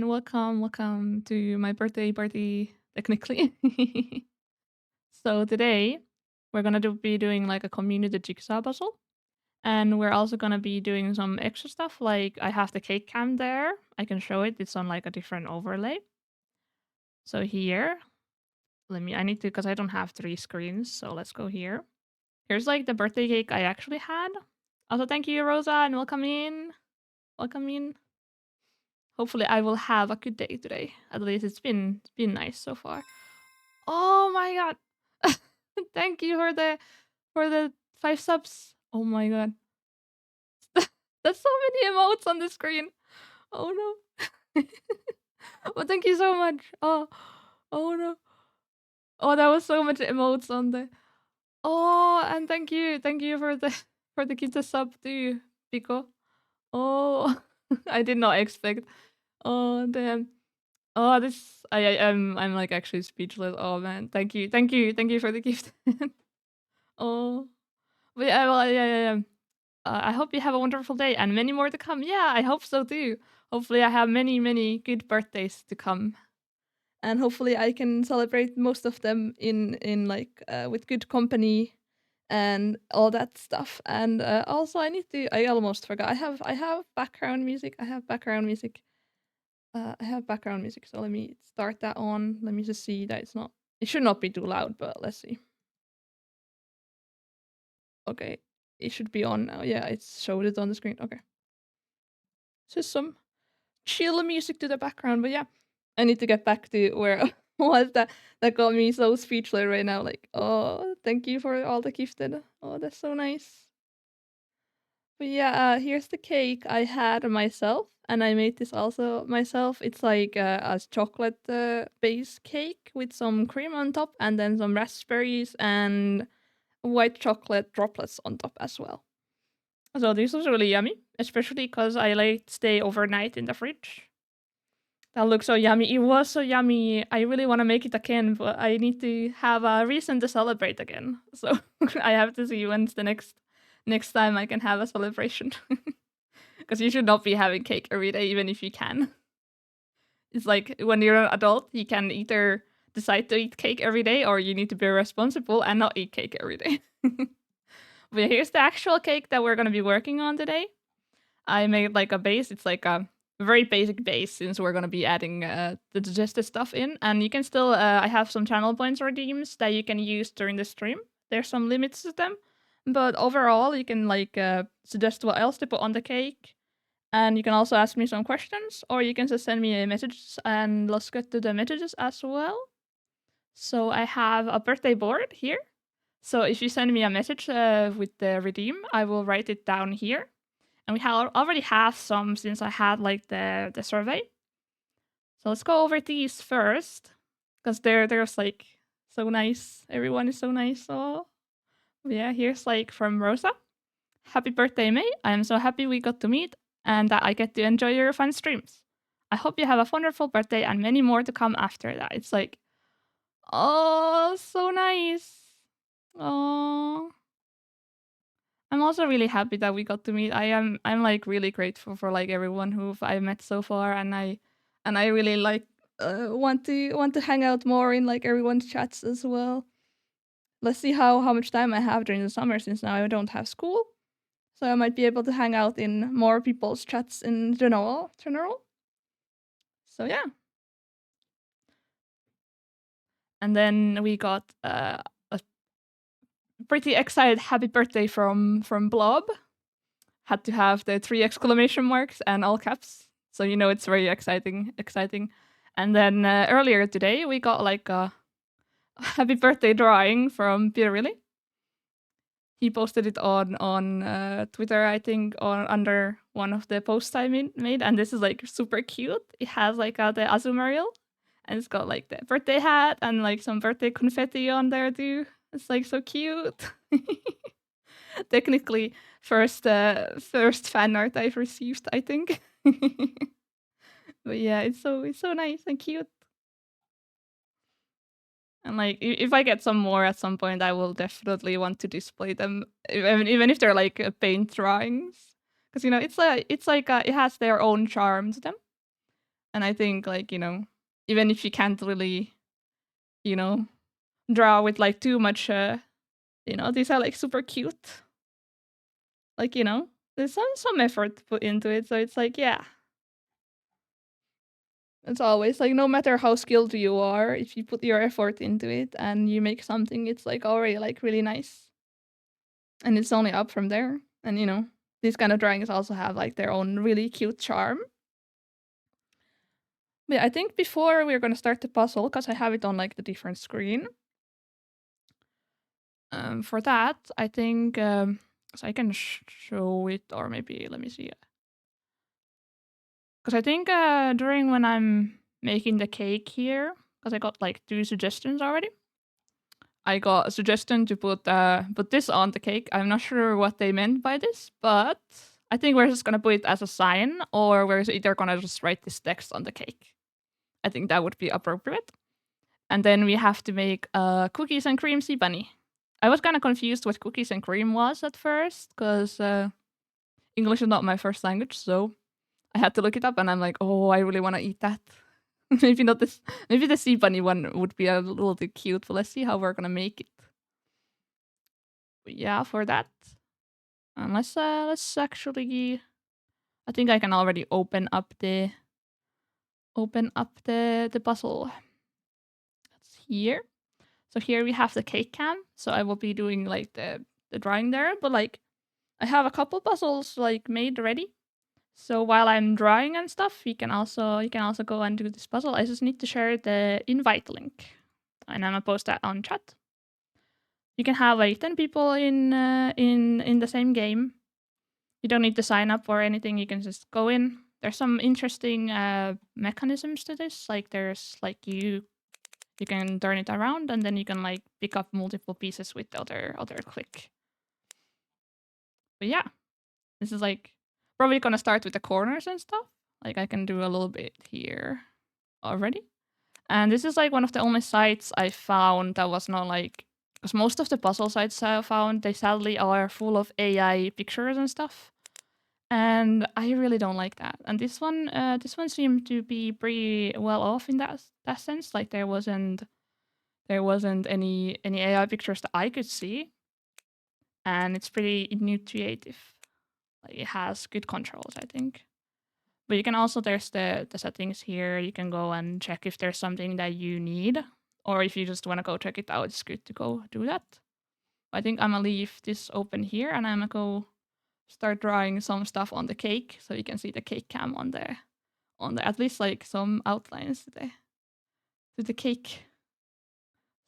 welcome to my birthday party, technically. So today we're gonna be doing like a community jigsaw puzzle, and we're also gonna be doing some extra stuff. Like I have the cake cam there. I can show it. It's on like a different overlay. So here, I need to because I don't have three screens. So let's go here. Here's like the birthday cake I actually had. Also, thank you, Rosa, and welcome in. Welcome in. Hopefully, I will have a good day today. At least it's been nice so far. Oh my god! Thank you for the 5 subs. Oh my god, that's so many emotes on the screen. Oh no! Well, thank you so much. Oh no! Oh, that was so much emotes on the. Oh, and thank you for the for the gift sub too, Pico. Oh, I did not expect. Oh damn. Oh, this I'm like actually speechless. Oh man, thank you for the gift. Oh, but yeah, well, yeah. I hope you have a wonderful day and many more to come. Yeah, I hope so too. Hopefully, I have many good birthdays to come, and hopefully, I can celebrate most of them in like with good company and all that stuff. And also, I need to. I almost forgot. I have background music. I have background music. I have background music, so let me start that on. Let me just see that it's not. It should not be too loud, but let's see. Okay, it should be on now. Yeah, it showed it on the screen. Okay, just some chill music to the background. But yeah, I need to get back to where was that got me so speechless right now. Like, oh, thank you for all the gifted. Oh, that's so nice. But yeah, here's the cake I had myself, and I made this also myself. It's like a chocolate base cake with some cream on top, and then some raspberries and white chocolate droplets on top as well. So this was really yummy, especially because I like stay overnight in the fridge. That looks so yummy. It was so yummy. I really want to make it again, but I need to have a reason to celebrate again. So I have to see when's the next time I can have a celebration. Because you should not be having cake every day, even if you can. It's like when you're an adult, you can either decide to eat cake every day, or you need to be responsible and not eat cake every day. But here's the actual cake that we're gonna be working on today. I made like a base. It's like a very basic base since we're gonna be adding the digestive stuff in, and you can still. I have some channel points redeems that you can use during the stream. There's some limits to them, but overall you can like suggest what else to put on the cake, and you can also ask me some questions, or you can just send me a message, and let's get to the messages as well. So I have a birthday board here. So if you send me a message with the redeem, I will write it down here. And we already have some since I had like the survey. So let's go over these first, because there's like so nice. Everyone is so nice. So yeah, here's like from Rosa. Happy birthday, May. I am so happy we got to meet and that I get to enjoy your fun streams. I hope you have a wonderful birthday and many more to come after that. It's like, oh, so nice. Oh, I'm also really happy that we got to meet. I'm like really grateful for like everyone who I met so far, and I really like want to hang out more in like everyone's chats as well. Let's see how much time I have during the summer since now I don't have school, so I might be able to hang out in more people's chats in general. So yeah, and then we got a pretty excited happy birthday from Blob. Had to have the 3 exclamation marks and all caps, so you know it's very exciting. And then earlier today we got like a happy birthday drawing from Peter Really. He posted it on Twitter, I think, or under one of the posts I made, and this is like super cute. It has like the Azumarill, and it's got like the birthday hat and like some birthday confetti on there too. It's like so cute. Technically, first fan art I've received, I think. But yeah, it's so nice and cute. And like, if I get some more at some point, I will definitely want to display them, even if they're like paint drawings, because you know it's like it has their own charm to them, And I think like, even if you can't really, you know, draw with like too much these are like super cute. Like, there's some effort put into it. So it's like, yeah, it's always like no matter how skilled you are, if you put your effort into it and you make something, it's like already like really nice. And it's only up from there. And these kind of drawings also have like their own really cute charm. But yeah, I think before we're gonna start the puzzle, because I have it on like the different screen. For that, I think so I can show it, or maybe let me see. Because I think during when I'm making the cake here, because I got like 2 suggestions already. I got a suggestion to put this on the cake. I'm not sure what they meant by this, but I think we're just gonna put it as a sign, or we're either gonna just write this text on the cake. I think that would be appropriate. And then we have to make a cookies and cream sea bunny. I was kind of confused what cookies and cream was at first, because English is not my first language, so I had to look it up, and I'm like, oh, I really want to eat that. Maybe not this. Maybe the sea bunny one would be a little bit cute, but let's see how we're gonna make it. But yeah, for that, and let's actually. I think I can already open up the puzzle. That's here. So here we have the cake cam. So I will be doing like the drawing there, but like I have a couple puzzles like made ready. So while I'm drawing and stuff, you can also go and do this puzzle. I just need to share the invite link, and I'm gonna post that on chat. You can have like 10 people in the same game. You don't need to sign up or anything. You can just go in. There's some interesting mechanisms to this. Like there's like you can turn it around, and then you can like pick up multiple pieces with the other click. But yeah, this is like probably gonna start with the corners and stuff. Like I can do a little bit here already. And this is like one of the only sites I found that was not like, because most of the puzzle sites I found, they sadly are full of AI pictures and stuff. And I really don't like that. And this one seemed to be pretty well off in that sense. Like there wasn't any AI pictures that I could see, and it's pretty intuitive. Like it has good controls, I think. But you can also there's the settings here. You can go and check if there's something that you need, or if you just want to go check it out, it's good to go do that. I think I'm gonna leave this open here, and I'm gonna go start drawing some stuff on the cake, so you can see the cake cam on the at least like some outlines to the cake,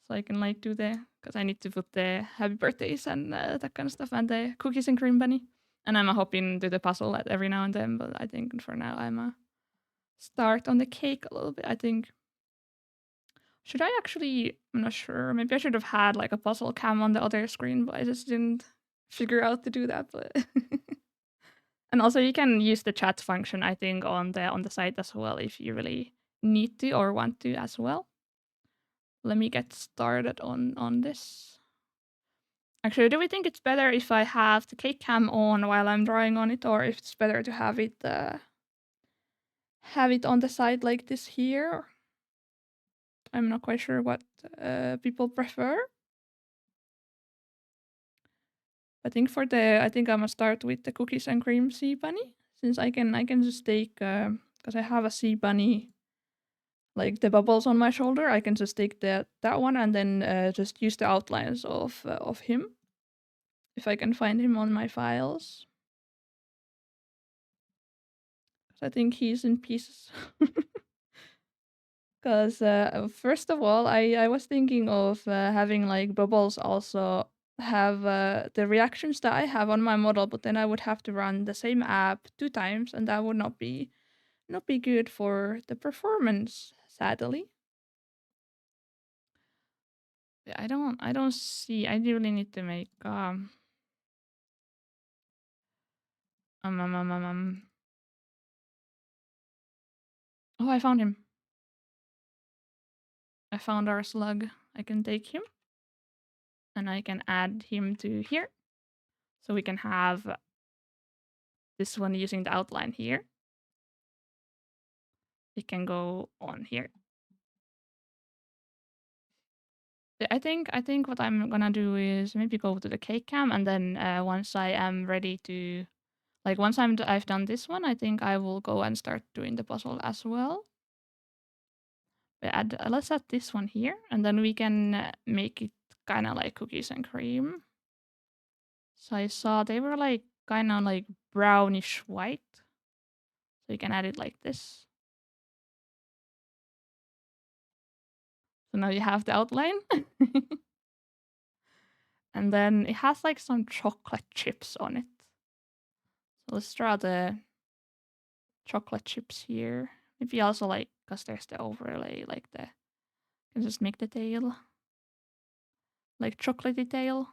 so I can like do the because I need to put the happy birthdays and that kind of stuff, and the cookies and cream bunny. And I'm hoping to the puzzle at every now and then, but I think for now I'm start on the cake a little bit. I think should I actually? I'm not sure. Maybe I should have had like a puzzle cam on the other screen, but I just didn't figure out to do that. But and also you can use the chat function, I think, on the site as well if you really need to or want to as well. Let me get started on this. Actually, do we think it's better if I have the cake cam on while I'm drawing on it, or if it's better to have it on the side like this here? I'm not quite sure what people prefer. I think I think I'm gonna start with the cookies and cream sea bunny, since I can just take because I have a sea bunny, like the bubbles on my shoulder. I can just take that one and then just use the outlines of him if I can find him on my files. 'Cause I think he's in pieces. Because first of all, I was thinking of having like bubbles also have the reactions that I have on my model, but then I would have to run the same app 2 times, and that would not be good for the performance, sadly. Yeah, I don't see. I really need to make um um um um. um. Oh, I found him. I found our slug. I can take him, and I can add him to here, so we can have this one using the outline here. it can go on here. I think what I'm gonna do is maybe go to the cake cam, and then once I am ready to, like, once I've done this one, I think I will go and start doing the puzzle as well. But let's add this one here, and then we can make it kind of like cookies and cream. So I saw they were like kind of like brownish white. So you can add it like this. So now you have the outline. And then it has like some chocolate chips on it. So let's draw the chocolate chips here. Maybe also like, because there's the overlay, like the, can just make the tail like chocolatey tail.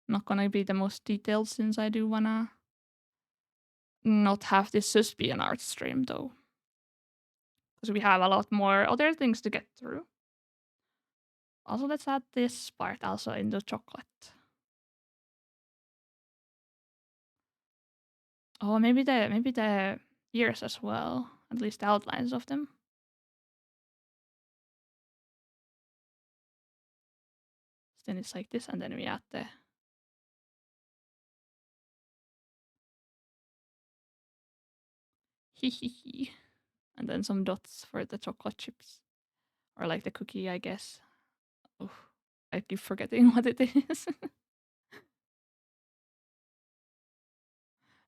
Not gonna be the most detailed since I do wanna not have this just be an art stream though. Because we have a lot more other things to get through. Also, let's add this part also in the chocolate. Oh, maybe the ears as well. At least the outlines of them. Then it's like this, and then we add the hee, and then some dots for the chocolate chips, or like the cookie, I guess. Oh, I keep forgetting what it is.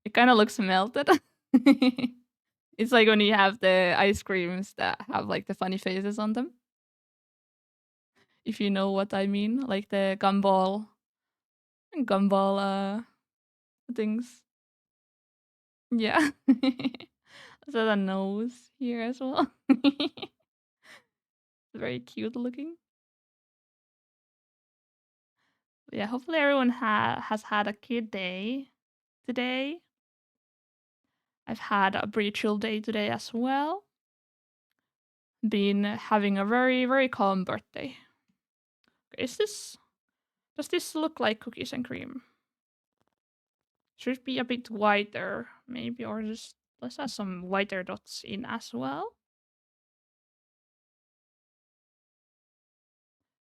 It kind of looks melted. It's like when you have the ice creams that have like the funny faces on them. If you know what I mean, like the gumball things. Yeah. So the nose here as well. Very cute looking. Yeah, hopefully everyone has had a good day today. I've had a pretty chill day today as well. Been having a very, very calm birthday. Does this look like cookies and cream? Should be a bit whiter, maybe, or just let's add some whiter dots in as well.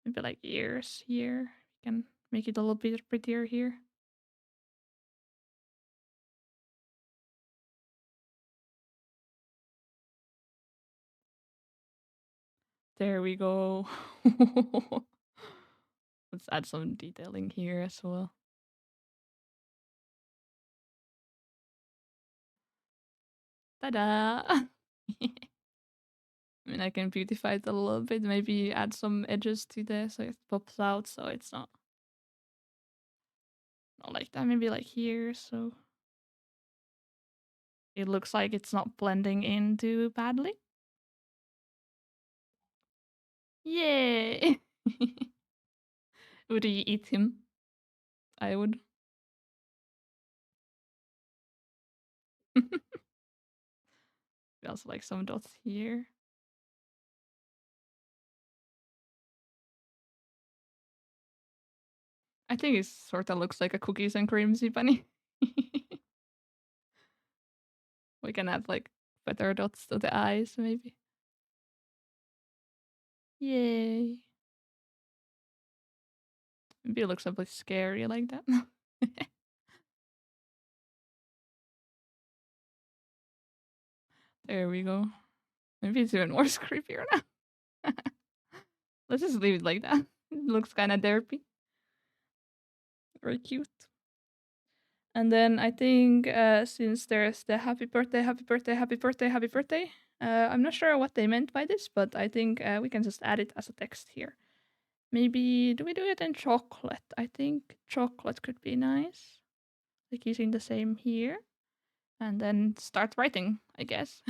Maybe like ears here. We can make it a little bit prettier here. There we go. Let's add some detailing here as well. Ta-da! I mean, I can beautify it a little bit. Maybe add some edges to this so it pops out, so it's not like that. Maybe like here, so it looks like it's not blending in too badly. Yay! Would you eat him? I would. We also like some dots here. I think it sort of looks like a cookies and creamsy bunny. We can add like better dots to the eyes, maybe. Yay! Maybe it looks a bit scary like that. There we go. Maybe it's even more creepier now. Let's just leave it like that. It looks kind of derpy. Very cute. And then I think since there's the happy birthday, happy birthday, happy birthday, happy birthday, I'm not sure what they meant by this, but I think we can just add it as a text here. Maybe, do we do it in chocolate? I think chocolate could be nice. Like using the same here. And then start writing, I guess.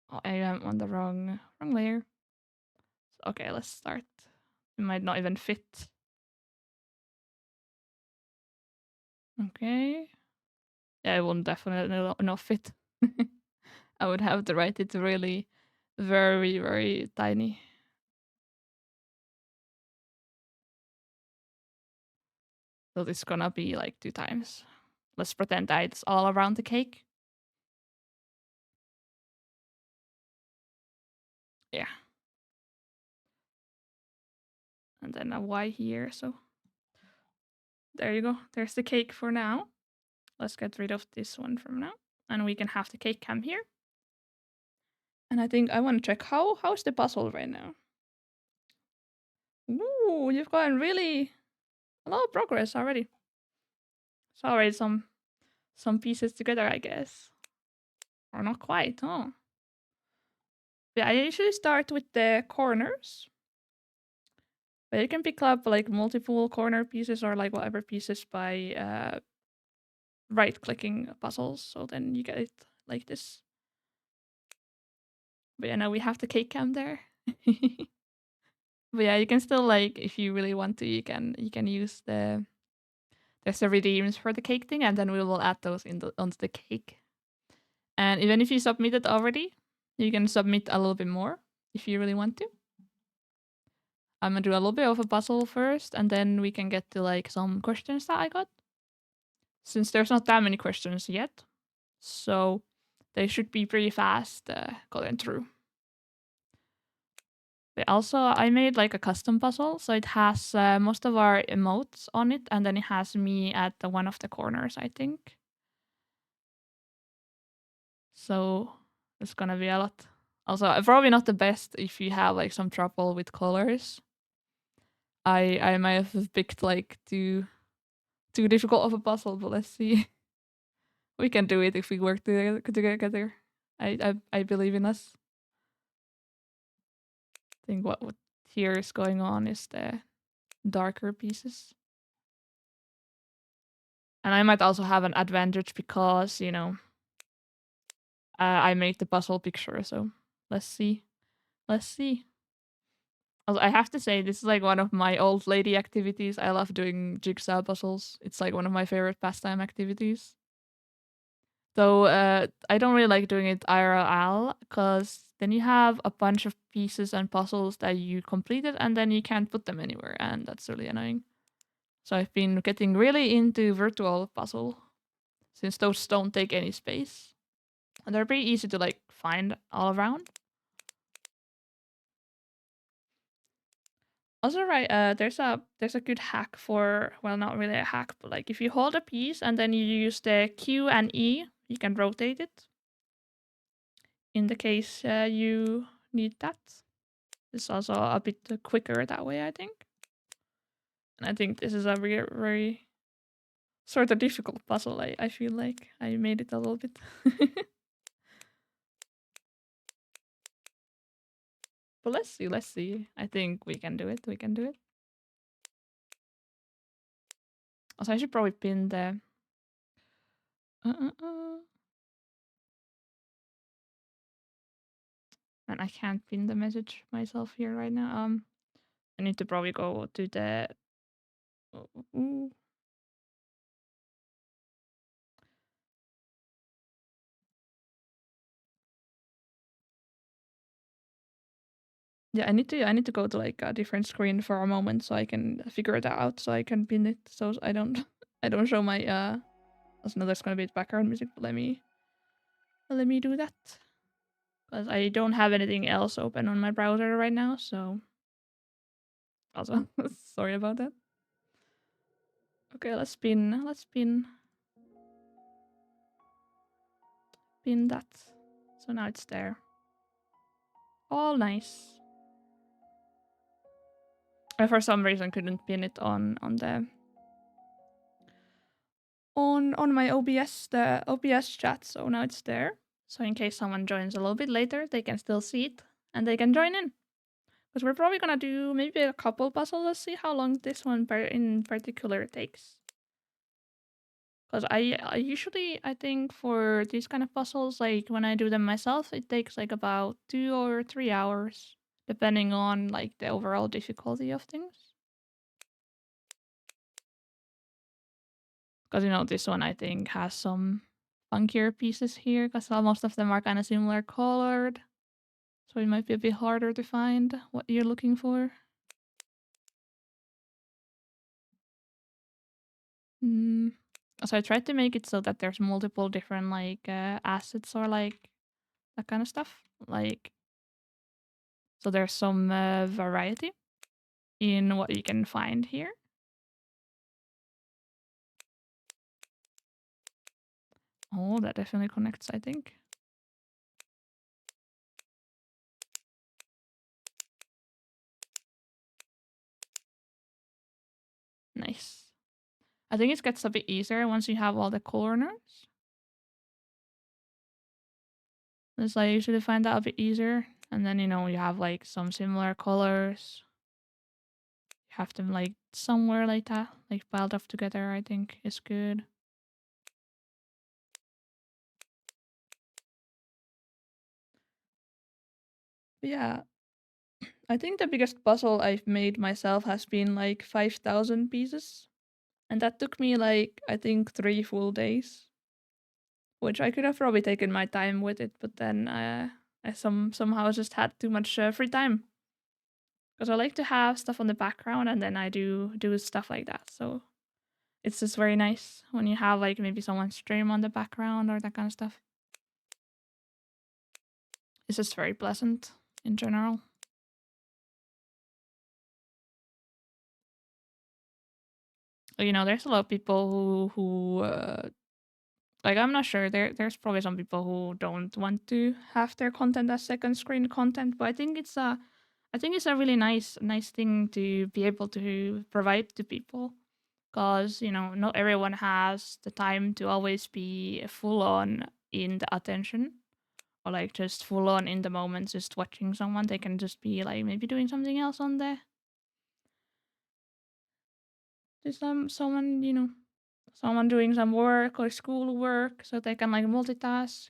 Oh, I am on the wrong layer. Okay, let's start. It might not even fit. Okay. Yeah, it won't definitely not fit. I would have to write it really very, very tiny. So this is gonna be like 2 times. Let's pretend that it's all around the cake. Yeah. And then a Y here, so there you go. There's the cake for now. Let's get rid of this one from now. And we can have the cake cam here. And I think I want to check how's the puzzle right now. Ooh, you've gotten really a lot of progress already. So already some pieces together, I guess. Or not quite, huh? Yeah, I usually start with the corners. But you can pick up like multiple corner pieces or like whatever pieces by right clicking puzzles. So then you get it like this. But yeah, now we have the cake cam there. But yeah, you can still like if you really want to, you can use there's the redeems for the cake thing, and then we will add those onto the cake. And even if you submit it already, you can submit a little bit more if you really want to. I'm gonna do a little bit of a puzzle first, and then we can get to like some questions that I got. Since there's not that many questions yet, so they should be pretty fast going through. But also, I made like a custom puzzle, so it has most of our emotes on it, and then it has me at one of the corners, I think. So it's gonna be a lot. Also, probably not the best if you have like some trouble with colors. I might have picked like too difficult of a puzzle, but let's see. We can do it if we work together. I believe in us. I think what here is going on is the darker pieces. And I might also have an advantage because, I made the puzzle picture, so let's see. Let's see. Also, I have to say, this is like one of my old lady activities. I love doing jigsaw puzzles. It's like one of my favorite pastime activities. Though I don't really like doing it IRL because then you have a bunch of pieces and puzzles that you completed and then you can't put them anywhere, and that's really annoying. So I've been getting really into virtual puzzle since those don't take any space. And they're pretty easy to like find all around. Also, right, there's a good hack for, well, not really a hack, but like if you hold a piece and then you use the Q and E, you can rotate it. In the case you need that. It's also a bit quicker that way, I think. And I think this is a very, very sort of difficult puzzle. I feel like I made it a little bit. But let's see, let's see. I think we can do it. We can do it. Also, I should probably pin the. And I can't pin the message myself here right now. I need to probably go to the. Ooh. Yeah, I need to go to like a different screen for a moment so I can figure it out so I can pin it so I don't I don't show my also, no, there's gonna be background music, but let me do that. Because I don't have anything else open on my browser right now, so also sorry about that. Okay, let's pin that. So now it's there. All nice. I for some reason couldn't pin it on the on my OBS, the OBS chat, so now it's there. So in case someone joins a little bit later, they can still see it and they can join in. Because we're probably gonna do maybe a couple puzzles. Let's see how long this one in particular takes. Because I usually, I think for these kind of puzzles, like when I do them myself, it takes like about 2 or 3 hours, depending on like the overall difficulty of things. Because, this one I think has some funkier pieces here, because most of them are kind of similar colored. So it might be a bit harder to find what you're looking for. Mm. So I tried to make it so that there's multiple different like assets or like that kind of stuff. Like so there's some variety in what you can find here. Oh, that definitely connects, I think. Nice. I think it gets a bit easier once you have all the corners. As I usually find that a bit easier. And then, you have like some similar colors. You have them like somewhere like that, like piled up together, I think is good. But yeah, I think the biggest puzzle I've made myself has been like 5,000 pieces. And that took me like, I think 3 full days, which I could have probably taken my time with it, but then I somehow just had too much free time. Because I like to have stuff on the background and then I do stuff like that. So it's just very nice when you have like maybe someone stream on the background or that kind of stuff. It's just very pleasant in general. There's a lot of people who like I'm not sure. There's probably some people who don't want to have their content as second screen content, but I think it's a really nice thing to be able to provide to people because not everyone has the time to always be full on in the attention or like just full on in the moment just watching someone. They can just be like maybe doing something else on there. Just someone doing some work or school work so they can like multitask.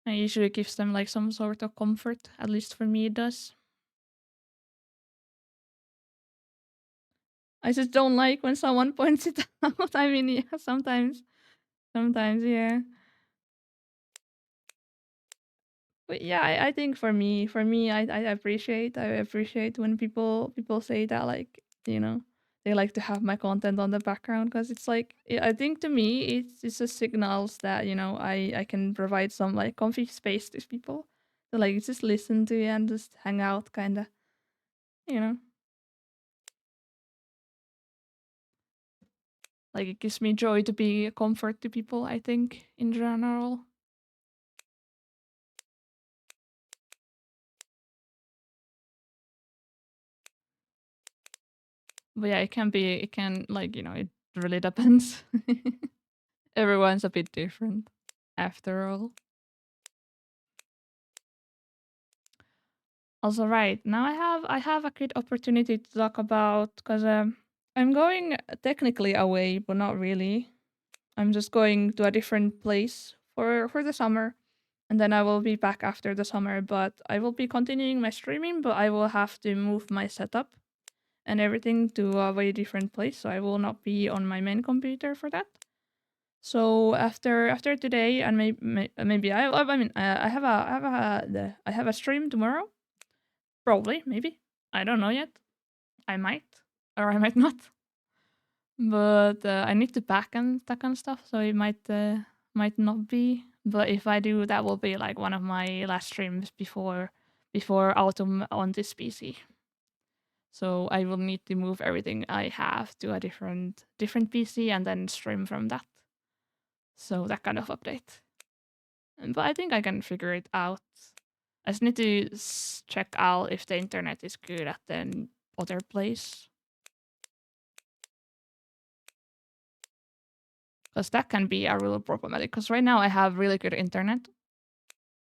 And it usually gives them like some sort of comfort. At least for me it does. I just don't like when someone points it out. I mean, yeah, sometimes, yeah. But yeah, I think for me, I appreciate when people say that like they like to have my content on the background because it's like I think to me it's just signals that I can provide some like comfy space to people to like just listen to and just hang out kind of you know like it gives me joy to be a comfort to people. I think in general. But yeah, it can like it really depends. Everyone's a bit different after all. Also, right now I have a good opportunity to talk about because I'm going technically away, but not really. I'm just going to a different place for the summer, and then I will be back after the summer. But I will be continuing my streaming, but I will have to move my setup and everything to a very different place. So I will not be on my main computer for that. So after today, and maybe I mean I have a stream tomorrow. Probably, maybe. I don't know yet. I might, or I might not. But I need to pack and that kind of stuff, so it might not be. But if I do, that will be like one of my last streams before autumn on this PC. So I will need to move everything I have to a different PC and then stream from that. So that kind of update. But I think I can figure it out. I just need to check out if the internet is good at the other place. Because that can be a real problematic. Because right now I have really good internet,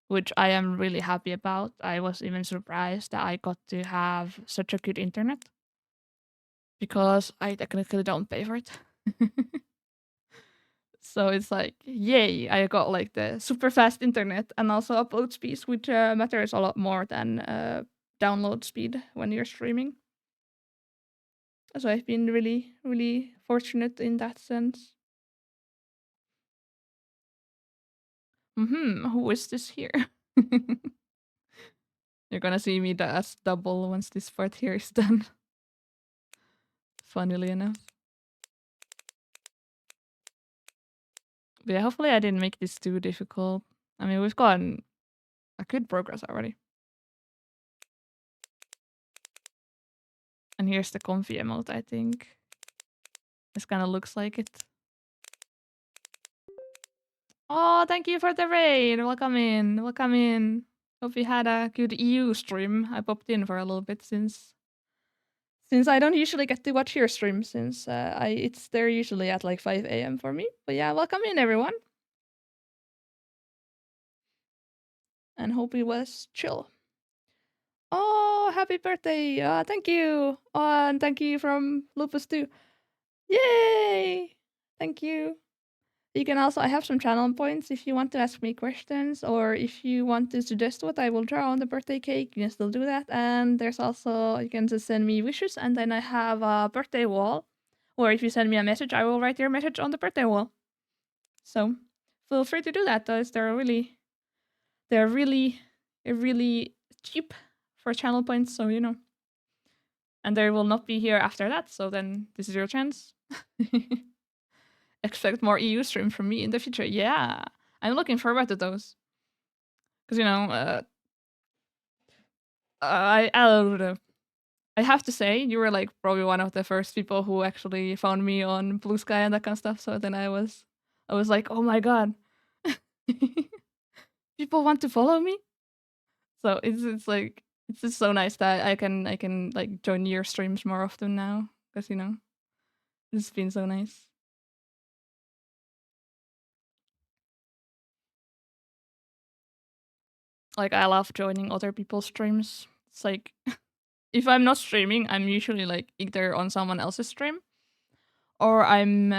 which I am really happy about. I was even surprised that I got to have such a good internet because I technically don't pay for it. So it's like, yay, I got like the super fast internet and also upload speeds, which matters a lot more than download speed when you're streaming. So I've been really, really fortunate in that sense. Who is this here? You're gonna see me as double once this part here is done. Funnily enough. But yeah, hopefully I didn't make this too difficult. I mean, we've gotten a good progress already. And here's the comfy emote, I think. This kind of looks like it. Oh, thank you for the raid. Welcome in. Welcome in. Hope you had a good EU stream. I popped in for a little bit since I don't usually get to watch your stream since it's there usually at like 5 a.m. for me. But yeah, welcome in everyone. And hope it was chill. Oh, happy birthday! Thank you. Oh, and thank you from Lupus too. Yay! Thank you. You can also, I have some channel points if you want to ask me questions or if you want to suggest what I will draw on the birthday cake, you can still do that. And there's also, you can just send me wishes, and then I have a birthday wall, or if you send me a message, I will write your message on the birthday wall. So feel free to do that, as they're really cheap for channel points, so you know. And they will not be here after that, so then this is your chance. Expect more EU stream from me in the future. Yeah, I'm looking forward to those. Because, you know, I don't know. I have to say, you were like probably one of the first people who actually found me on Blue Sky and that kind of stuff. So then I was like, oh my god, people want to follow me. So it's like it's just so nice that I can like join your streams more often now, because you know it's been so nice. Like, I love joining other people's streams. It's like if I'm not streaming, I'm usually like either on someone else's stream, or I'm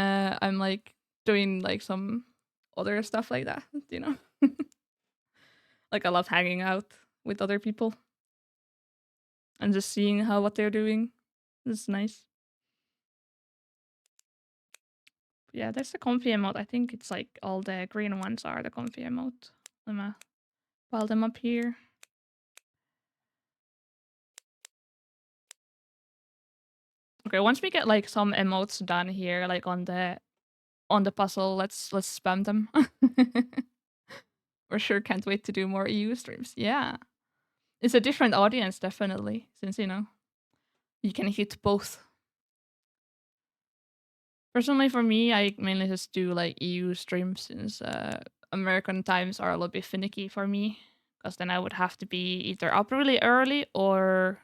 like doing like some other stuff like that, you know. Like, I love hanging out with other people and just seeing what they're doing. It's nice. Yeah, there's the comfy emote. I think it's like all the green ones are the comfy emote. Let me pile them up here. Okay, once we get like some emotes done here, like on the puzzle, let's spam them. For sure, can't wait to do more EU streams. Yeah, it's a different audience, definitely, since you know you can hit both. Personally, for me, I mainly just do like EU streams since American times are a little bit finicky for me, because then I would have to be either up really early or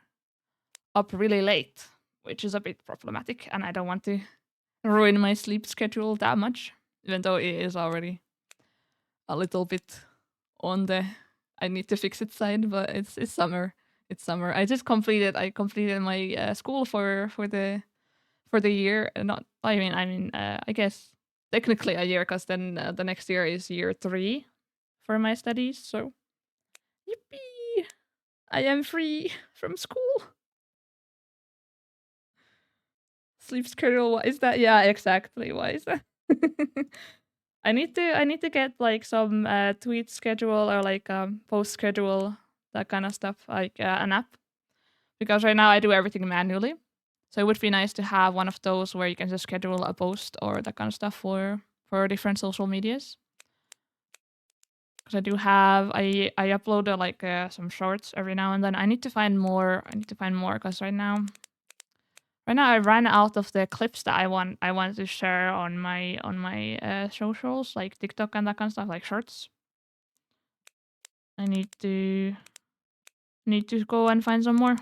up really late, which is a bit problematic, and I don't want to ruin my sleep schedule that much, even though it is already a little bit on the I need to fix it side. But it's summer. It's summer. I completed my school for the year. Not I guess technically a year, because then the next year is year 3 for my studies. So yippee! I am free from school. Sleep schedule. What is that? Yeah, exactly. Why is that? I need to get like some tweet schedule or like post schedule, that kind of stuff, like an app, because right now I do everything manually. So it would be nice to have one of those where you can just schedule a post or that kind of stuff for different social medias. Because I upload like some shorts every now and then. I need to find more. Because right now I ran out of the clips that I want to share on my socials, like TikTok and that kind of stuff, like shorts. I need to go and find some more.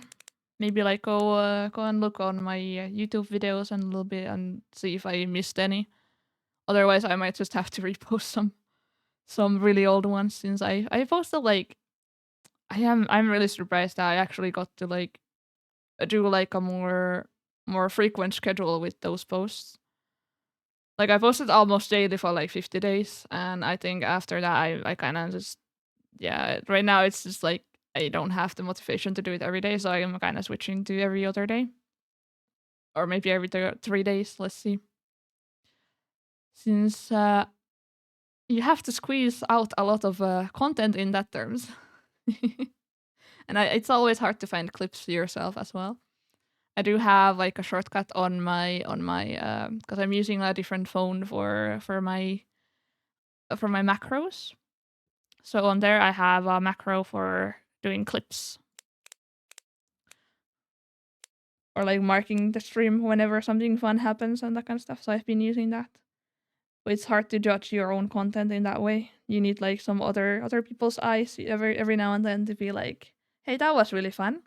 Maybe like go and look on my YouTube videos and a little bit and see if I missed any. Otherwise, I might just have to repost some really old ones, since I posted like I'm really surprised that I actually got to like do like a more frequent schedule with those posts. Like, I posted almost daily for like 50 days, and I think after that I kind of just, yeah, right now it's just like I don't have the motivation to do it every day, so I'm kind of switching to every other day, or maybe every 3 days. Let's see. Since you have to squeeze out a lot of content in that terms. And it's always hard to find clips yourself as well. I do have like a shortcut on my because I'm using a different phone for my for my macros. So on there, I have a macro for doing clips or like marking the stream whenever something fun happens and that kind of stuff. So I've been using that. But it's hard to judge your own content in that way. You need like some other people's eyes every now and then to be like, hey, that was really fun.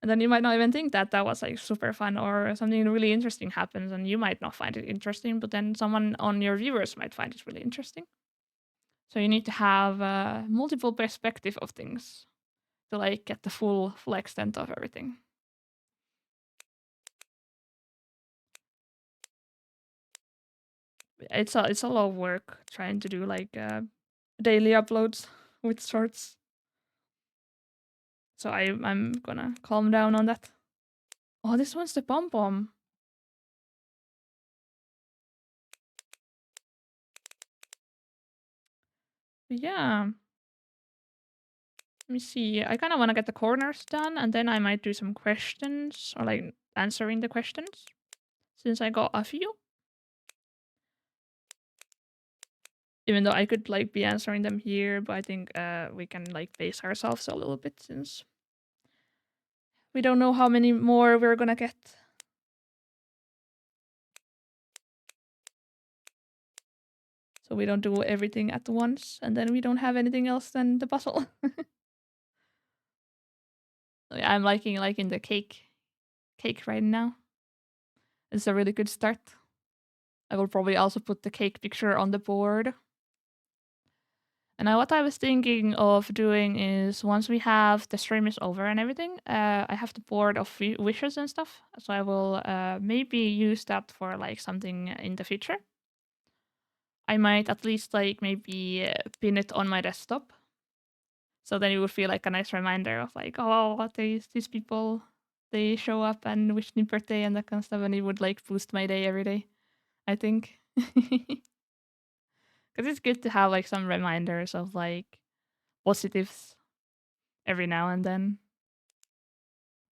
And then you might not even think that that was like super fun or something really interesting happens and you might not find it interesting, but then someone on your viewers might find it really interesting. So you need to have multiple perspective of things to like get the full extent of everything. It's a lot of work trying to do like daily uploads with shorts. So I'm gonna calm down on that. Oh, this one's the pom pom. Yeah. Let me see. I kind of want to get the corners done, and then I might do some questions or like answering the questions, since I got a few. Even though I could like be answering them here, but I think we can like pace ourselves a little bit since we don't know how many more we're gonna get. So we don't do everything at once, and then we don't have anything else than the puzzle. Yeah, I'm liking the cake right now. It's a really good start. I will probably also put the cake picture on the board. And now what I was thinking of doing is once we have the stream is over and everything, I have the board of wishes and stuff. So I will maybe use that for like something in the future. I might at least like maybe pin it on my desktop. So then it would feel like a nice reminder of like, oh, these people, they show up and wish me birthday and that kind of stuff. And it would like boost my day every day, I think. Because it's good to have like some reminders of like positives every now and then.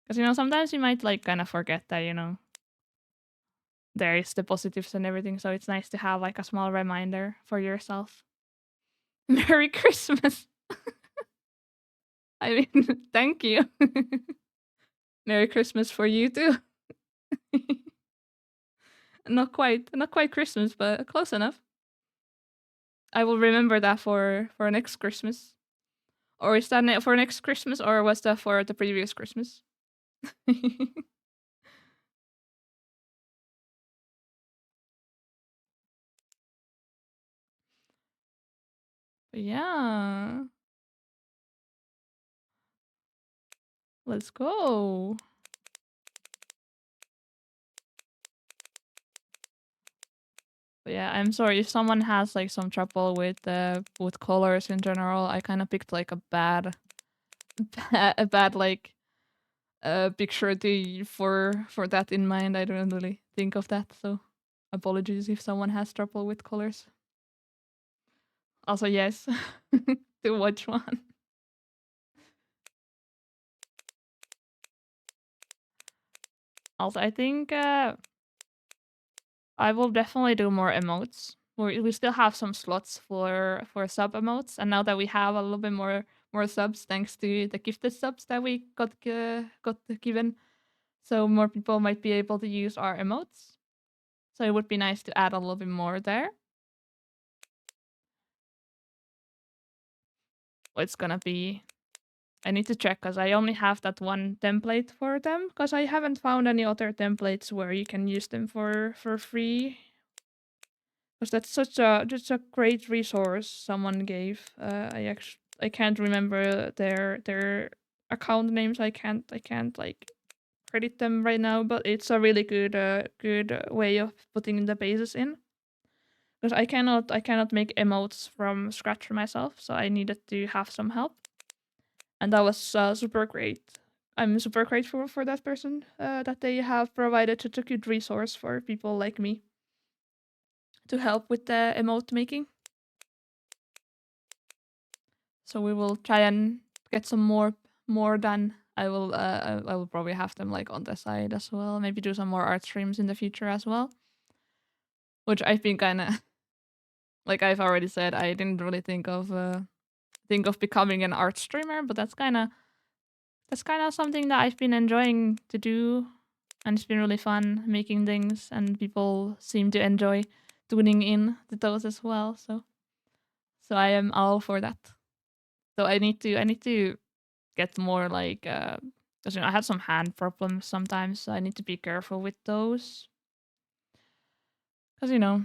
Because, sometimes you might like kind of forget that, there is the positives and everything. So it's nice to have like a small reminder for yourself. Merry Christmas. I mean, thank you. Merry Christmas for you too. Not quite Christmas, but close enough. I will remember that for next Christmas. Or is that for next Christmas, or was that for the previous Christmas? But yeah, let's go. But yeah, I'm sorry if someone has like some trouble with colors in general. I kind of picked like a bad, a bad like picture for that in mind. I don't really think of that, so apologies if someone has trouble with colors. Also, yes, to watch one. Also, I think I will definitely do more emotes. We still have some slots for sub emotes, and now that we have a little bit more subs, thanks to the gifted subs that we got given, so more people might be able to use our emotes. So it would be nice to add a little bit more there. It's gonna be. I need to check because I only have that one template for them because I haven't found any other templates where you can use them for free. Because that's just a great resource someone gave. I can't remember their account names. I can't like credit them right now, but it's a really good way of putting the bases in. Because I cannot make emotes from scratch myself, so I needed to have some help, and that was super great. I'm super grateful for that person that they have provided such a good resource for people like me to help with the emote making. So we will try and get some more done. I will probably have them like on the side as well. Maybe do some more art streams in the future as well. Which I've been kind of Like I've already said, I didn't really think of becoming an art streamer, but that's kind of something that I've been enjoying to do, and it's been really fun making things, and people seem to enjoy tuning in to those as well. So I am all for that. So I need to get more like because I have some hand problems sometimes, so I need to be careful with those. Because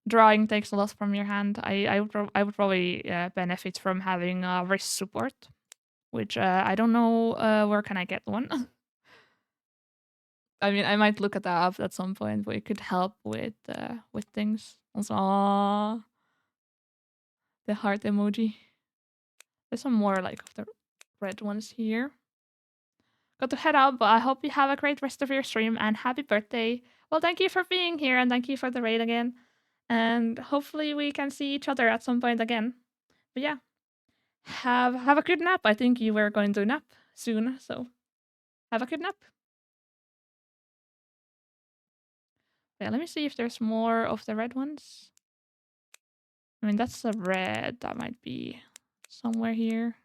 drawing takes a lot from your hand. I would probably benefit from having wrist support, which I don't know where can I get one. I mean, I might look at that up at some point, but it could help with things. Also, aw, the heart emoji. There's some more like of the red ones here. Got to head out, but I hope you have a great rest of your stream and happy birthday. Well, thank you for being here and thank you for the raid again. And hopefully we can see each other at some point again. But yeah, have a good nap. I think you were going to nap soon, so have a good nap. Yeah, let me see if there's more of the red ones. I mean, that's a red. That might be somewhere here.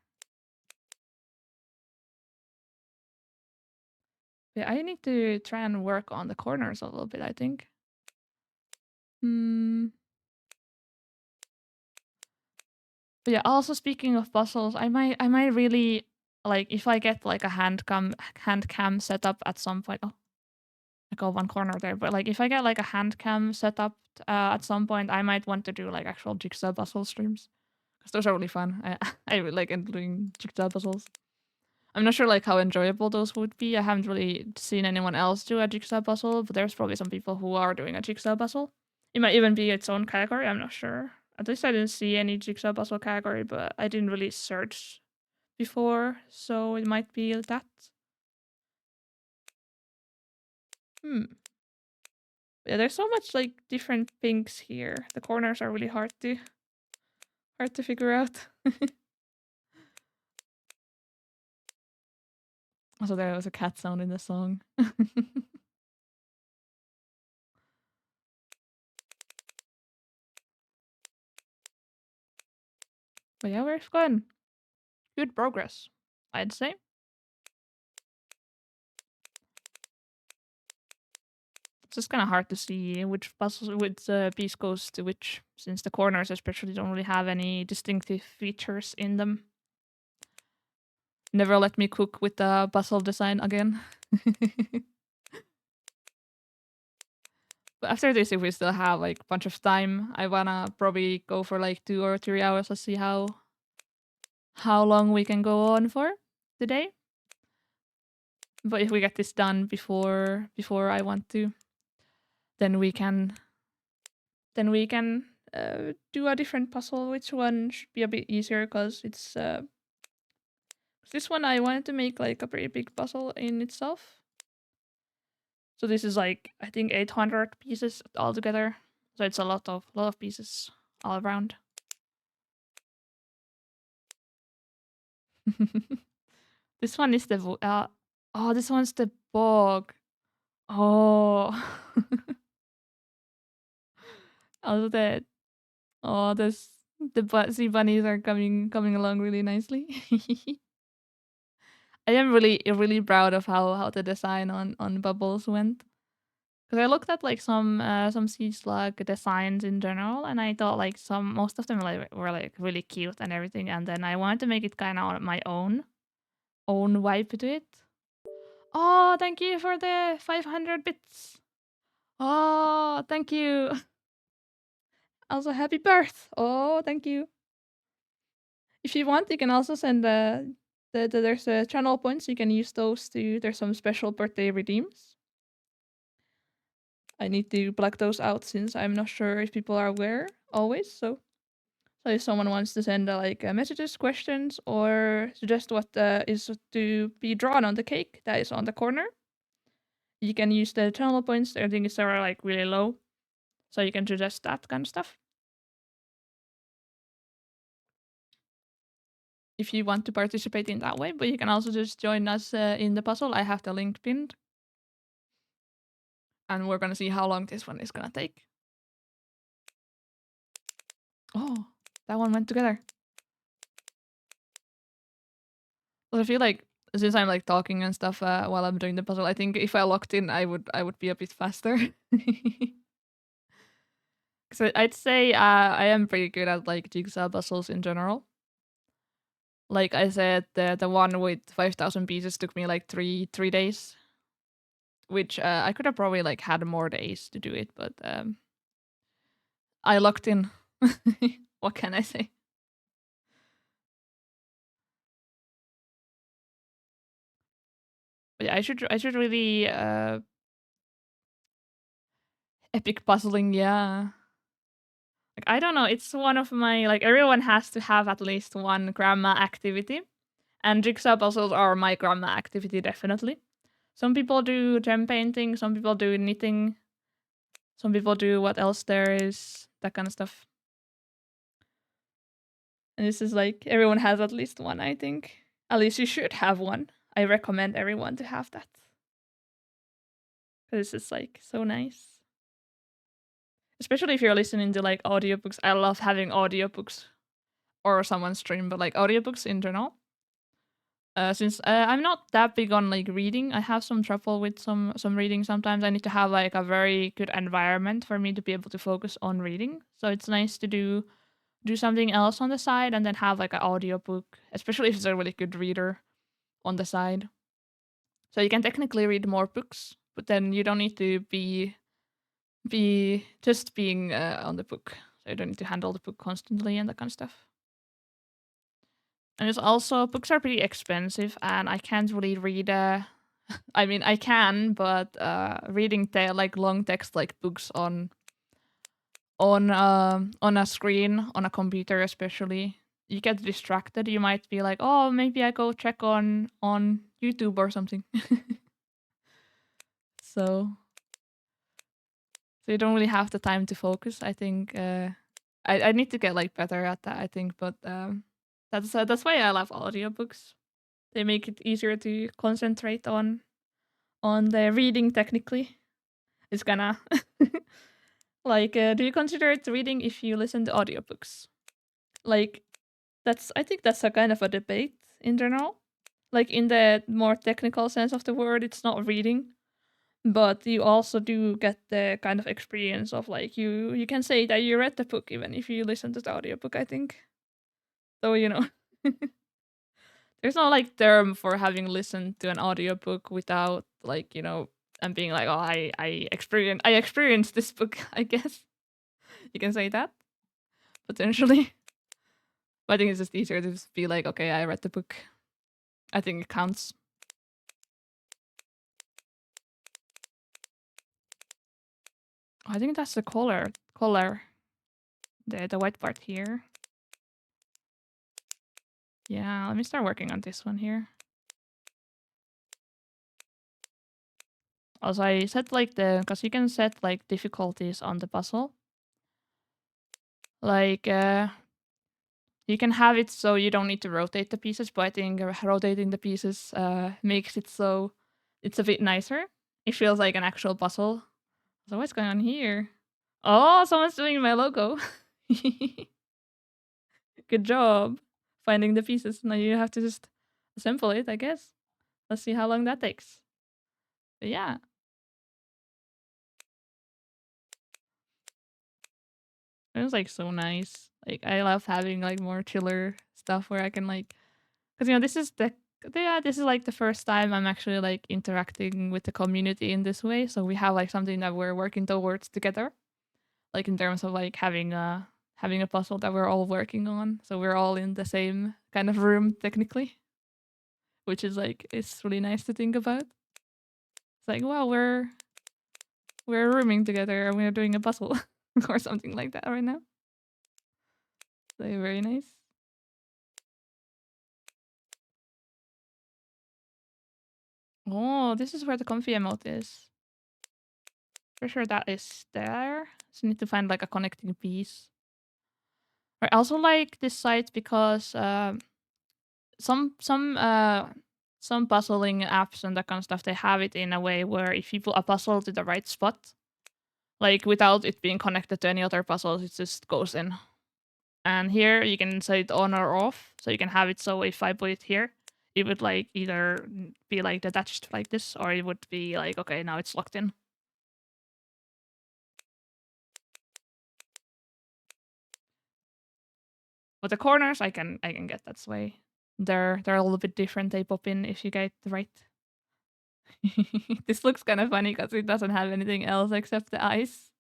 Yeah, I need to try and work on the corners a little bit, I think. Hmm. But yeah, also speaking of puzzles, I might really like if I get like a hand cam set up at some point. Oh, I got one corner there, but like if I get like a hand cam set up at some point, I might want to do like actual jigsaw puzzle streams because those are really fun. I really like doing jigsaw puzzles. I'm not sure like how enjoyable those would be. I haven't really seen anyone else do a jigsaw puzzle, but there's probably some people who are doing a jigsaw puzzle. It might even be its own category. I'm not sure. At least I didn't see any jigsaw puzzle category, but I didn't really search before, so it might be that. Hmm. Yeah, there's so much like different pinks here. The corners are really hard to figure out. Also, there was a cat sound in the song. But yeah, we're going. Good progress, I'd say. It's just kind of hard to see which puzzle, which piece goes to which, since the corners especially don't really have any distinctive features in them. Never let me cook with the puzzle design again. But after this, if we still have like a bunch of time, I wanna probably go for like 2 or 3 hours. Let's see how long we can go on for today. But if we get this done before I want to, then we can do a different puzzle. Which one should be a bit easier because it's this one I wanted to make like a pretty big puzzle in itself. So this is like I think 800 pieces altogether. So it's a lot of pieces all around. This one is the oh, this one's the bog. Oh. Also the oh, the sea bunnies are coming along really nicely. I am really proud of how the design on Bubbles went. Because I looked at like some sea slug designs in general, and I thought like most of them were like really cute and everything, and then I wanted to make it kind of my own vibe to it. Oh, thank you for the 500 bits. Oh, thank you. Also, happy birth. Oh, thank you. If you want, you can also send there's channel points. You can use those to. There's some special birthday redeems. I need to black those out since I'm not sure if people are aware always. So if someone wants to send like messages, questions, or suggest what is to be drawn on the cake that is on the corner, you can use the channel points. I think it's are like really low, so you can suggest that kind of stuff. If you want to participate in that way, but you can also just join us in the puzzle. I have the link pinned. And we're gonna see how long this one is gonna take. Oh, that one went together. Well, I feel like since I'm like talking and stuff while I'm doing the puzzle, I think if I locked in, I would be a bit faster. So I'd say I am pretty good at like jigsaw puzzles in general. Like I said, the one with 5,000 pieces took me like three days, which I could have probably like had more days to do it, but I locked in. What can I say? But yeah, I should really epic puzzling. Yeah, like I don't know. It's one of my like everyone has to have at least one grandma activity, and jigsaw puzzles are my grandma activity definitely. Some people do gem painting, some people do knitting, some people do what else there is, that kind of stuff. And this is like everyone has at least one, I think. At least you should have one. I recommend everyone to have that. Because it's like so nice. Especially if you're listening to like audiobooks. I love having audiobooks or someone stream, but like audiobooks in general. Since I'm not that big on like reading, I have some trouble with some reading sometimes. I need to have like a very good environment for me to be able to focus on reading. So it's nice to do something else on the side and then have like an audiobook, especially if it's a really good reader on the side. So you can technically read more books, but then you don't need to be just being on the book. So you don't need to handle the book constantly and that kind of stuff. And it's also books are pretty expensive, and I can't really read. I mean, I can, but reading like long text like books on a screen on a computer especially, you get distracted. You might be like, oh, maybe I go check on YouTube or something. So you don't really have the time to focus. I think I need to get like better at that. I think, but that's why I love audiobooks. They make it easier to concentrate on the reading technically. It's gonna like do you consider it reading if you listen to audiobooks? Like that's I think that's a kind of a debate in general. Like in the more technical sense of the word, it's not reading, but you also do get the kind of experience of like you can say that you read the book even if you listen to the audiobook, I think. So there's no like term for having listened to an audiobook without like, and being like, oh, I experienced this book, I guess. You can say that potentially. But I think it's just easier to just be like, okay, I read the book. I think it counts. I think that's the color. The white part here. Yeah, let me start working on this one here. Also, I set like because you can set like difficulties on the puzzle. Like, you can have it so you don't need to rotate the pieces, but I think rotating the pieces makes it so it's a bit nicer. It feels like an actual puzzle. So what's going on here? Oh, someone's doing my logo. Good job finding the pieces. Now you have to just assemble it, I guess. Let's see how long that takes. But yeah, it was like so nice. Like I love having like more chiller stuff where I can like, because this is this is like the first time I'm actually like interacting with the community in this way. So we have like something that we're working towards together, like in terms of like having a puzzle that we're all working on. So we're all in the same kind of room technically, which is like it's really nice to think about. It's like, wow, we're rooming together and we're doing a puzzle or something like that right now. So very nice. Oh, this is where the comfy emote is. For sure that is there. So need to find like a connecting piece. I also like this site because some some uh some puzzling apps and that kind of stuff, they have it in a way where if you put a puzzle to the right spot, like without it being connected to any other puzzles, it just goes in. And here you can set it on or off. So you can have it so if I put it here, it would like either be like detached like this, or it would be like, okay, now it's locked in. But the corners I can get that way. They're a little bit different. They pop in if you get it right. This looks kind of funny because it doesn't have anything else except the eyes.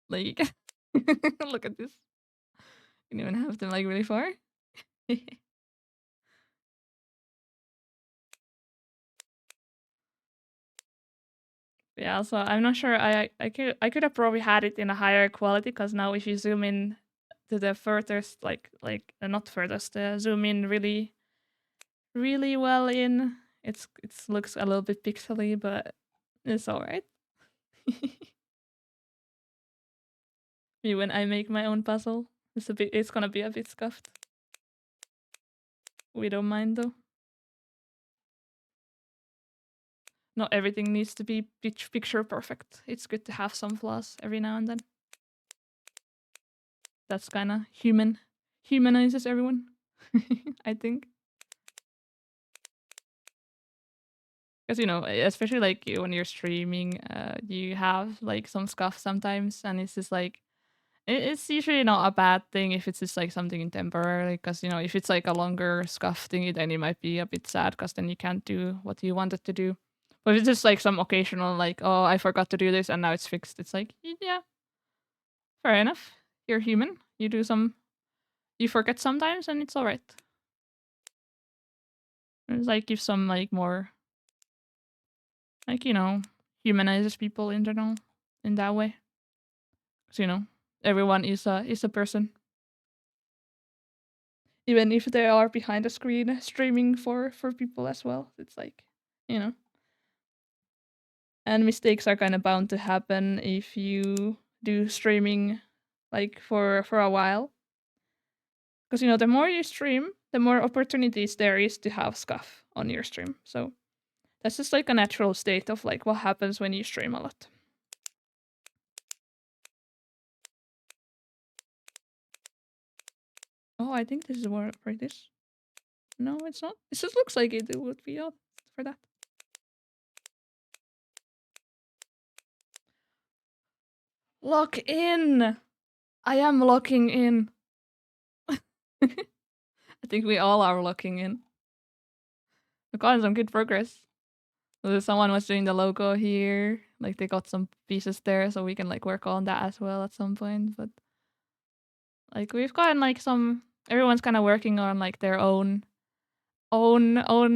Like, look at this. You can even have them like really far. Yeah, so I'm not sure. I could have probably had it in a higher quality because now if you zoom in to the furthest, not furthest, zoom in really really well in, it looks a little bit pixely, but it's all right. Me when I make my own puzzle, it's gonna be a bit scuffed. We don't mind though. Not everything needs to be picture perfect. It's good to have some flaws every now and then. That's kind of humanizes everyone. I think. Because especially like when you're streaming, you have like some scuff sometimes, and it's just like it's usually not a bad thing if it's just like something temporary. Because if it's like a longer scuff thing, then it might be a bit sad because then you can't do what you wanted to do. But if it's just like some occasional, like, oh, I forgot to do this and now it's fixed. It's like, yeah, fair enough. You're human. You forget sometimes, and it's all right. It's like give some like more, like humanizes people in general in that way. So everyone is a person, even if they are behind the screen streaming for people as well. It's like you know, and mistakes are kind of bound to happen if you do streaming like for a while, because the more you stream, the more opportunities there is to have scuff on your stream. So that's just like a natural state of like what happens when you stream a lot. Oh, I think this is where this. No, it's not. It just looks like it would be off for that. Lock in. I am locking in. I think we all are locking in. We got some good progress. So someone was doing the logo here. Like they got some pieces there, so we can like work on that as well at some point. But like we've gotten like some. Everyone's kind of working on like their own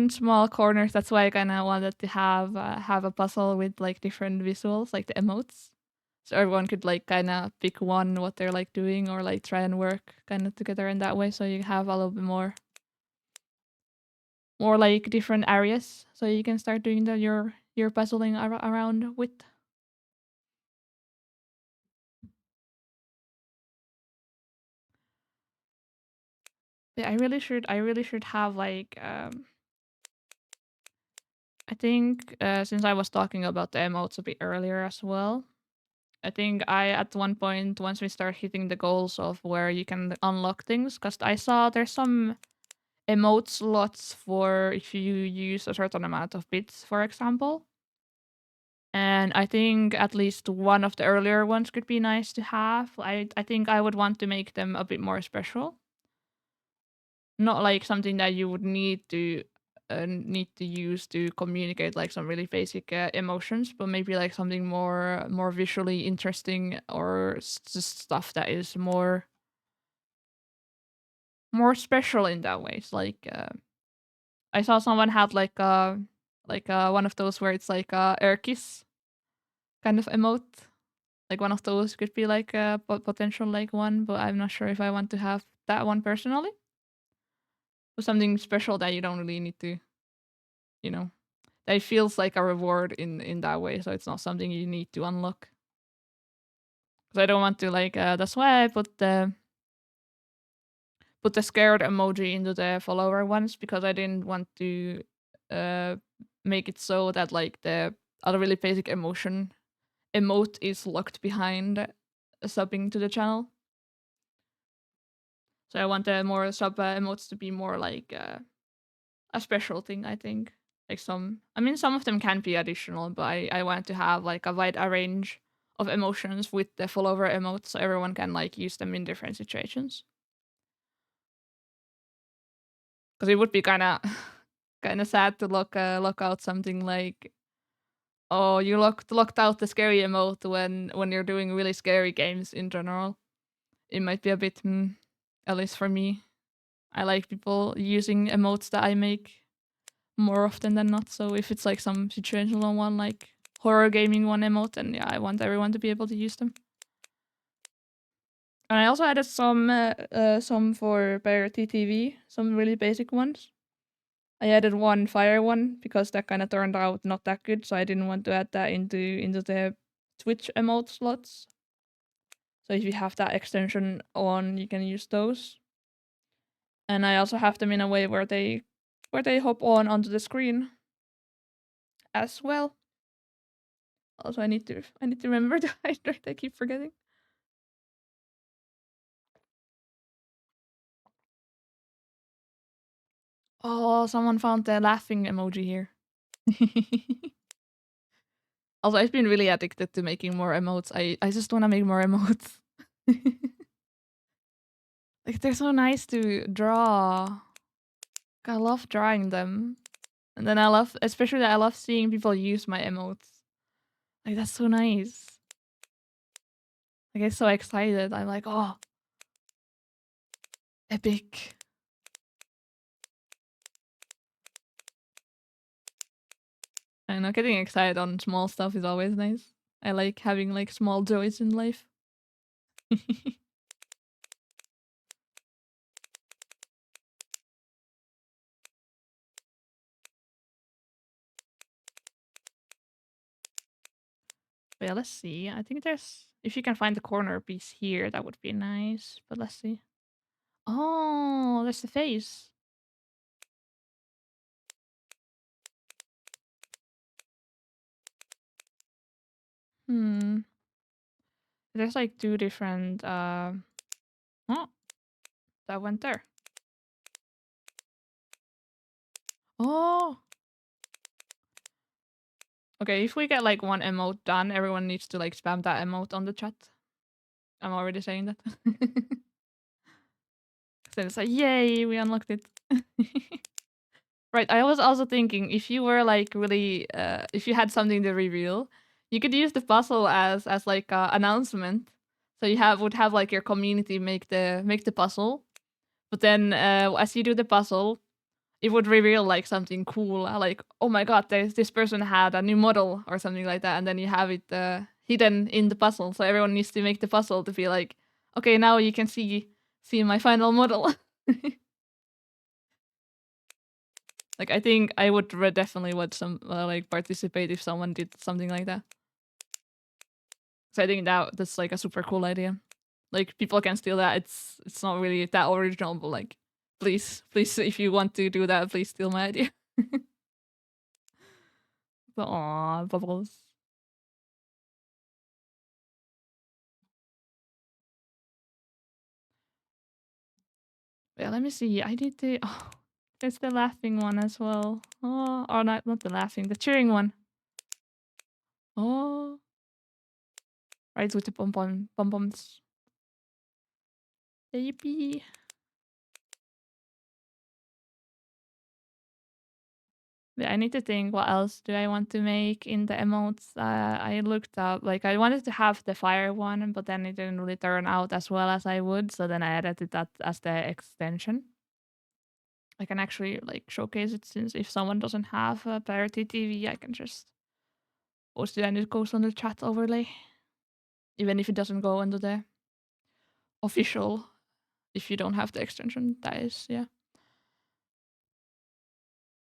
small corners. That's why I kind of wanted to have a puzzle with like different visuals, like the emotes, so everyone could like kind of pick one what they're like doing or like try and work kind of together in that way. So you have a little bit more like different areas, so you can start doing that your puzzling around with. Yeah, I really should have like I think since I was talking about the emotes a bit earlier as well, I think I at one point once we start hitting the goals of where you can unlock things, because I saw there's some emote slots for if you use a certain amount of bits, for example. And I think at least one of the earlier ones could be nice to have. I think I would want to make them a bit more special. Not like something that you would need to use to communicate like some really basic emotions, but maybe like something more visually interesting, or just stuff that is more special in that way. It's like I saw someone had like one of those where it's like a air kiss kind of emote. Like one of those could be like a potential like one, but I'm not sure if I want to have that one personally. Or something special that you don't really need to, you know, that it feels like a reward in that way. So it's not something you need to unlock. Because I don't want to like. That's why I put the scared emoji into the follower ones, because I didn't want to uh make it so that like the other really basic emotion emote is locked behind subbing to the channel. So I want the more sub emotes to be more like a special thing, I think. Like I mean, some of them can be additional, but I want to have like a wide range of emotions with the follower emotes so everyone can like use them in different situations. Because it would be kind of kind of sad to lock out something like, oh, you locked out the scary emote when you're doing really scary games in general. It might be a bit, at least for me. I like people using emotes that I make more often than not. So if it's like some situational one, like horror gaming one emote, then yeah, I want everyone to be able to use them. And I also added some for Bear TTV, some really basic ones. I added one fire one because that kind of turned out not that good, so I didn't want to add that into the Twitch emote slots. So if you have that extension on, you can use those. And I also have them in a way where they hop onto the screen as well. Also, I need to remember to hydrate. I keep forgetting. Oh, someone found the laughing emoji here. Also, I've been really addicted to making more emotes. I just want to make more emotes. Like they're so nice to draw. I love drawing them. And then especially I love seeing people use my emotes. Like that's so nice. I get so excited. I'm like, oh, epic. I know getting excited on small stuff is always nice. I like having like small joys in life. But yeah, let's see. I think if you can find the corner piece here, that would be nice. But let's see. Oh, there's the face. Hmm. There's like two different. Oh, that went there. Oh. Okay, if we get like one emote done, everyone needs to like spam that emote on the chat. I'm already saying that. Then it's like, yay, we unlocked it. Right, I was also thinking if you were like really, if you had something to reveal, you could use the puzzle as like a announcement. So you would have like your community make the puzzle, but then as you do the puzzle, it would reveal like something cool, like oh my god, this person had a new model or something like that, and then you have it hidden in the puzzle. So everyone needs to make the puzzle to be like, okay, now you can see my final model. Like I think I would definitely would some like participate if someone did something like that. So I think that's like a super cool idea. Like people can steal that. It's not really that original, but like please if you want to do that, please steal my idea. But aw, bubbles. Yeah, let me see. I need to. Oh, there's the laughing one as well. Oh, or not the laughing, the cheering one. Oh, right with the pom poms. Yippee! Yeah, I need to think what else do I want to make in the emotes. I looked up, like I wanted to have the fire one, but then it didn't really turn out as well as I would. So then I added that as the extension. I can actually like showcase it since if someone doesn't have a Parity TV, I can just post it and it goes on the chat overlay, even if it doesn't go into the official. If you don't have the extension, that is yeah.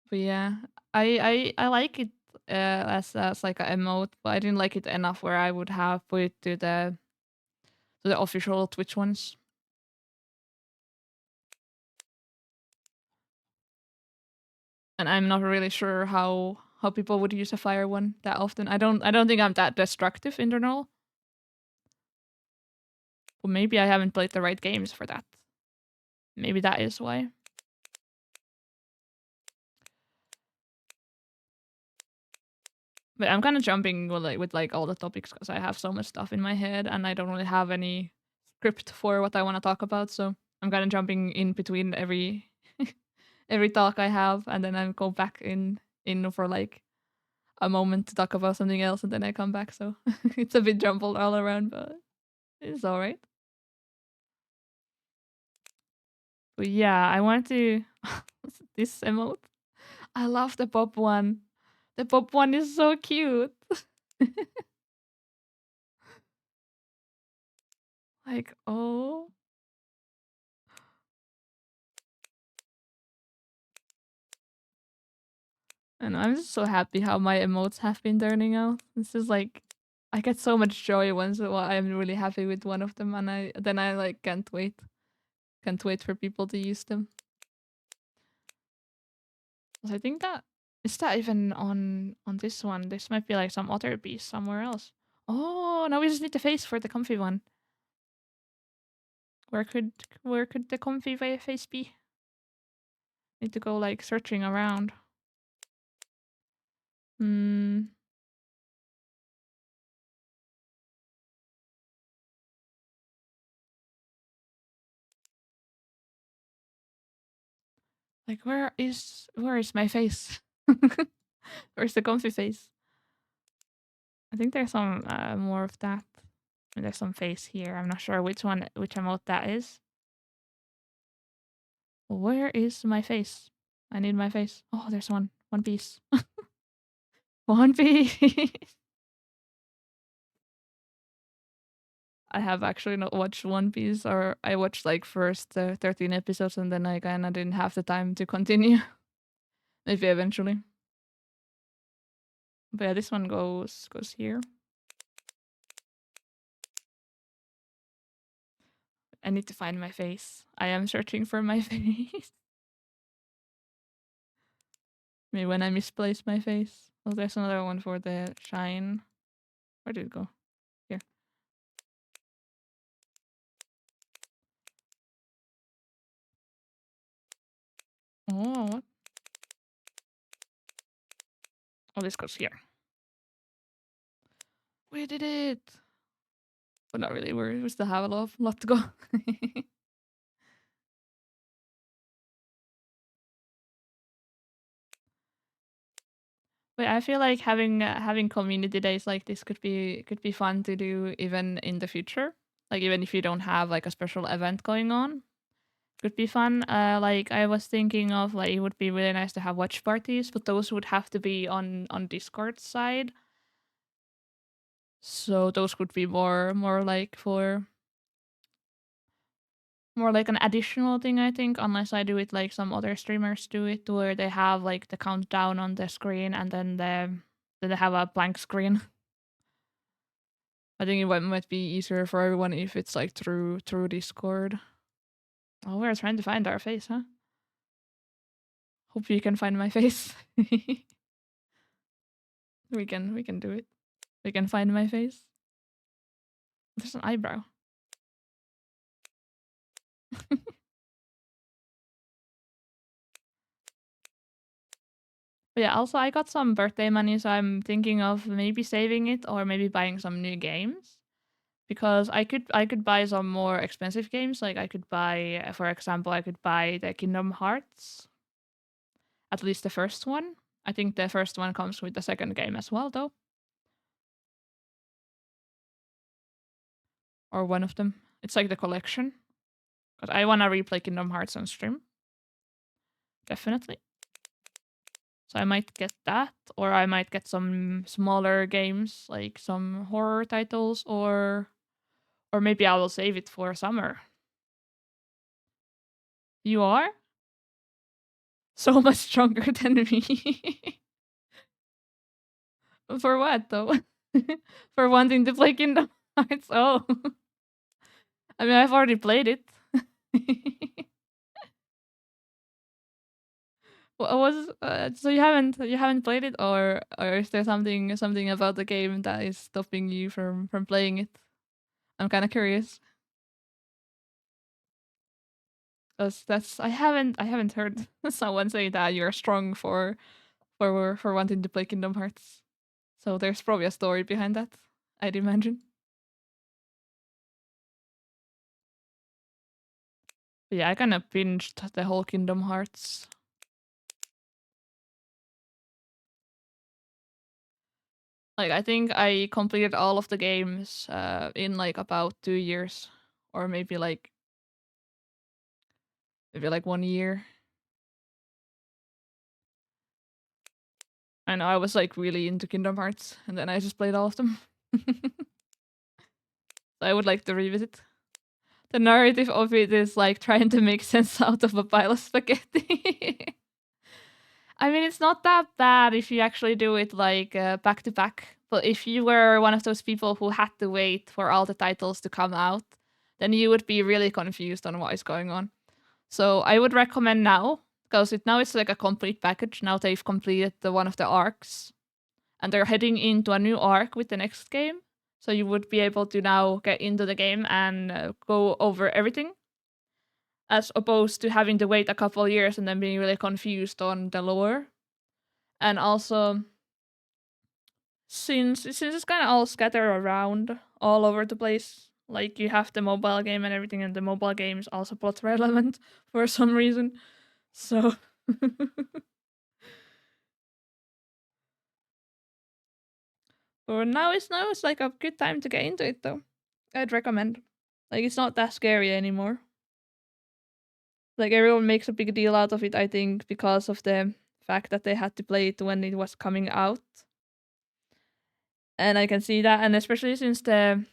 But yeah, I like it as like a emote, but I didn't like it enough where I would have put it to the official Twitch ones. And I'm not really sure how how people would use a fire one that often. I don't think I'm that destructive in general. But maybe I haven't played the right games for that. Maybe that is why. But I'm kind of jumping with all the topics because I have so much stuff in my head and I don't really have any script for what I want to talk about. So I'm kind of jumping in between every every talk I have, and then I go back in for like a moment to talk about something else, and then I come back. So it's a bit jumbled all around, but it's all right. But yeah, I want to this emote. I love the pop one. The pop one is so cute. Like, oh. And I'm just so happy how my emotes have been turning out. This is like I get so much joy once I'm really happy with one of them, and I like can't wait for people to use them. So I think that is that even on this one. This might be like some other piece somewhere else. Oh, now we just need the face for the comfy one. Where could the comfy face be? Need to go like searching around. Hmm. Like where is my face? Where's the comfy face? I think there's some more of that. And there's some face here. I'm not sure which emote that is. Where is my face? I need my face. Oh, there's one. One piece. One piece. I have actually not watched One Piece, or I watched like first 13 episodes and then I kind of didn't have the time to continue. Maybe eventually. But yeah, this one goes here. I need to find my face. I am searching for my face. Maybe when I misplace my face. Oh, there's another one for the shine. Where did it go? Here. Oh, what? Oh, this goes here. We did it! But not really. We still have a lot to go. But I feel like having community days like this could be fun to do even in the future. Like even if you don't have like a special event going on, could be fun. Like I was thinking of like it would be really nice to have watch parties, but those would have to be on Discord side. So those could be more like for more like an additional thing, I think, unless I do it like some other streamers do it, where they have like the countdown on the screen and then they have a blank screen. I think it might be easier for everyone if it's like through Discord. Oh, we're trying to find our face, huh? Hope you can find my face. we can do it. We can find my face. There's an eyebrow. But yeah, also I got some birthday money, so I'm thinking of maybe saving it or maybe buying some new games. Because I could buy some more expensive games. Like I could buy, for example, I could buy the Kingdom Hearts, at least the first one. I think the first one comes with the second game as well, though, or one of them. It's like the collection. Because I wanna replay Kingdom Hearts on stream, definitely. So I might get that, or I might get some smaller games, like some horror titles, or maybe I will save it for summer. You are so much stronger than me. For what though? For wanting to play Kingdom Hearts? Oh. I mean, I've already played it. Was so you haven't played it, or is there something about the game that is stopping you from playing it? I'm kind of curious. 'Cause that's I haven't heard someone say that you're strong for wanting to play Kingdom Hearts. So there's probably a story behind that, I'd imagine. But yeah, I kind of binged the whole Kingdom Hearts. Like I think I completed all of the games in like about 2 years, or maybe like 1 year. I know I was like really into Kingdom Hearts, and then I just played all of them. I would like to revisit. The narrative of it is like trying to make sense out of a pile of spaghetti. I mean, it's not that bad if you actually do it like back to back. But if you were one of those people who had to wait for all the titles to come out, then you would be really confused on what is going on. So I would recommend now, because now it's like a complete package. Now they've completed one of the arcs, and they're heading into a new arc with the next game. So you would be able to now get into the game and go over everything, as opposed to having to wait a couple years and then being really confused on the lore. And also, since it's kind of all scattered around all over the place, like you have the mobile game and everything, and the mobile game is also plot relevant for some reason. So, but now it's like a good time to get into it though. I'd recommend. Like it's not that scary anymore. Like everyone makes a big deal out of it, I think, because of the fact that they had to play it when it was coming out. And I can see that, and especially since there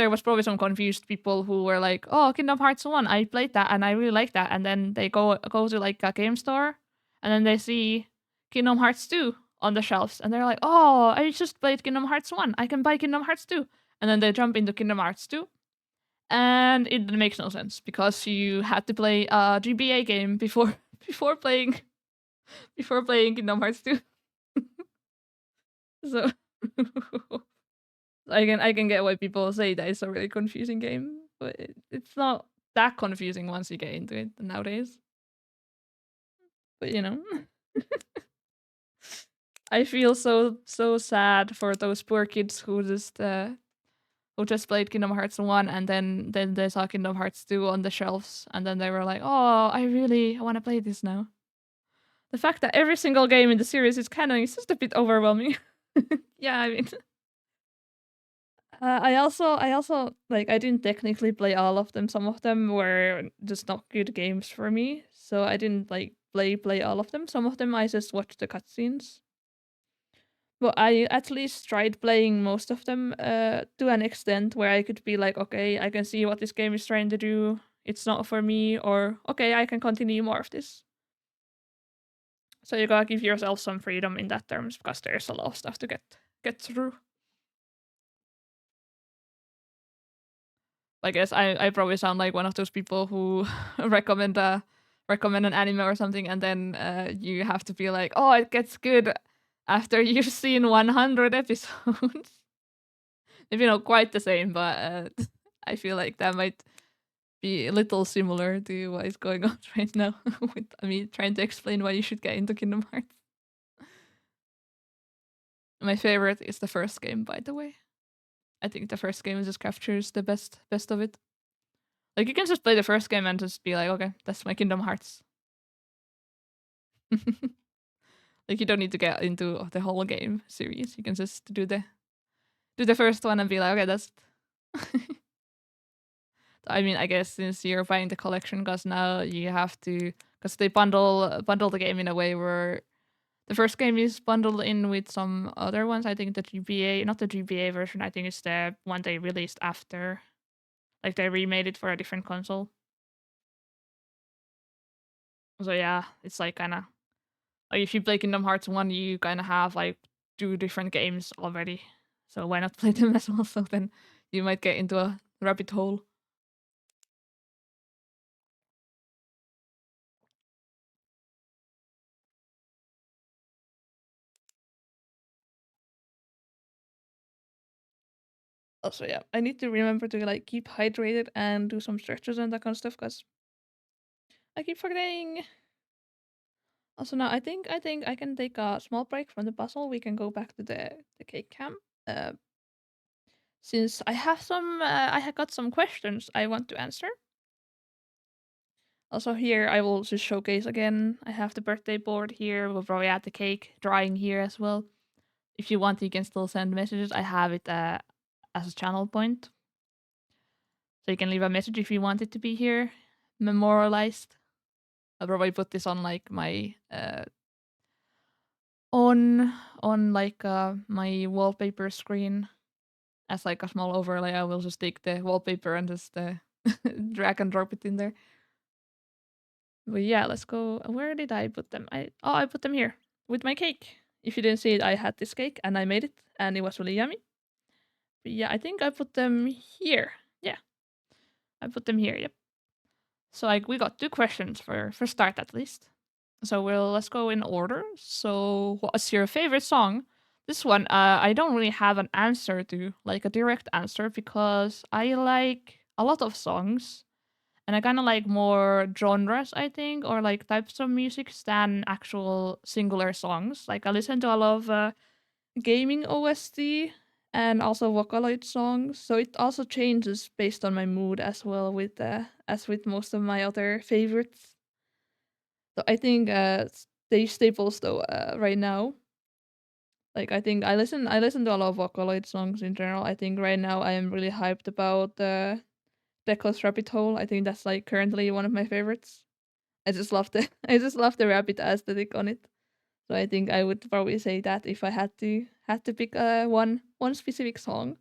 was probably some confused people who were like, "Oh, Kingdom Hearts 1, I played that and I really like that." And then they go to like a game store and then they see Kingdom Hearts 2 on the shelves and they're like, "Oh, I just played Kingdom Hearts 1. I can buy Kingdom Hearts 2." And then they jump into Kingdom Hearts 2. And it makes no sense because you had to play a GBA game before before playing before playing Kingdom Hearts 2. So I can get why people say that it's a really confusing game, but it's not that confusing once you get into it nowadays. But I feel so sad for those poor kids who just played Kingdom Hearts 1 and then they saw Kingdom Hearts 2 on the shelves and then they were like, "Oh, I want to play this now." The fact that every single game in the series is canon is just a bit overwhelming. Yeah, I mean, I also like I didn't technically play all of them. Some of them were just not good games for me, so I didn't like play all of them. Some of them I just watched the cutscenes. But I at least tried playing most of them to an extent where I could be like, okay, I can see what this game is trying to do. It's not for me, or okay, I can continue more of this. So you gotta give yourself some freedom in that terms because there's a lot of stuff to get through. I guess I probably sound like one of those people who recommend an anime or something, and then you have to be like, oh, it gets good after you've seen 100 episodes. Maybe not quite the same, but I feel like that might be a little similar to what is going on right now with me trying to explain why you should get into Kingdom Hearts. My favorite is the first game, by the way. I think the first game just captures the best of it. Like you can just play the first game and just be like, okay, that's my Kingdom Hearts. Like you don't need to get into the whole game series. You can just do the first one and be like, okay, that's. I mean, I guess since you're buying the collection, because now you have to, because they bundle the game in a way where the first game is bundled in with some other ones. I think the GBA, not the GBA version. I think it's the one they released after, like they remade it for a different console. So yeah, it's like kind of like if you play Kingdom Hearts 1, you kind of have like 2 different games already. So why not play them as well? So then you might get into a rabbit hole. Also, yeah, I need to remember to like keep hydrated and do some stretches and that kind of stuff because I keep forgetting. Also, now I think I can take a small break from the puzzle. We can go back to the cake cam. Uh, since I have got some questions I want to answer. Also, here I will just showcase again. I have the birthday board here. We'll probably add the cake drawing here as well. If you want, you can still send messages. I have it as a channel point, so you can leave a message if you want it to be here, memorialized. I'll probably put this on like my on like my wallpaper screen as like a small overlay. I will just take the wallpaper and just drag and drop it in there. But yeah, let's go. Where did I put them? I put them here with my cake. If you didn't see it, I had this cake and I made it and it was really yummy. But yeah, I think I put them here. Yeah, I put them here. Yep. So like we got two questions for start at least. So let's go in order. So what's your favorite song? This one, I don't really have an answer to, like a direct answer, because I like a lot of songs, and I kind of like more genres, I think, or like types of music than actual singular songs. Like I listen to a lot of gaming OST and also Vocaloid songs, so it also changes based on my mood as well, with as with most of my other favorites. So I think they staples though right now. Like I listen to a lot of Vocaloid songs in general. I think right now I am really hyped about Deco's Rabbit Hole. I think that's like currently one of my favorites. I just love the I just love the rabbit aesthetic on it. So I think I would probably say that if I had to pick one specific song.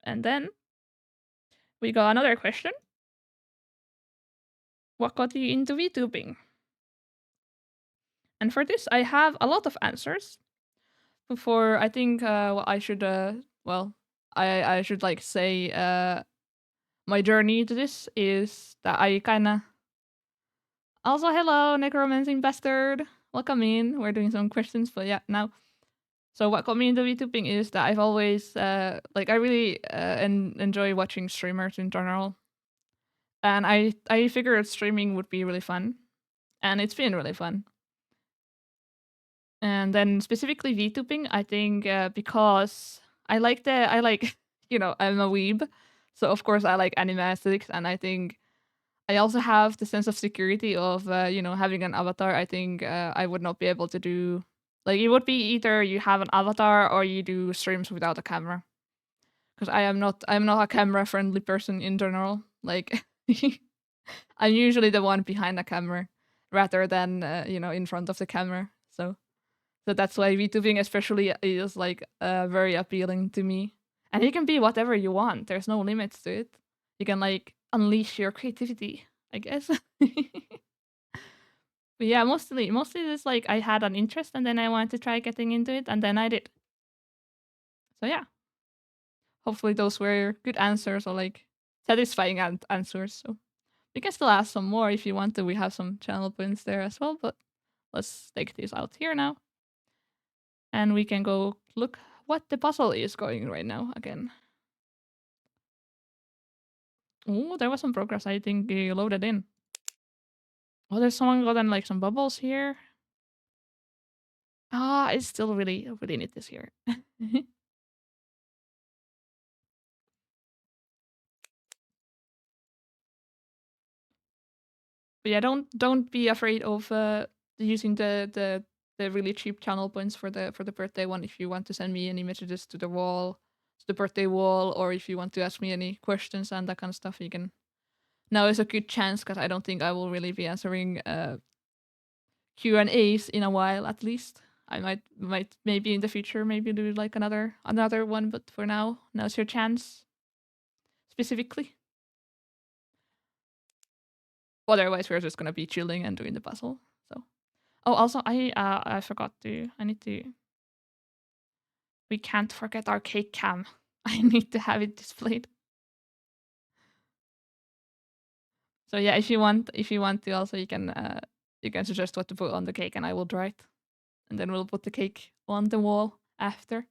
And then we got another question. What got you into VTubing? And for this I have a lot of answers. Before I think what I should well I should like say my journey to this is that I kinda also hello necromancing bastard. Welcome in. We're doing some questions, but yeah, now so what got me into VTubing is that I've always like I really enjoy watching streamers in general, and I figured streaming would be really fun, and it's been really fun. And then specifically VTubing, I think because I like I'm a weeb, so of course I like anime aesthetics, and I think I also have the sense of security of having an avatar. I think I would not be able to do like it would be either you have an avatar or you do streams without a camera, because I'm not a camera friendly person in general. Like I'm usually the one behind the camera rather than in front of the camera. So that's why VTubing especially is like very appealing to me. And you can be whatever you want. There's no limits to it. You can like unleash your creativity, I guess. But yeah, mostly it's like I had an interest and then I wanted to try getting into it and then I did. So yeah, hopefully those were good answers or like satisfying answers. So we can still ask some more if you want to. We have some channel points there as well, but let's take this out here now. And we can go look what the puzzle is going right now again. Oh, there was some progress. I think you loaded in. Oh, there's someone gotten like some bubbles here. Ah, I still really, really need this here. But yeah, don't be afraid of using the really cheap channel points for the birthday one. If you want to send me any messages to the wall, to the birthday wall, or if you want to ask me any questions and that kind of stuff, you can. Now is a good chance because I don't think I will really be answering Q&As in a while at least. I might maybe in the future maybe do like another one, but for now's your chance specifically. Otherwise, we're just gonna be chilling and doing the puzzle. So, oh, also I forgot to. I need to. We can't forget our cake cam. I need to have it displayed. So yeah, if you want to, also you can suggest what to put on the cake, and I will draw it, and then we'll put the cake on the wall after.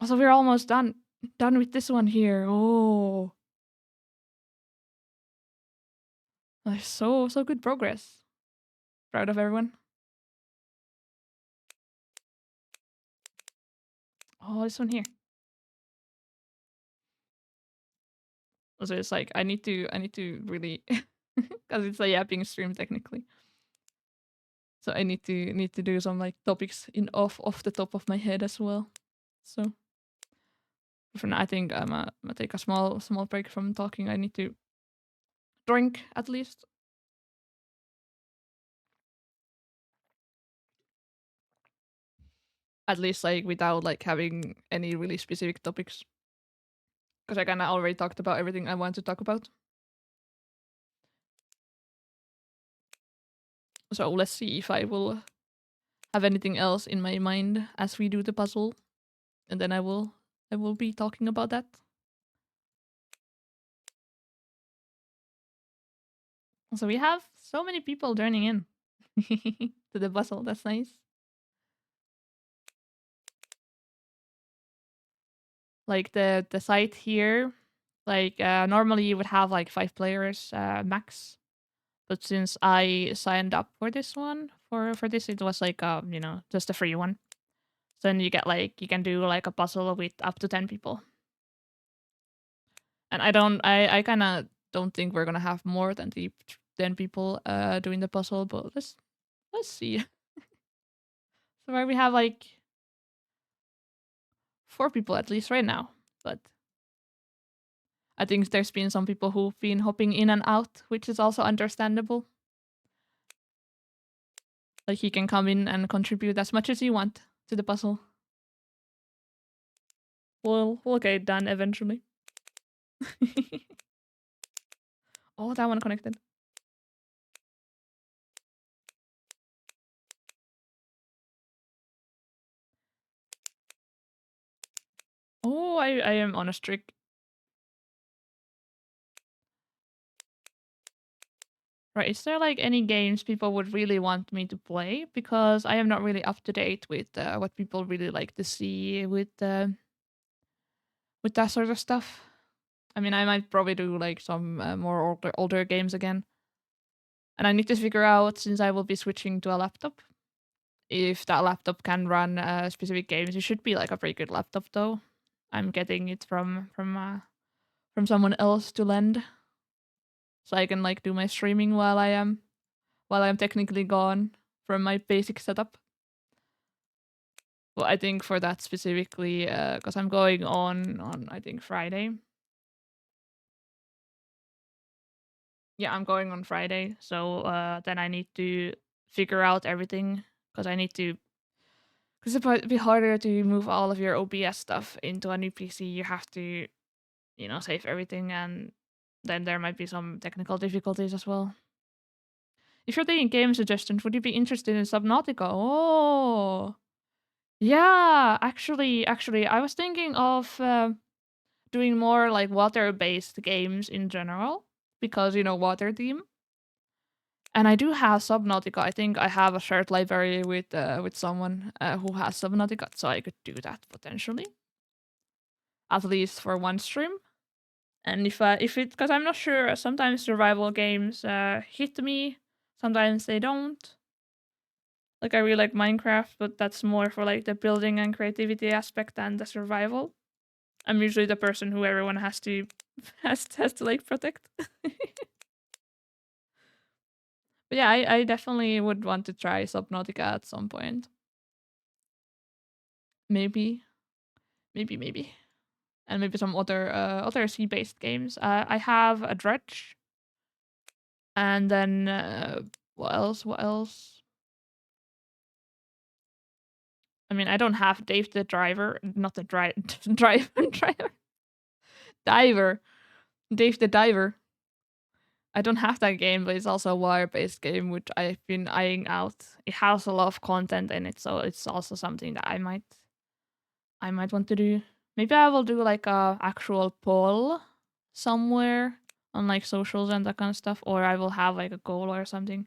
So we're almost done with this one here. Oh, like so good progress. Proud of everyone. Oh, this one here. So it's like I need to really because it's a yapping stream technically. So I need to do some like topics in off the top of my head as well. So for now, I think I'm gonna take a small break from talking. I need to drink at least. At least like without like having any really specific topics. Because I kinda already talked about everything I want to talk about. So let's see if I will have anything else in my mind as we do the puzzle. And then I will be talking about that. So we have so many people joining in to the puzzle. That's nice. Like the site here, like normally you would have like 5 players max, but since I signed up for this one for this, it was like just a free one. So then you get like you can do like a puzzle with up to 10 people. And I kind of don't think we're gonna have more than the 10 people doing the puzzle, but let's see. So where we have like 4 people at least right now, but I think there's been some people who've been hopping in and out, which is also understandable. Like you can come in and contribute as much as you want to the puzzle. We'll get it done eventually. Oh, that one connected. Oh, I am on a streak. Right, is there like any games people would really want me to play? Because I am not really up to date with what people really like to see with that sort of stuff. I mean, I might probably do like some more older games again. And I need to figure out, since I will be switching to a laptop, if that laptop can run specific games. It should be like a pretty good laptop though. I'm getting it from someone else to lend, so I can like do my streaming while I'm technically gone from my basic setup. Well, I think for that specifically, because I'm going on I think Friday. Yeah, I'm going on Friday, so then I need to figure out everything because I need to. Because it might be harder to move all of your OBS stuff into a new PC. You have to, save everything, and then there might be some technical difficulties as well. If you're taking game suggestions, would you be interested in Subnautica? Oh, yeah. Actually, I was thinking of doing more like water-based games in general because water theme. And I do have Subnautica. I think I have a shared library with someone who has Subnautica, so I could do that potentially, at least for one stream. And if it, because I'm not sure, sometimes survival games hit me, sometimes they don't. Like I really like Minecraft, but that's more for like the building and creativity aspect than the survival. I'm usually the person who everyone has to has to like protect. But yeah, I definitely would want to try Subnautica at some point. Maybe, maybe, and maybe some other sea-based games. I have a Dredge, and then what else? What else? I mean, I don't have Dave the Driver, not the driver, diver, Dave the Diver. I don't have that game, but it's also a wire-based game which I've been eyeing out. It has a lot of content in it, so it's also something that I might want to do. Maybe I will do like a actual poll somewhere on like socials and that kind of stuff, or I will have like a goal or something.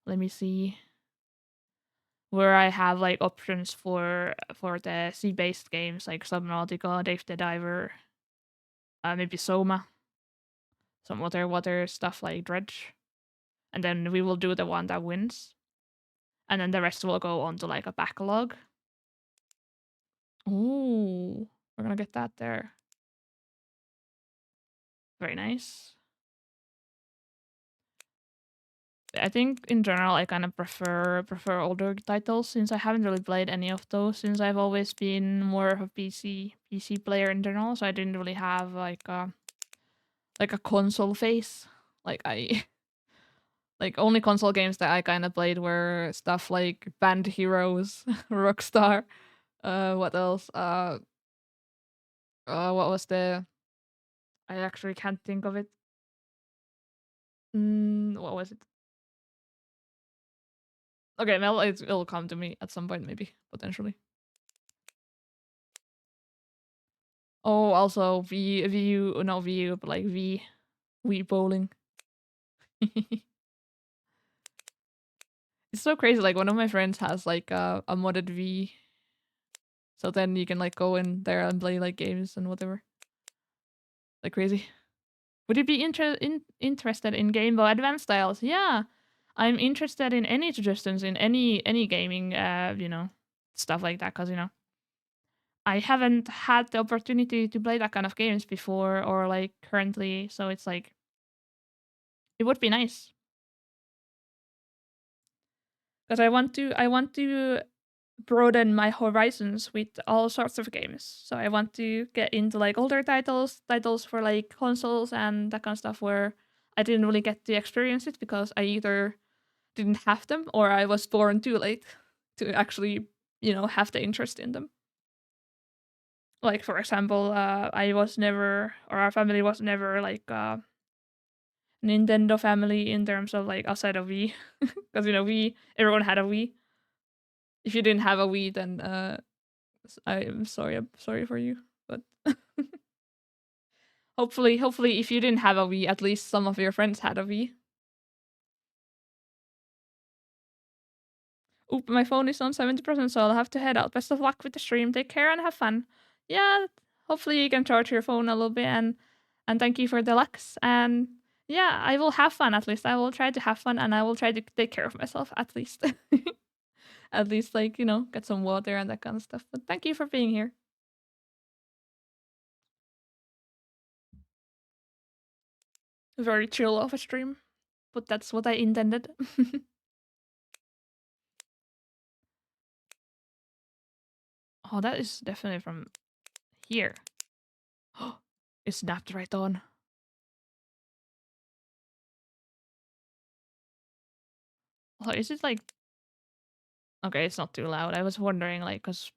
Let me see. where I have like options for the sea-based games like Subnautica, Dave the Diver, maybe Soma, some other water stuff like Dredge, and then we will do the one that wins, and then the rest will go on to like a backlog. Ooh, we're gonna get that there. Very nice. I think in general I kind of prefer older titles since I haven't really played any of those since I've always been more of a PC player in general, so I didn't really have like a console phase. Like I like only console games that I kind of played were stuff like Band Heroes, Rockstar. What else? What was the? I actually can't think of it. What was it? Okay, well, it'll come to me at some point, maybe potentially. Oh, also VU, not VU, but like Wii bowling. It's so crazy. Like one of my friends has like a modded V, so then you can like go in there and play like games and whatever. Like crazy. Would you be interested in Game Boy Advance styles? Yeah, I'm interested in any suggestions in any gaming, stuff like that. Cause I haven't had the opportunity to play that kind of games before or like currently, so it's like it would be nice. Because I want to broaden my horizons with all sorts of games. So I want to get into like older titles for like consoles and that kind of stuff where I didn't really get to experience it because I either didn't have them or I was born too late to actually, have the interest in them. Like for example, I was never, or our family was never like Nintendo family in terms of like outside of Wii, because we everyone had a Wii. If you didn't have a Wii, then I'm sorry. I'm sorry for you, but hopefully, if you didn't have a Wii, at least some of your friends had a Wii. Oop, my phone is on 70%, so I'll have to head out. Best of luck with the stream. Take care and have fun. Yeah, hopefully you can charge your phone a little bit and thank you for the Lux. And yeah, I will have fun at least. I will try to have fun and I will try to take care of myself at least. At least like, get some water and that kind of stuff. But thank you for being here. Very chill of a stream. But that's what I intended. Oh, that is definitely from here. It snapped right on. Oh, is it like... Okay, it's not too loud. I was wondering, like, because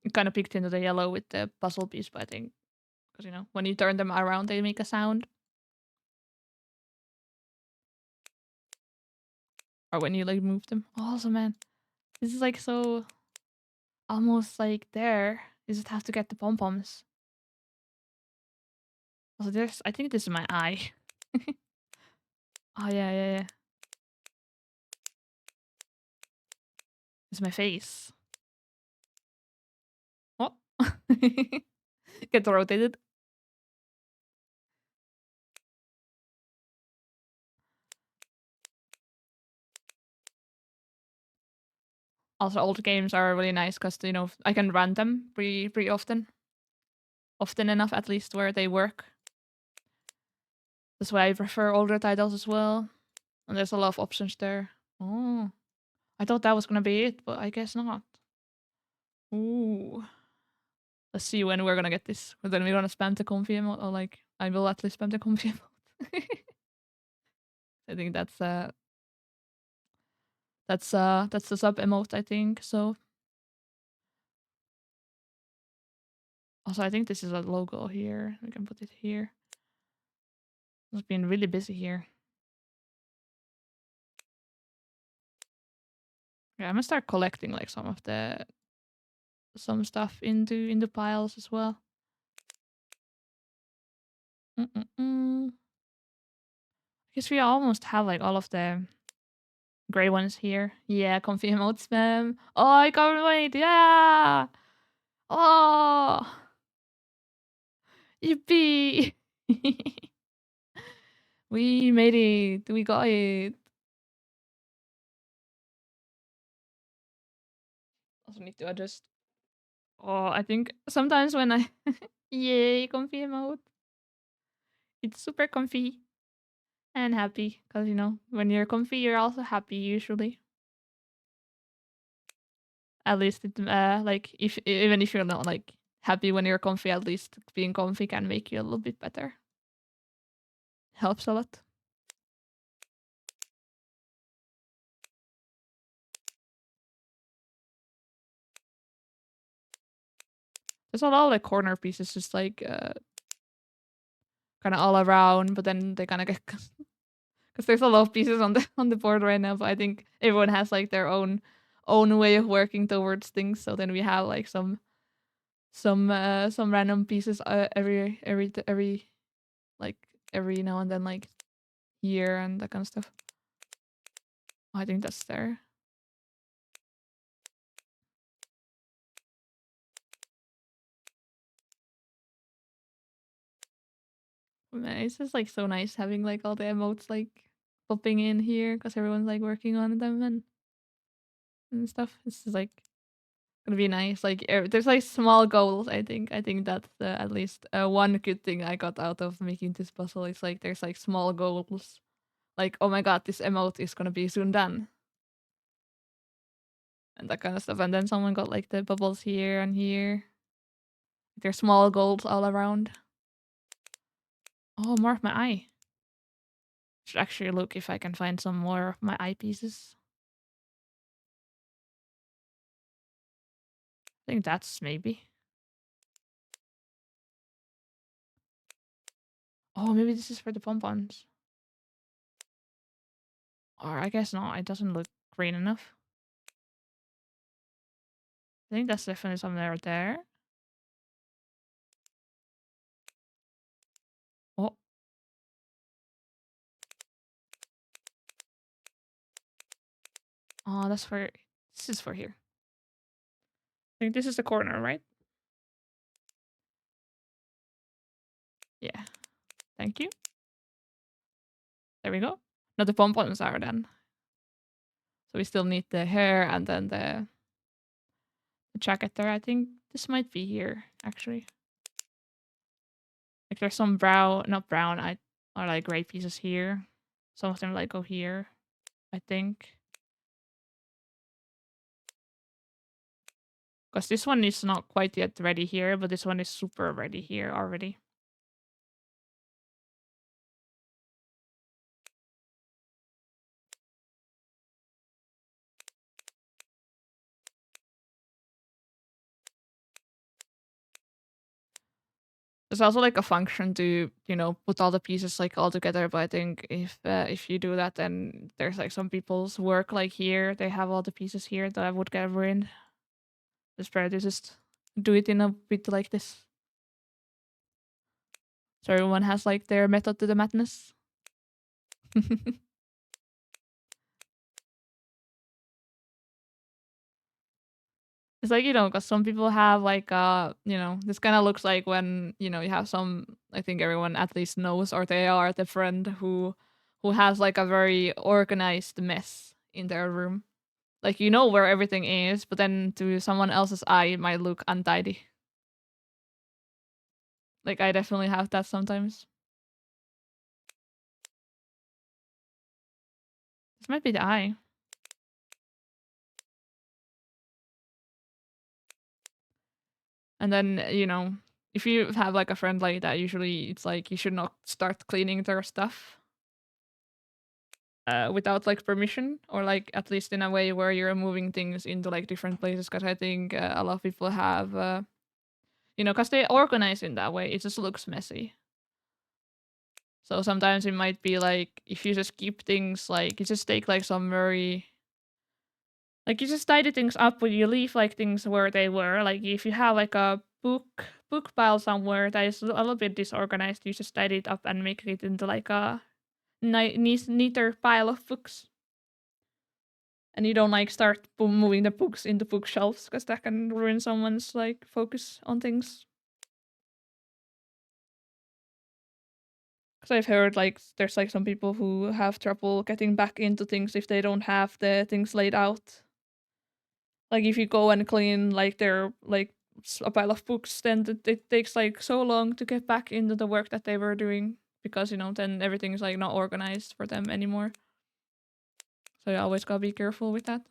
it kind of peeked into the yellow with the puzzle piece, but I think, because, when you turn them around, they make a sound. Or when you, like, move them. Oh, also, man, this is, like, so almost, like, there. You just have to get the pom-poms. Also, I think this is my eye. Oh, yeah, yeah, yeah. It's my face. Oh. Get rotated. Also, old games are really nice because, I can run them pretty often. Often enough, at least, where they work. That's why I prefer older titles as well. And there's a lot of options there. Oh, I thought that was gonna be it, but I guess not. Ooh. Let's see when we're gonna get this. But then we're gonna spam the comfy emote, or like, I will at least spam the comfy emote. I think that's the sub emote, I think. So also I think this is a logo here. We can put it here. It's been really busy here. Yeah, I'm gonna start collecting like some stuff into piles as well. I guess we almost have like all of the Gray ones here. Yeah, comfy emote spam. Oh, I can't wait. Yeah. Oh, yippee. We made it. We got it. Also need to adjust. Oh, I think sometimes when I yay, comfy emote. It's super comfy and happy because when you're comfy, you're also happy usually. At least it like if even if you're not like happy when you're comfy, at least being comfy can make you a little bit better. Helps a lot. There's a lot of like corner pieces just like kind of all around, but then they kind of get because there's a lot of pieces on the board right now. But I think everyone has like their own way of working towards things. So then we have like some random pieces every like every now and then like here and that kind of stuff. Oh, I think that's there. Man, it's just like so nice having like all the emotes like popping in here because everyone's like working on them and stuff. It's just like gonna be nice. Like there's like small goals. I think that's at least one good thing I got out of making this puzzle. It's like there's like small goals. Like oh my god, this emote is gonna be soon done, and that kind of stuff. And then someone got like the bubbles here and here. There's small goals all around. Oh, more of my eye. Should actually look if I can find some more of my eyepieces. I think that's maybe. Oh, maybe this is for the pom-poms. Or I guess not. It doesn't look green enough. I think that's definitely something right there. Oh. Oh, that's for... This is for here. I think this is the corner, right? Yeah. Thank you. There we go. No, the pom-poms are then. So we still need the hair and then the jacket there. I think this might be here, actually. Like there's some brown, not brown, or like gray pieces here. Some of them like go here, I think. Because this one is not quite yet ready here, but this one is super ready here already. There's also like a function to, put all the pieces like all together. But I think if you do that, then there's like some people's work like here. They have all the pieces here that I would get ruined. It's better to just do it in a bit like this. So everyone has like their method to the madness. It's like, because some people have like, this kind of looks like when, you have some, I think everyone at least knows, or they are the friend who has like a very organized mess in their room. Like, you know where everything is, but then to someone else's eye, it might look untidy. Like, I definitely have that sometimes. This might be the eye. And then, if you have like a friend like that, usually it's like you should not start cleaning their stuff without like permission, or like at least in a way where you're moving things into like different places. Because I think a lot of people have, because they organize in that way, it just looks messy. So sometimes it might be like if you just keep things like you just take like some very like you just tidy things up, but you leave like things where they were. Like if you have like a book pile somewhere that is a little bit disorganized, you just tidy it up and make it into like a neater pile of books. and you don't like start moving the books into bookshelves because that can ruin someone's like focus on things. Because I've heard like there's like some people who have trouble getting back into things if they don't have the things laid out. Like if you go and clean like their like a pile of books, then it takes like so long to get back into the work that they were doing because then everything is like not organized for them anymore. So you always gotta be careful with that.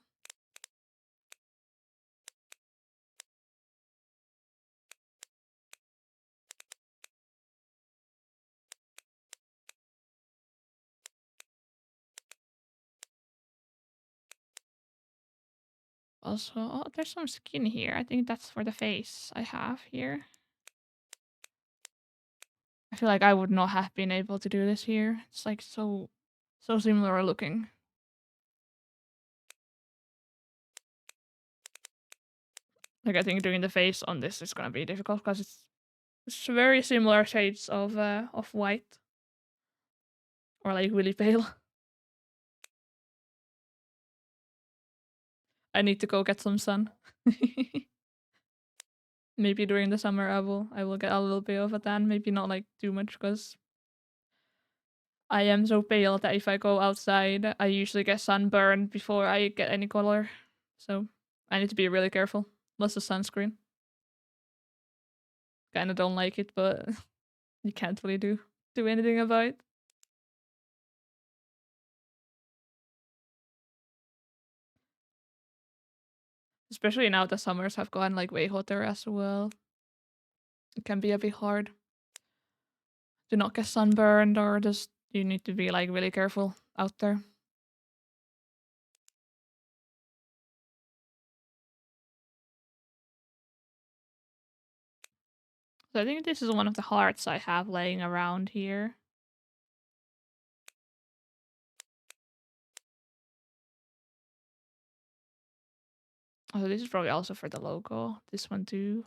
Also, oh, there's some skin here. I think that's for the face I have here. I feel like I would not have been able to do this here. It's like so similar looking. Like I think doing the face on this is gonna be difficult because it's very similar shades of white or like really pale. I need to go get some sun. Maybe during the summer I will get a little bit of a tan. Maybe not like too much because I am so pale that if I go outside, I usually get sunburned before I get any color. So I need to be really careful. Lots of sunscreen. Kind of don't like it, but you can't really do anything about it. Especially now the summers have gone like way hotter as well. It can be a bit hard to not get sunburned or just you need to be like really careful out there. So I think this is one of the hearts I have laying around here. Oh, this is probably also for the logo. This one too.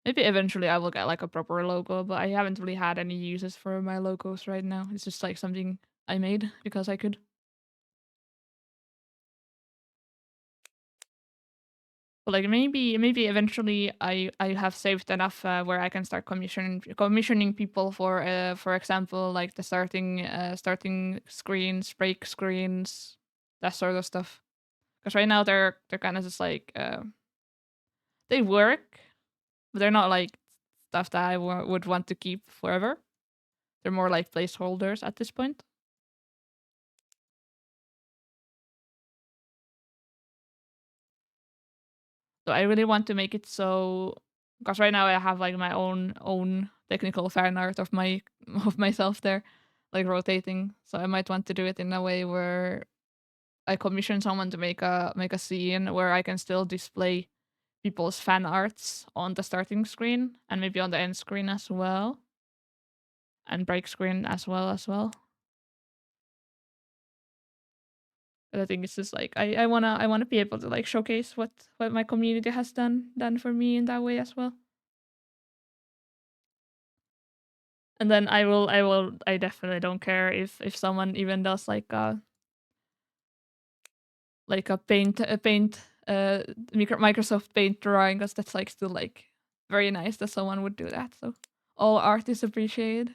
Maybe eventually I will get like a proper logo, but I haven't really had any uses for my logos right now. It's just like something I made because I could. But like maybe eventually I have saved enough where I can start commissioning people for example like the starting screens, break screens, that sort of stuff. Because right now they're kind of just like they work, but they're not like stuff that I would want to keep forever. They're more like placeholders at this point. So I really want to make it so because right now I have like my own technical fan art of my of myself there, like rotating. So I might want to do it in a way where I commission someone to make a scene where I can still display people's fan arts on the starting screen and maybe on the end screen as well. And break screen as well. But I think it's just like I wanna be able to like showcase what my community has done for me in that way as well. And then I definitely don't care if someone even does like a paint Microsoft Paint drawing because that's like still like very nice that someone would do that. So all art is appreciated.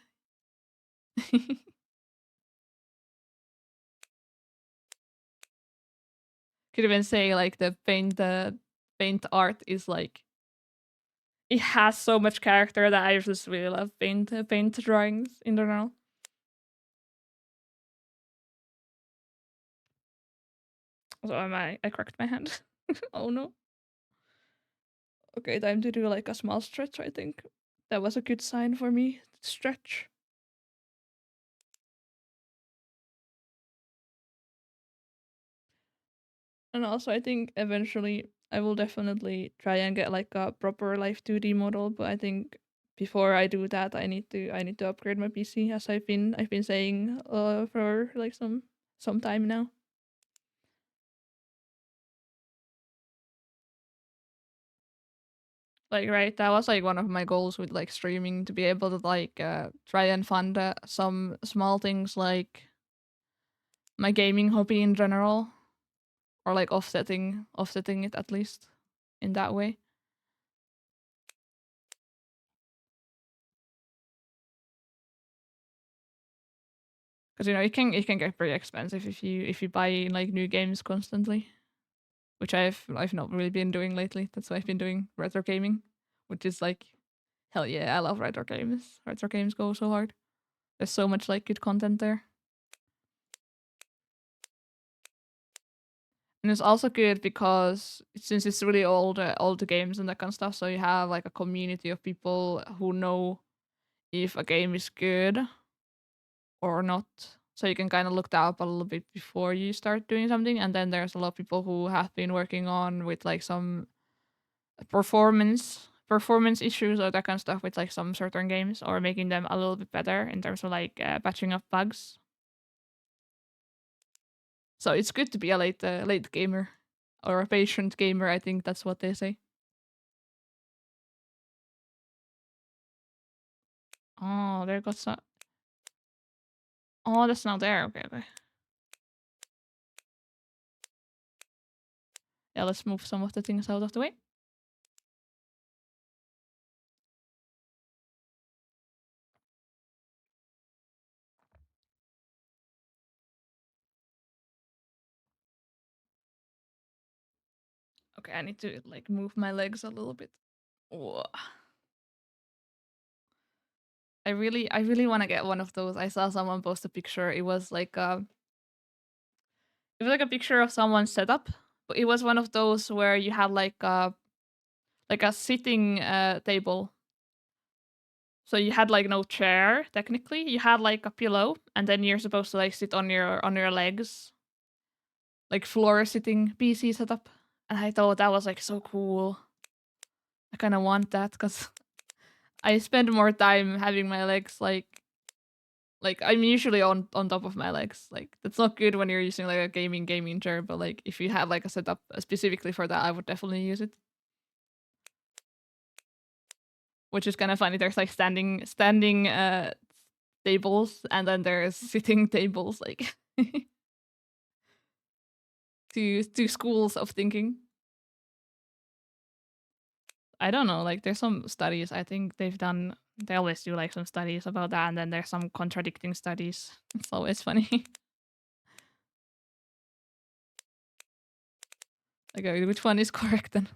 Could even say like the paint art is like it has so much character that I just really love paint drawings in general. So I cracked my hand. Oh no. Okay, time to do like a small stretch, I think. That was a good sign for me. Stretch. And also I think eventually I will definitely try and get like a proper Life 2D model, but I think before I do that I need to upgrade my PC as I've been saying for like some time now. Like, right, that was like one of my goals with like streaming to be able to like try and fund some small things like my gaming hobby in general, or like offsetting it at least in that way. Because it can get pretty expensive if you buy like new games constantly, which I've not really been doing lately. That's why I've been doing retro gaming, which is like hell yeah, I love retro games. Retro games go so hard. There's so much like good content there. And it's also good because since it's really old games and that kind of stuff, so you have like a community of people who know if a game is good or not. So you can kind of look that up a little bit before you start doing something. And then there's a lot of people who have been working on with like some performance issues or that kind of stuff with like some certain games, or making them a little bit better in terms of like patching up bugs. So it's good to be a late gamer or a patient gamer. I think that's what they say. Oh, there goes some. Oh, that's not there. Okay, okay. Yeah, let's move some of the things out of the way. Okay, I need to like move my legs a little bit. Whoa. I really want to get one of those. I saw someone post a picture. It was like a picture of someone's setup, but it was one of those where you had like a sitting table. So you had like no chair technically. You had like a pillow, and then you're supposed to like sit on your legs, like floor sitting PC setup. And I thought that was like so cool. I kind of want that because I spend more time having my legs like I'm usually on top of my legs. Like that's not good when you're using like a gaming chair, but like if you have like a setup specifically for that, I would definitely use it. Which is kind of funny. There's like standing tables, and then there's sitting tables, like two schools of thinking. I don't know, like there's some studies I think they always do like some studies about that, and then there's some contradicting studies. It's always funny. Like which one is correct then?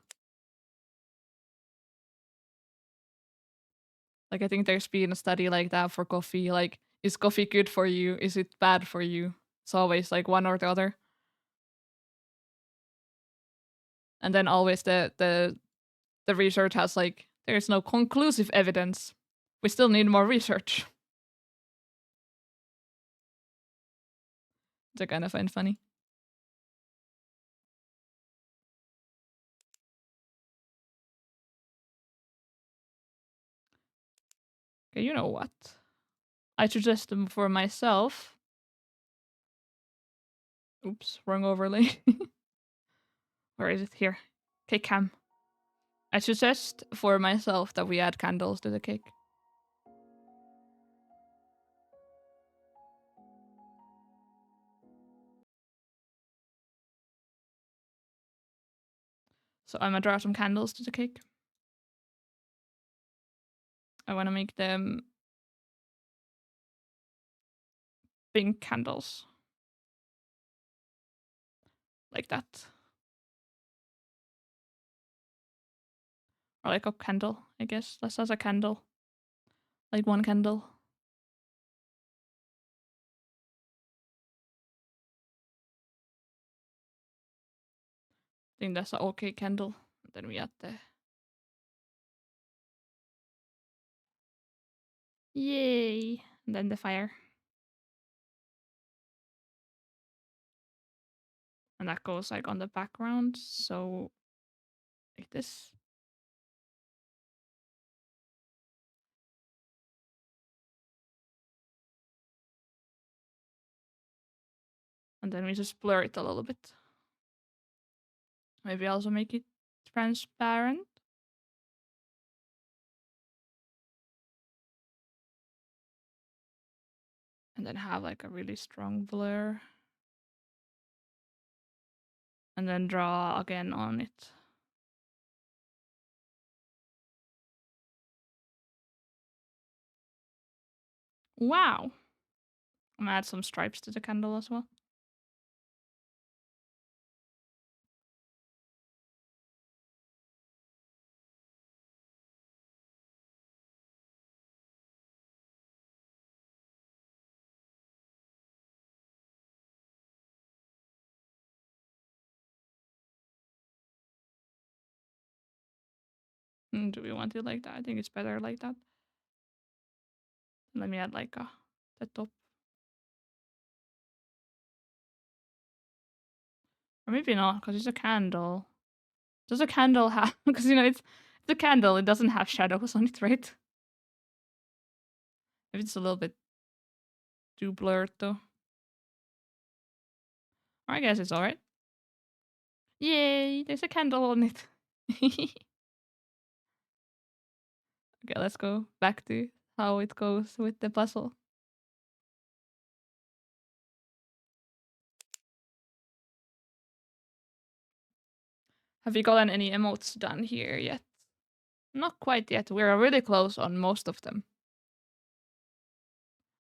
Like I think there's been a study like that for coffee. Like, is coffee good for you? Is it bad for you? It's always like one or the other. And then always the research has like there's no conclusive evidence. We still need more research. Which I kind of find funny. Okay, you know what? I suggest them for myself. Oops, wrong overlay. Where is it? Here. Cake cam. I suggest for myself that we add candles to the cake. So I'm gonna draw some candles to the cake. I want to make them pink candles. Like that. Or like a candle, I guess. That's as a candle. Like one candle. I think that's an okay candle. And then we add the. Yay! And then the fire. And that goes like on the background. So, like this. And then we just blur it a little bit. Maybe also make it transparent. and then have like a really strong blur, and then draw again on it. Wow. I'm gonna add some stripes to the candle as well. Do we want it like that? I think it's better like that. Let me add like the top. Or maybe not, because it's a candle. Does a candle have... Because, it's a candle, it doesn't have shadows on it, right? If it's a little bit too blurred, though. I guess it's alright. Yay, there's a candle on it. Okay, let's go back to how it goes with the puzzle. Have you gotten any emotes done here yet? Not quite yet. We're really close on most of them.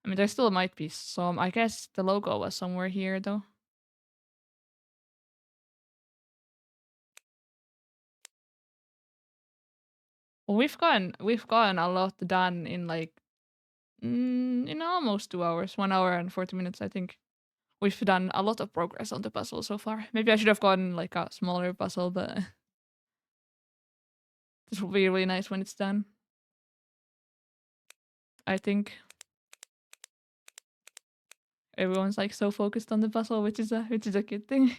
I mean, there still might be some. I guess the logo was somewhere here, though. Well, we've gotten a lot done in like in almost 2 hours, 1 hour and 40 minutes. I think we've done a lot of progress on the puzzle so far. Maybe I should have gotten like a smaller puzzle, but this will be really nice when it's done. I think everyone's like so focused on the puzzle, which is a good thing.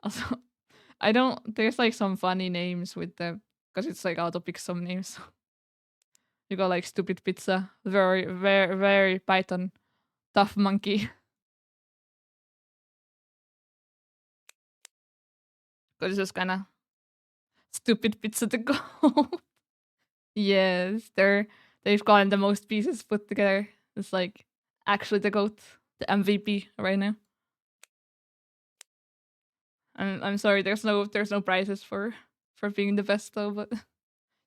Also, I don't. There's like some funny names with the because it's like auto pick some names. You got like stupid pizza, very very very Python, tough monkey. Because it's just kind of stupid pizza to go. Yes, they've gotten the most pieces put together. It's like actually the GOAT, the MVP right now. I'm sorry, there's no prizes for being the best though, but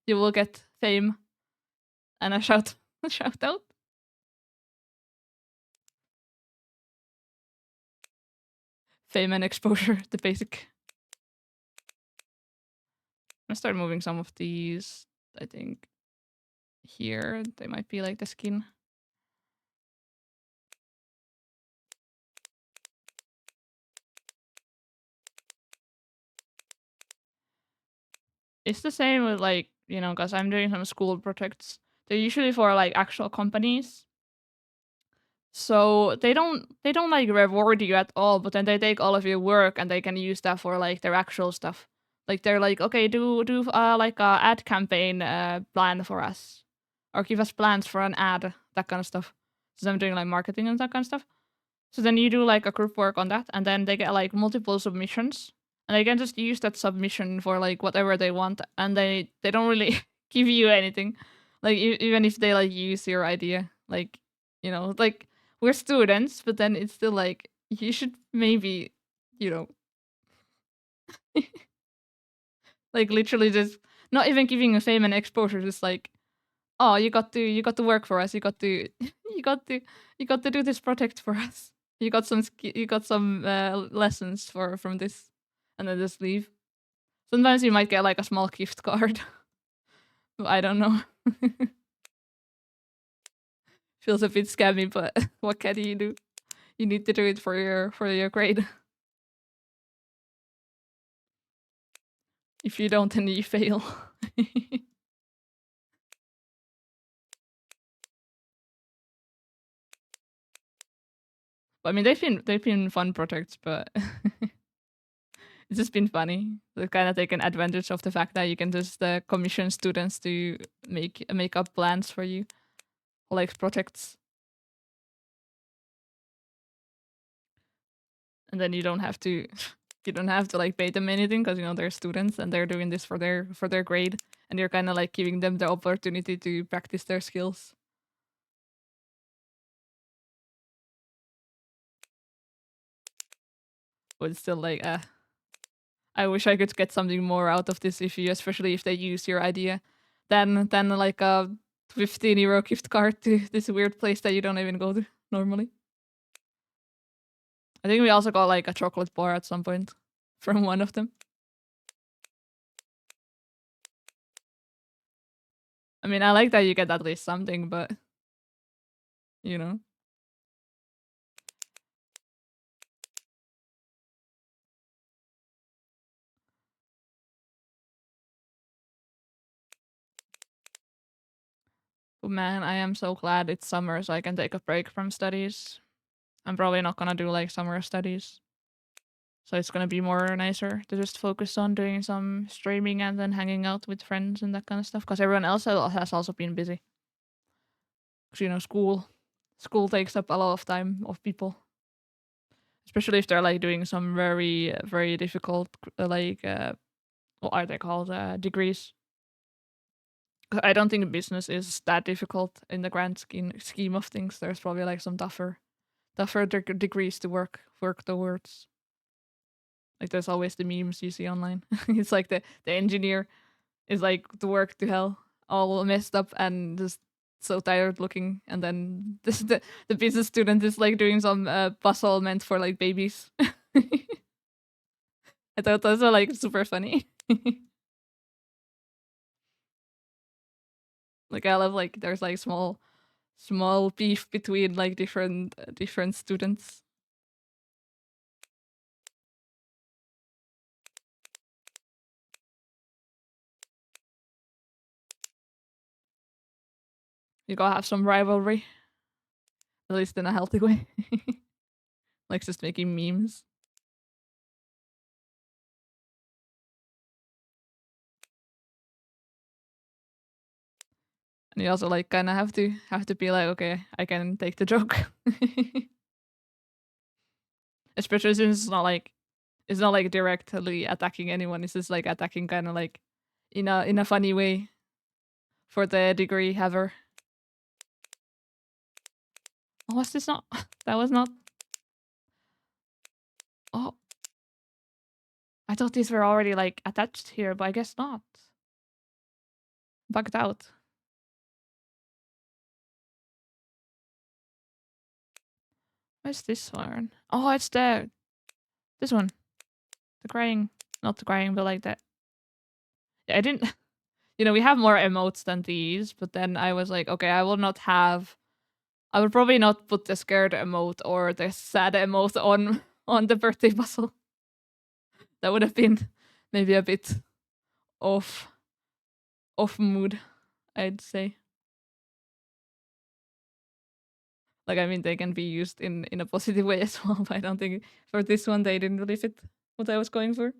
you will get fame and a shout a shout out. Fame and exposure, the basic. I'm gonna start moving some of these. I think here they might be like the skin. It's the same with like, because I'm doing some school projects. They're usually for like actual companies. So they don't like reward you at all, but then they take all of your work and they can use that for like their actual stuff. Like they're like, okay, do like a ad campaign plan for us, or give us plans for an ad, that kind of stuff. So I'm doing like marketing and that kind of stuff. So then you do like a group work on that, and then they get like multiple submissions, and they can just use that submission for like whatever they want, and they don't really give you anything, like even if they like use your idea, like like we're students, but then it's still like you should maybe you know like literally just not even giving a fame and exposure, just like, oh, you got to work for us. You got to you got to you got to do this project for us. You got some lessons from this, and then just leave. Sometimes you might get like a small gift card. I don't know. Feels a bit scammy, but what can you do? You need to do it for your grade. If you don't, then you fail. I mean, they've been fun projects, but it's just been funny. They've kind of taken advantage of the fact that you can just commission students to make up plans for you, like projects, and then you don't have to you don't have to like pay them anything because they're students and they're doing this for their grade. and you're kind of like giving them the opportunity to practice their skills. But it's still like, I wish I could get something more out of this if you, especially if they use your idea, than like a 15 euro gift card to this weird place that you don't even go to normally. I think we also got like a chocolate bar at some point from one of them. I mean, I like that you get at least something, but you know. But man, I am so glad it's summer so I can take a break from studies. I'm probably not gonna do like summer studies. So it's gonna be more nicer to just focus on doing some streaming and then hanging out with friends and that kind of stuff. Because everyone else has also been busy. Because you know, school takes up a lot of time of people, especially if they're like doing some very difficult what are they called, degrees. 'Cause I don't think business is that difficult in the grand scheme of things. There's probably like some tougher degrees to work towards. Like there's always the memes you see online. It's like the engineer is like the work to hell, all messed up and just so tired looking, and then the business student is like doing some puzzle meant for like babies. I thought those were like super funny. Like I love like there's like small beef between like different students. You gotta have some rivalry, at least in a healthy way. Like just making memes. And you also like kind of have to be like, okay, I can take the joke. Especially since it's not like directly attacking anyone. It's just like attacking kind of like in a funny way for the degree haver. Oh, was this not? That was not. Oh, I thought these were already like attached here, but I guess not. Bugged out. Where's this one? Oh, it's there. This one. The crying. Not the crying, but like that. Yeah, I didn't. We have more emotes than these, but then I was like, okay, I will not have. I would probably not put the scared emote or the sad emote on the birthday puzzle. That would have been maybe a bit off off mood, I'd say. Like I mean, they can be used in a positive way as well, but I don't think for this one they didn't really fit what I was going for.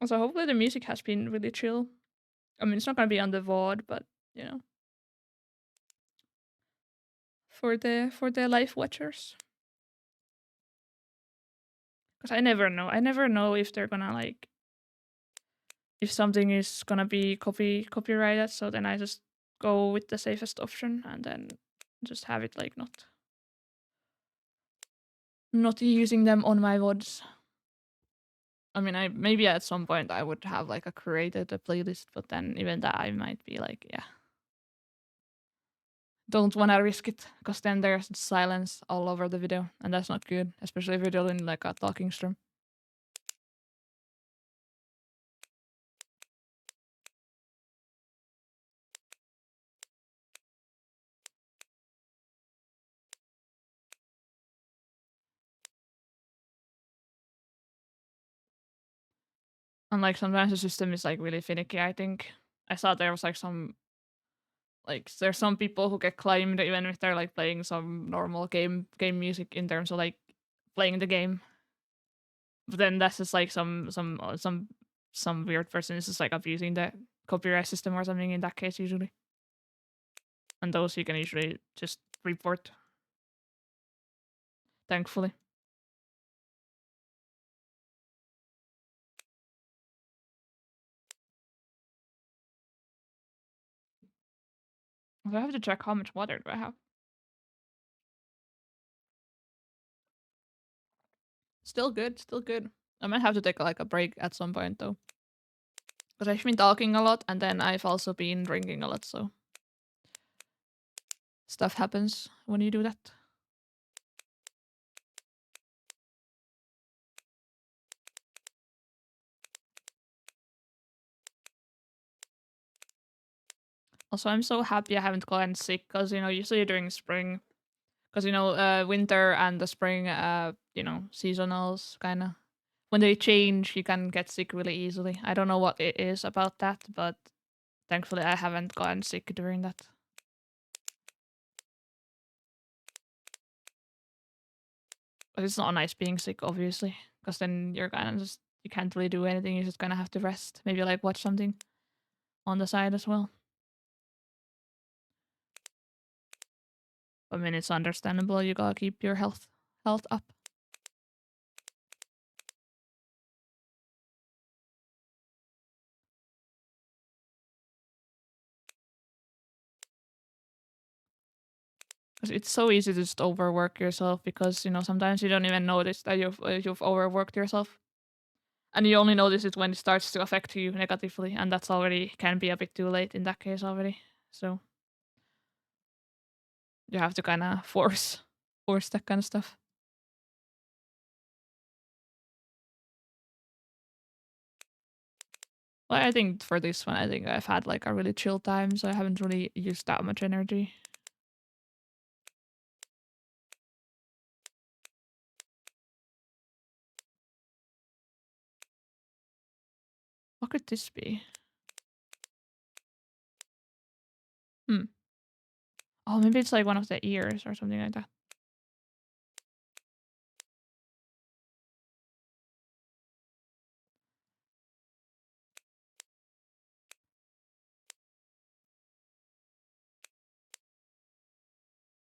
Also, hopefully the music has been really chill. I mean, it's not gonna be on the VOD, but you know, for the live watchers. Because I never know. I never know if they're gonna like if something is gonna be copyrighted. So then I just go with the safest option and then just have it like not using them on my VODs. I mean, I maybe at some point I would have like a created a playlist, but then even that I might be like, yeah, don't want to risk it because then there's silence all over the video, and that's not good, especially if you're doing like a talking stream. And like sometimes the system is like really finicky. I think I saw there was like there's some people who get claimed even if they're like playing some normal game music in terms of like playing the game. But then that's just like some weird person is just like abusing the copyright system or something in that case usually. And those you can usually just report, thankfully. I have to check how much water do I have. Still good, still good. I might have to take like a break at some point though. Because I've been talking a lot and then I've also been drinking a lot, so stuff happens when you do that. Also, I'm so happy I haven't gotten sick because, usually during spring, because, winter and the spring, seasonals kind of, when they change, you can get sick really easily. I don't know what it is about that, but thankfully I haven't gotten sick during that. But it's not nice being sick, obviously, because then you're kind of just, you can't really do anything. You're just gonna have to rest. Maybe like watch something on the side as well. I mean, it's understandable. You gotta keep your health up. Because it's so easy to just overwork yourself because, sometimes you don't even notice that you've overworked yourself. And you only notice it when it starts to affect you negatively, and that's already can be a bit too late in that case already. So you have to kind of force that kind of stuff. Well, I think for this one, I think I've had like a really chill time, so I haven't really used that much energy. What could this be? Hmm. Oh, maybe it's like one of the ears or something like that.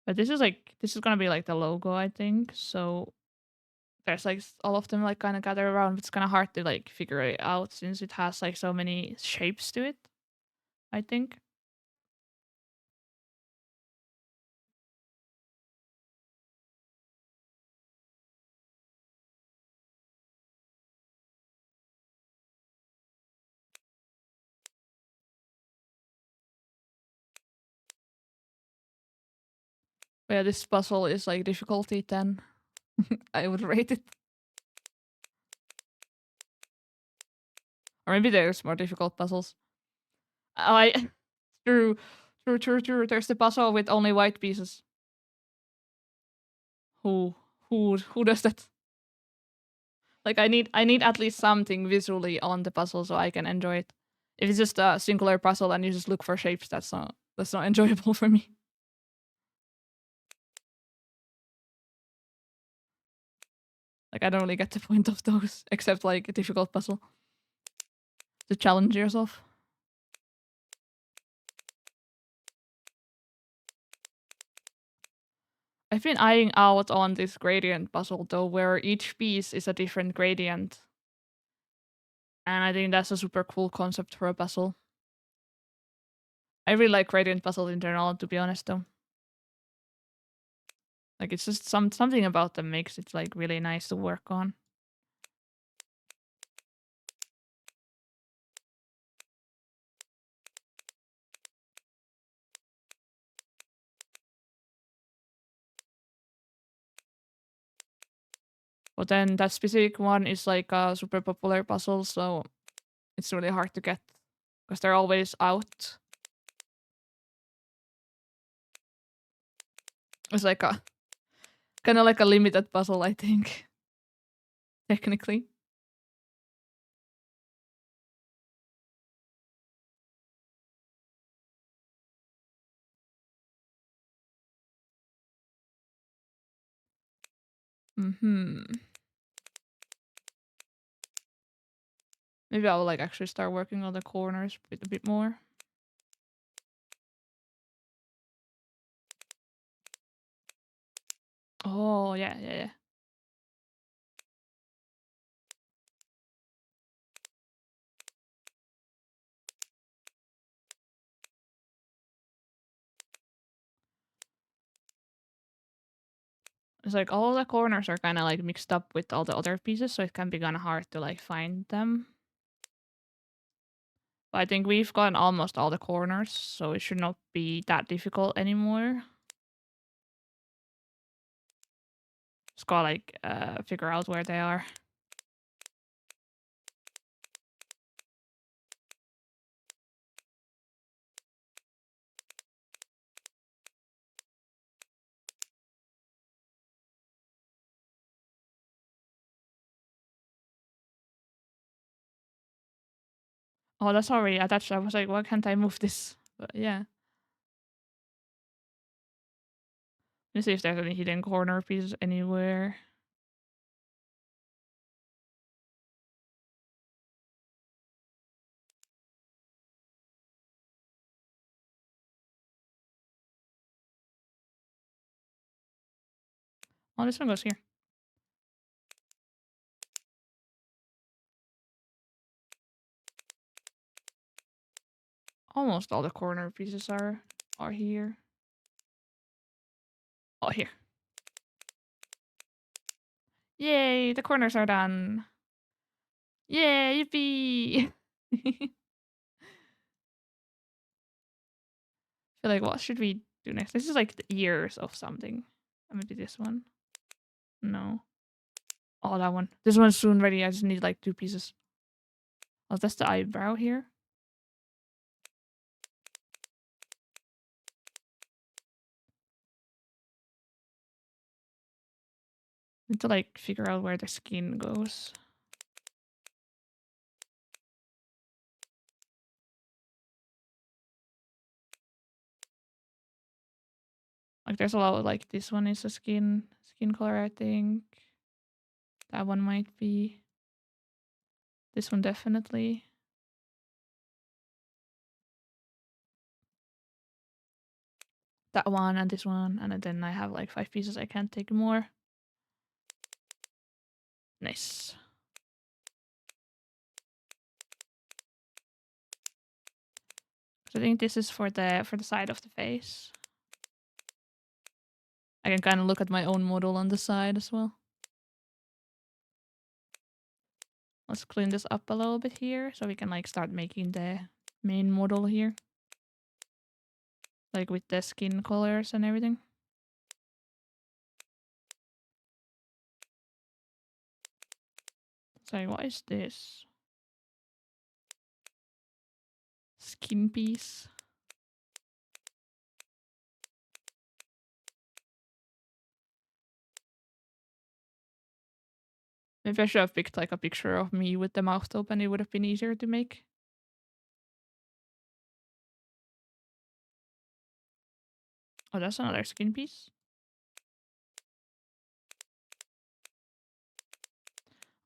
But this is gonna be like the logo, I think. So there's like all of them like kind of gather around. But it's kind of hard to like figure it out since it has like so many shapes to it, I think. But yeah, this puzzle is like difficulty 10. I would rate it. Or maybe there's more difficult puzzles. I true, true. There's the puzzle with only white pieces. Who who does that? Like I need at least something visually on the puzzle so I can enjoy it. If it's just a singular puzzle and you just look for shapes, that's not enjoyable for me. Like I don't really get the point of those except like a difficult puzzle to challenge yourself. I've been eyeing out on this gradient puzzle though, where each piece is a different gradient. And I think that's a super cool concept for a puzzle. I really like gradient puzzles in general, to be honest though. Like it's just something about them makes it like really nice to work on. But then that specific one is like a super popular puzzle, so it's really hard to get because they're always out. It's like a kind of like a limited puzzle, I think, technically. Hmm. Maybe I'll like actually start working on the corners a bit more. Oh yeah. It's like all the corners are kind of like mixed up with all the other pieces, so it can be kind of hard to like find them. But I think we've gotten almost all the corners, so it should not be that difficult anymore. Just gotta like figure out where they are. Oh, that's already attached. I was like, why can't I move this? But yeah. Let's see if there's any hidden corner pieces anywhere. Oh, this one goes here. Almost all the corner pieces are here. Oh, here. Yay, the corners are done. Yay, yippee! I feel like, what should we do next? This is like the ears of something. Maybe this one. No. Oh, that one. This one's soon ready. I just need like 2 pieces. Oh, that's the eyebrow here. Need to like figure out where the skin goes. Like there's a lot of like this one is a skin color, I think. That one might be. This one definitely. That one and this one, and then I have like 5 pieces. I can't take more. Nice. So I think this is for the side of the face. I can kind of look at my own model on the side as well. Let's clean this up a little bit here so we can like start making the main model here. Like with the skin colors and everything. Sorry, what is this? Skin piece. Maybe I should have picked like a picture of me with the mouth open. It would have been easier to make. Oh, that's another skin piece.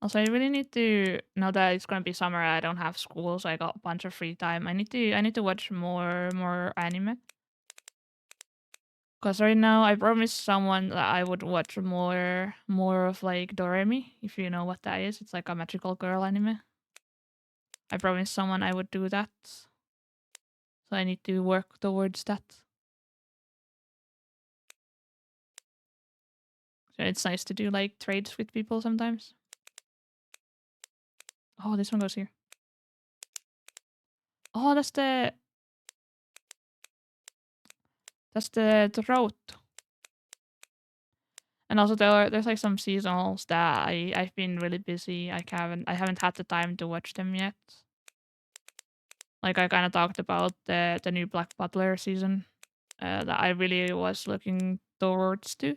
Also, I really need to, now that it's gonna be summer, I don't have school, so I got a bunch of free time. I need to watch more anime. Cause right now I promised someone that I would watch more of like Doremi, if you know what that is. It's like a magical girl anime. I promised someone I would do that. So I need to work towards that. So it's nice to do like trades with people sometimes. Oh, this one goes here. Oh, that's the throat. And also there's like some seasonals that I've been really busy. I haven't had the time to watch them yet. Like I kind of talked about the new Black Butler season that I really was looking towards to.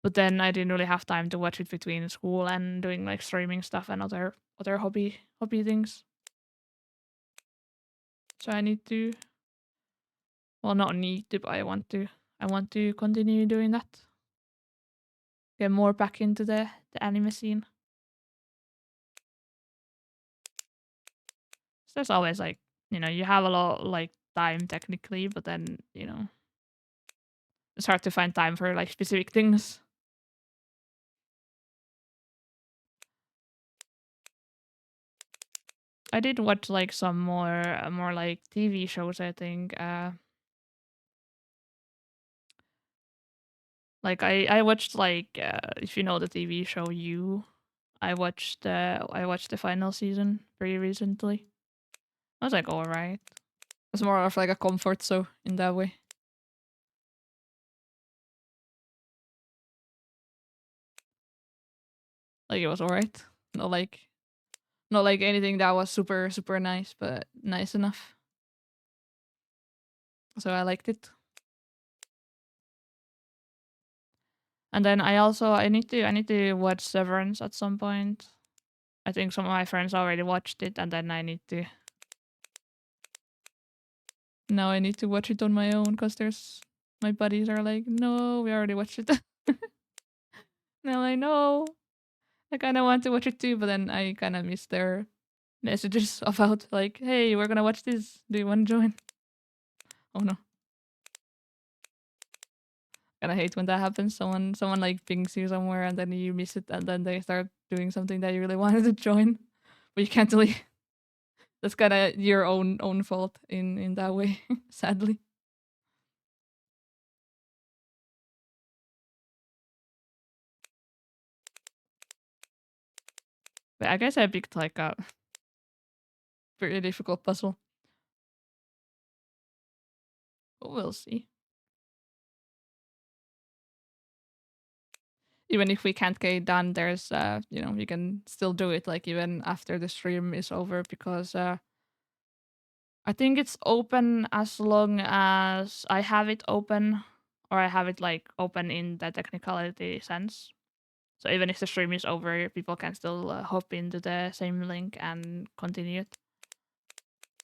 But then I didn't really have time to watch it between school and doing like streaming stuff and other hobby things. So I need to, well, not need to, but I want to continue doing that. Get more back into the anime scene. So there's always like, you have a lot like time technically, but then, it's hard to find time for like specific things. I did watch like some more like TV shows, I think. Like I watched like if you know the TV show You, I watched the final season pretty recently. I was like, all right. It's more of like a comfort show in that way. Like it was all right. Not like not like anything that was super nice, but nice enough. So I liked it. And then I need to watch Severance at some point. I think some of my friends already watched it, and then I need to now I need to watch it on my own because there's my buddies are like, no, we already watched it. And I'm like, no, I kind of want to watch it too, but then I kind of miss their messages about like, hey, we're gonna watch this. Do you want to join? Oh no, kind of hate when that happens. Someone like pings you somewhere and then you miss it, and then they start doing something that you really wanted to join, but you can't really. That's kind of your own fault in that way, sadly. But I guess I picked like a pretty difficult puzzle. But we'll see. Even if we can't get it done, there's you can still do it like even after the stream is over because I think it's open as long as I have it open or I have it like open in the technicality sense. So even if the stream is over, people can still hop into the same link and continue it.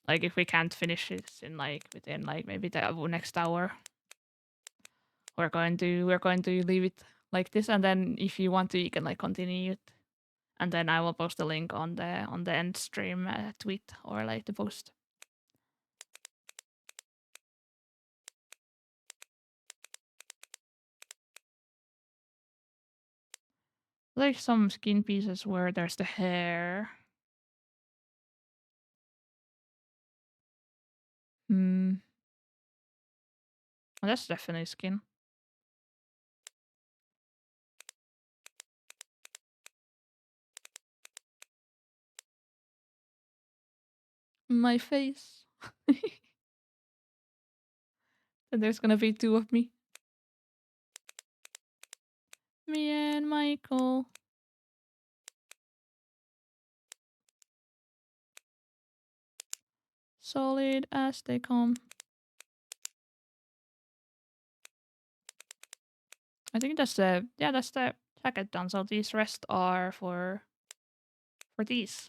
Like if we can't finish this in like within like maybe the next hour, we're going to leave it like this, and then if you want to, you can like continue it, and then I will post the link on the end stream tweet or like the post. Like some skin pieces where there's the hair. Hmm. Oh, that's definitely skin. My face. And there's gonna be two of me. Me and Michael. Solid as they come. I think that's the jacket done. So these rest are for these.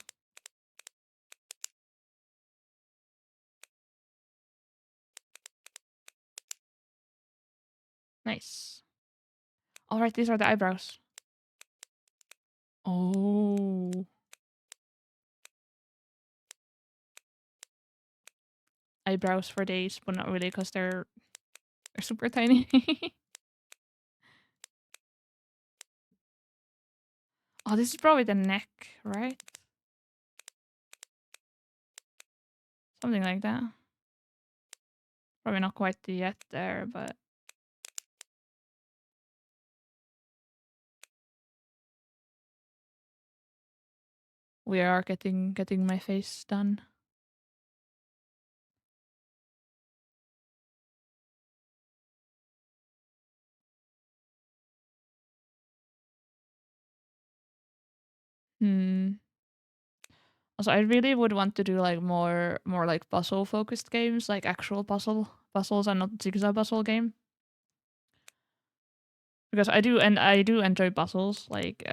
Nice. All right, these are the eyebrows. Oh. Eyebrows for days, but not really because they're super tiny. Oh, this is probably the neck, right? Something like that. Probably not quite yet there, but we are getting my face done. Hmm. Also, I really would want to do like more like puzzle focused games, like actual puzzles and not Jigsaw puzzle game. Because I do enjoy puzzles. Like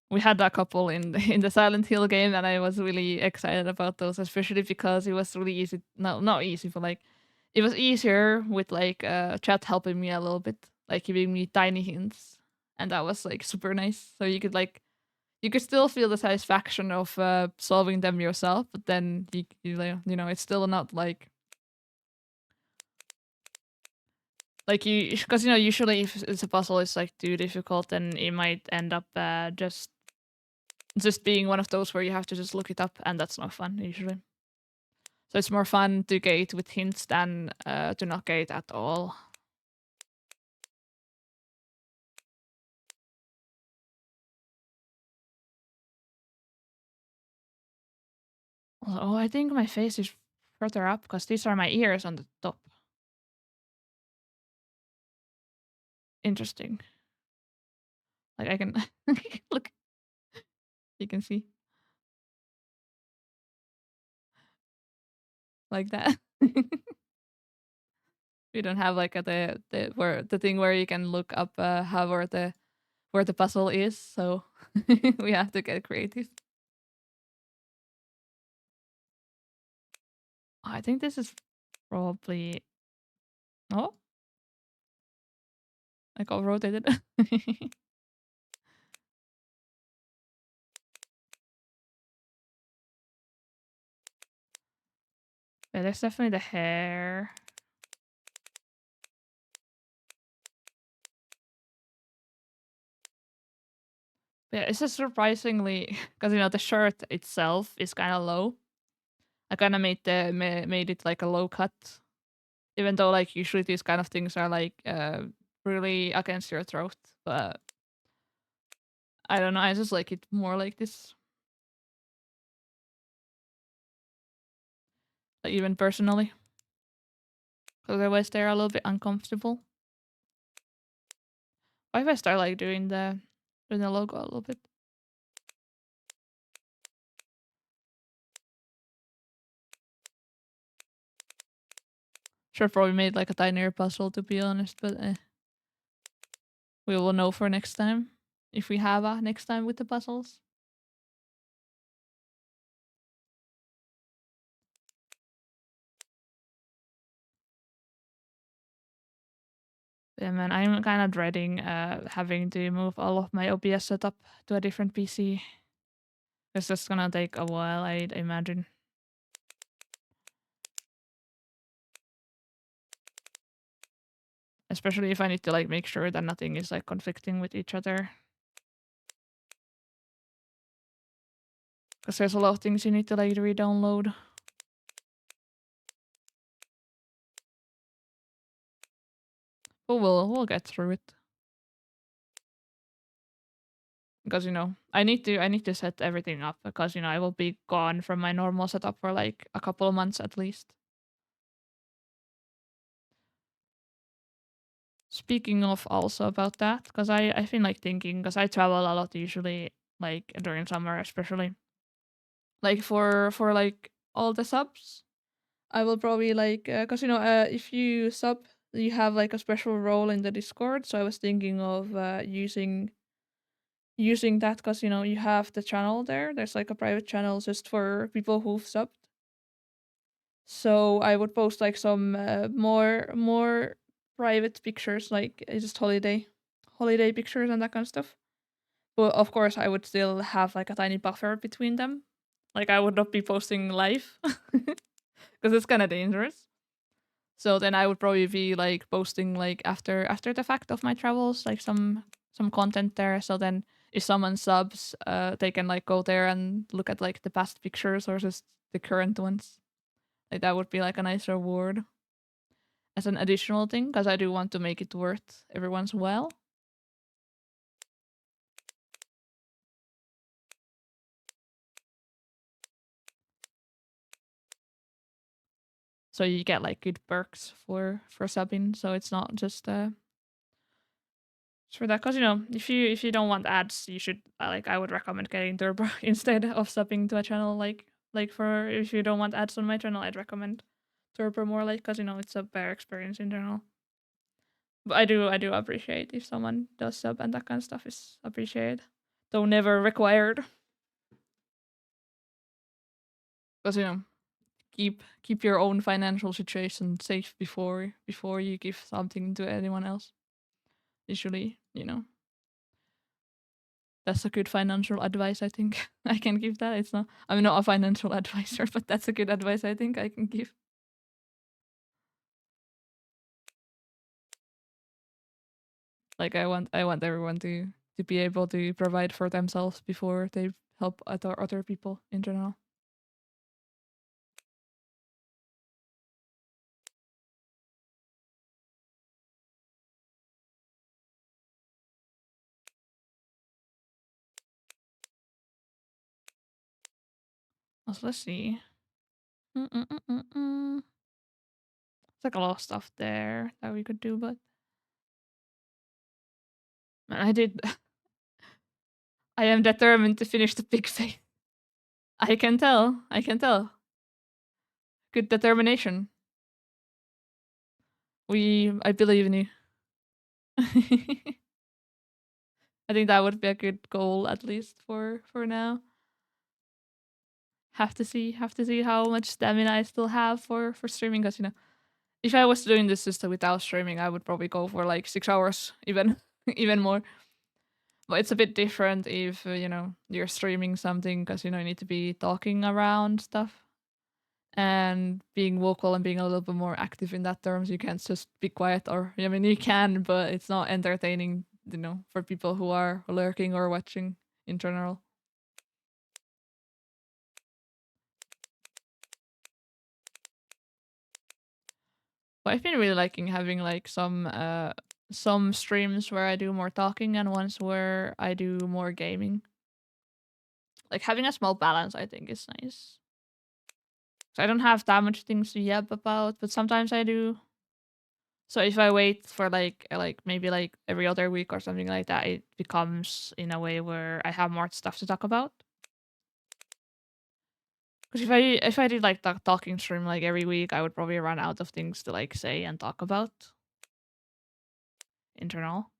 we had a couple in in the Silent Hill game, and I was really excited about those, especially because it was really easy. No, not easy, but like it was easier with like chat helping me a little bit, like giving me tiny hints, and that was like super nice. So you could still feel the satisfaction of solving them yourself, but then you know it's still not like you because you know usually if it's a puzzle it's like too difficult, then it might end up just being one of those where you have to just look it up, and that's not fun usually. So it's more fun to get with hints than to not get at all. Oh, I think my face is further up because these are my ears on the top. Interesting. Like I can look, you can see like that. We don't have like the where the thing where you can look up how where the puzzle is, so we have to get creative. I think this is probably oh, I got rotated. Yeah, there's definitely the hair. Yeah, it's just surprisingly because the shirt itself is kind of low. I kind of made it like a low cut, even though like usually these kind of things are like really against your throat. But I don't know. I just like it more like this. Like, even personally, because otherwise they're a little bit uncomfortable. What if I start like doing the logo a little bit? Should probably made like a tinier puzzle to be honest, but we will know for next time if we have a next time with the puzzles. Yeah, man, I'm kind of dreading having to move all of my OBS setup to a different PC. It's just gonna take a while, I'd imagine. Especially if I need to like make sure that nothing is like conflicting with each other. Because there's a lot of things you need to like re-download. But we'll get through it. Because I need to set everything up because I will be gone from my normal setup for like a couple of months at least. Speaking of also about that, because I've been like thinking because I travel a lot usually like during summer especially like for like all the subs. I will probably like because if you sub you have like a special role in the Discord, so I was thinking of using that because you have the channel there. There's like a private channel just for people who've subbed. So I would post like some more private pictures, like just holiday pictures and that kind of stuff. But of course, I would still have like a tiny buffer between them. Like I would not be posting live because it's kind of dangerous. So then I would probably be like posting like after the fact of my travels, like some content there. So then if someone subs, they can like go there and look at like the past pictures or just the current ones. Like that would be like a nice reward as an additional thing because I do want to make it worth everyone's while. So you get like good perks for subbing. So it's not just for that because if you don't want ads, you should like I would recommend getting Turbo instead of subbing to a channel like for if you don't want ads on my channel, I'd recommend Turbo more like because it's a better experience in general. But I do appreciate if someone does sub and that kind of stuff is appreciated, though never required. Because keep your own financial situation safe before you give something to anyone else. Usually, that's a good financial advice I think I can give that. I'm not a financial advisor, but that's a good advice I think I can give. Like I want everyone to be able to provide for themselves before they help other people in general. Also, let's see. Mm-mm-mm-mm-mm. It's like a lot of stuff there that we could do, but man, I did. I am determined to finish the big face. I can tell. I can tell. Good determination. I believe in you. I think that would be a good goal, at least for now. Have to see how much stamina I still have for streaming. Because if I was doing this system without streaming, I would probably go for like 6 hours, even even more. But it's a bit different if you're streaming something because you need to be talking around stuff and being vocal and being a little bit more active in that terms. You can't just be quiet, or I mean you can, but it's not entertaining, for people who are lurking or watching in general. But I've been really liking having like some streams where I do more talking and ones where I do more gaming. Like having a small balance, I think, is nice. So I don't have that much things to yap about, but sometimes I do. So if I wait for like maybe like every other week or something like that, it becomes in a way where I have more stuff to talk about. Because if I did like the talking stream like every week, I would probably run out of things to like say and talk about. Internal.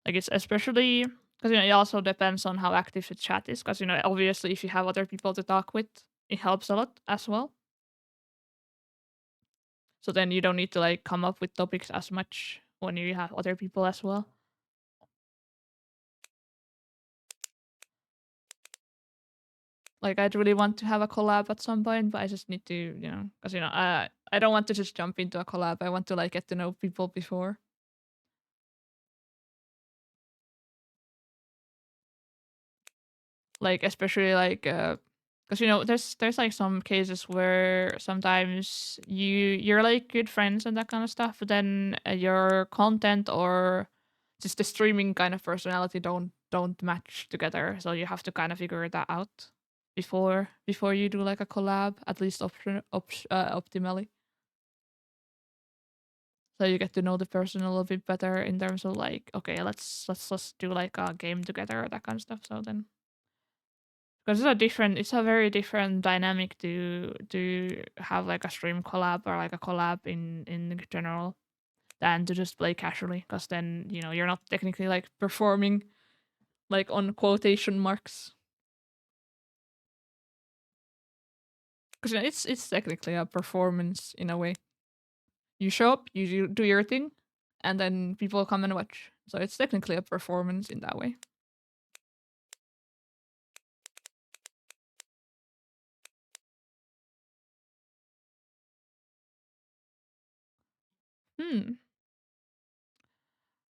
Like it's especially because it also depends on how active the chat is. Because obviously if you have other people to talk with, it helps a lot as well. So then you don't need to like come up with topics as much when you have other people as well. Like I'd really want to have a collab at some point, but I just need to, because I don't want to just jump into a collab. I want to like get to know people before. Like especially like because there's like some cases where sometimes you're like good friends and that kind of stuff, but then your content or just the streaming kind of personality don't match together. So you have to kind of figure that out before you do like a collab, at least optimally. So you get to know the person a little bit better in terms of like, okay, let's do like a game together or that kind of stuff. So then, because it's a very different dynamic to have like a stream collab or like a collab in general than to just play casually. Because then you're not technically like performing like on quotation marks. Because it's technically a performance in a way. You show up, you do your thing, and then people come and watch. So it's technically a performance in that way. Hmm.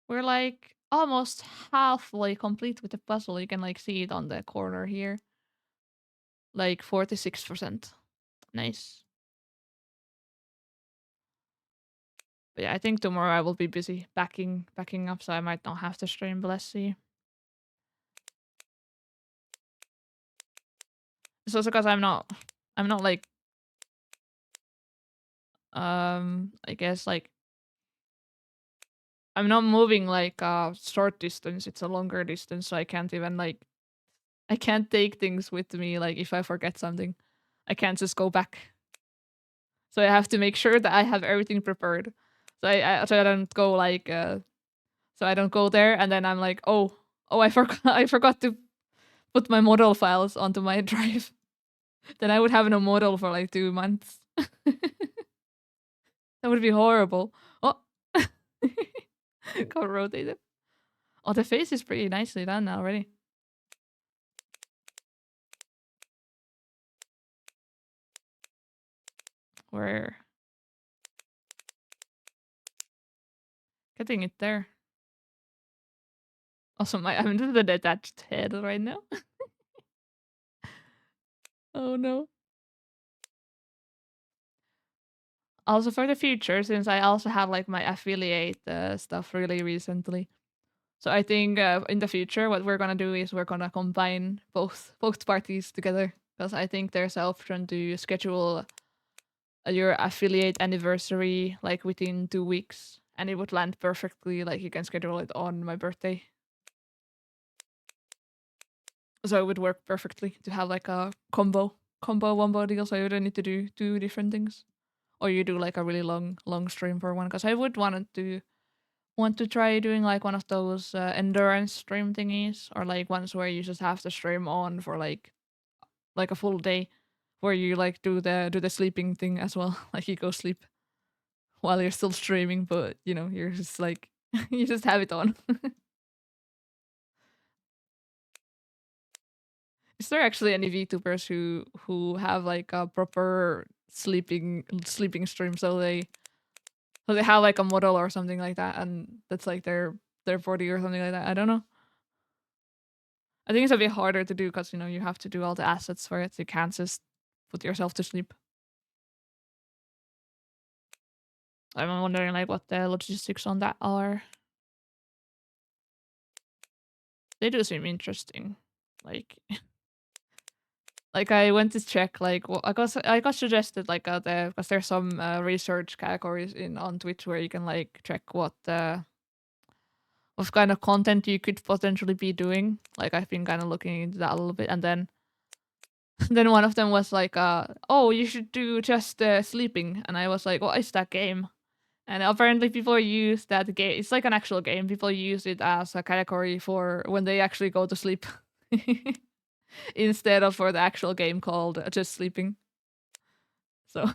We're like almost halfway complete with the puzzle. You can like see it on the corner here. Like 46%. Nice. But yeah, I think tomorrow I will be busy backing up, so I might not have to stream, but let's see. It's also because I'm not like I guess like I'm not moving like a short distance, it's a longer distance, so I can't take things with me. Like if I forget something, I can't just go back. So I have to make sure that I have everything prepared. So I don't go like so I don't go there and then I'm like, oh, I forgot I forgot to put my model files onto my drive. Then I would have no model for like 2 months. That would be horrible. Oh, got rotated. Oh, the face is pretty nicely done already. We're getting it there. Also, I'm just the detached head right now. Oh no. Also for the future, since I also have like my affiliate stuff really recently. So I think in the future, what we're gonna do is we're gonna combine both parties together because I think there's an option to schedule your affiliate anniversary like within 2 weeks, and it would land perfectly. Like you can schedule it on my birthday, so it would work perfectly to have like a combo wombo deal. So you don't need to do two different things, or you do like a really long stream for one. Because I would want to try doing like one of those endurance stream thingies, or like ones where you just have to stream on for like a full day, where you like do the sleeping thing as well. Like you go sleep while you're still streaming, but you know you're just like you just have it on. Is there actually any VTubers who have like a proper sleeping stream, so they have like a model or something like that, and that's like their body or something like that? I don't know. I think it's a bit harder to do because you know you have to do all the assets for it. You can't just put yourself to sleep. I'm wondering like what the logistics on that are. They do seem interesting. Like like I went to check like I got suggested like because there's some research categories in on Twitch where you can like check what kind of content you could potentially be doing. Like I've been kind of looking into that a little bit, and then then one of them was like, "Oh, you should do just sleeping," and I was like, "What is that game?" And apparently, people use that game. It's like an actual game. People use it as a category for when they actually go to sleep, instead of for the actual game called just sleeping. So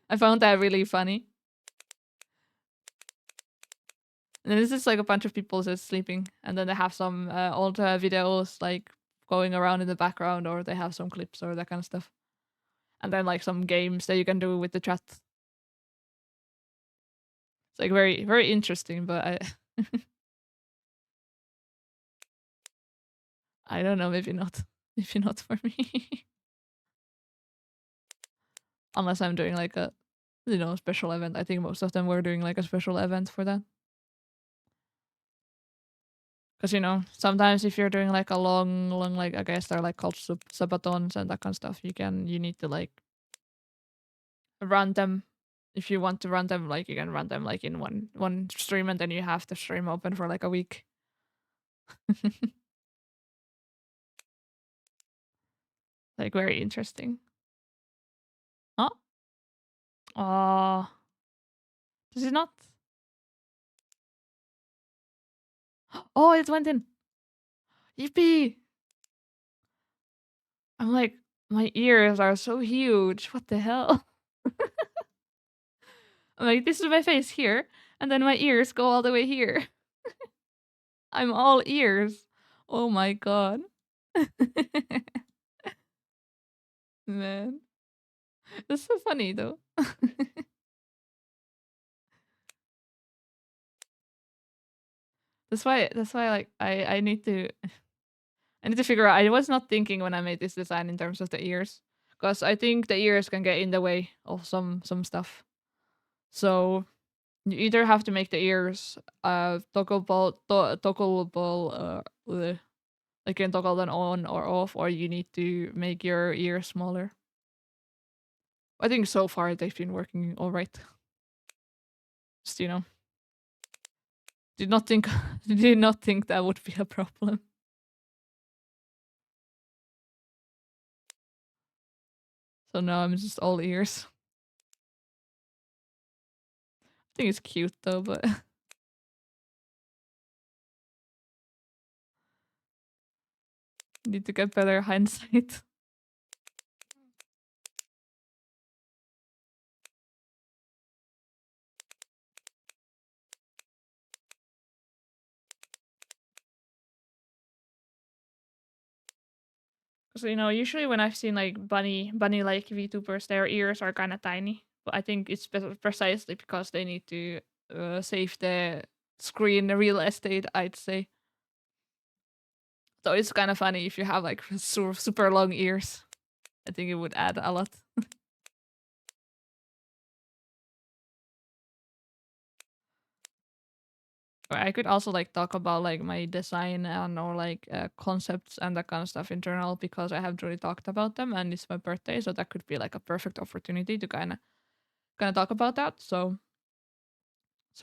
I found that really funny. And then this is like a bunch of people just sleeping, and then they have some old videos like going around in the background, or they have some clips or that kind of stuff. And then like some games that you can do with the chat. It's like very interesting, but I don't know, maybe not. Maybe not for me. Unless I'm doing like a special event. I think most of them were doing like a special event for that. Because sometimes if you're doing like a long like I guess they're like called subathons and that kind of stuff, you need to like run them. If you want to run them, like you can run them like in one stream, and then you have the stream open for like a week. Like very interesting. Huh? Oh, does it not? Oh, it went in. Yippee! I'm like, my ears are so huge. What the hell? I'm like, this is my face here, and then my ears go all the way here. I'm all ears. Oh my god. Man. That's so funny though. That's why like I need to figure out. I was not thinking when I made this design in terms of the ears. Because I think the ears can get in the way of some stuff. So you either have to make the ears toggleable like you can toggle them on or off, or you need to make your ears smaller. I think so far they've been working all right. Just did not think did not think that would be a problem. So now I'm just all ears. I think it's cute though, but need to get better hindsight. Because usually when I've seen like bunny like VTubers, their ears are kind of tiny. But I think it's precisely because they need to save the screen real estate, I'd say. So it's kind of funny if you have like super long ears. I think it would add a lot. Or I could also like talk about like my design and or like concepts and that kind of stuff in general because I haven't really talked about them and it's my birthday, so that could be like a perfect opportunity to kind of talk about that. So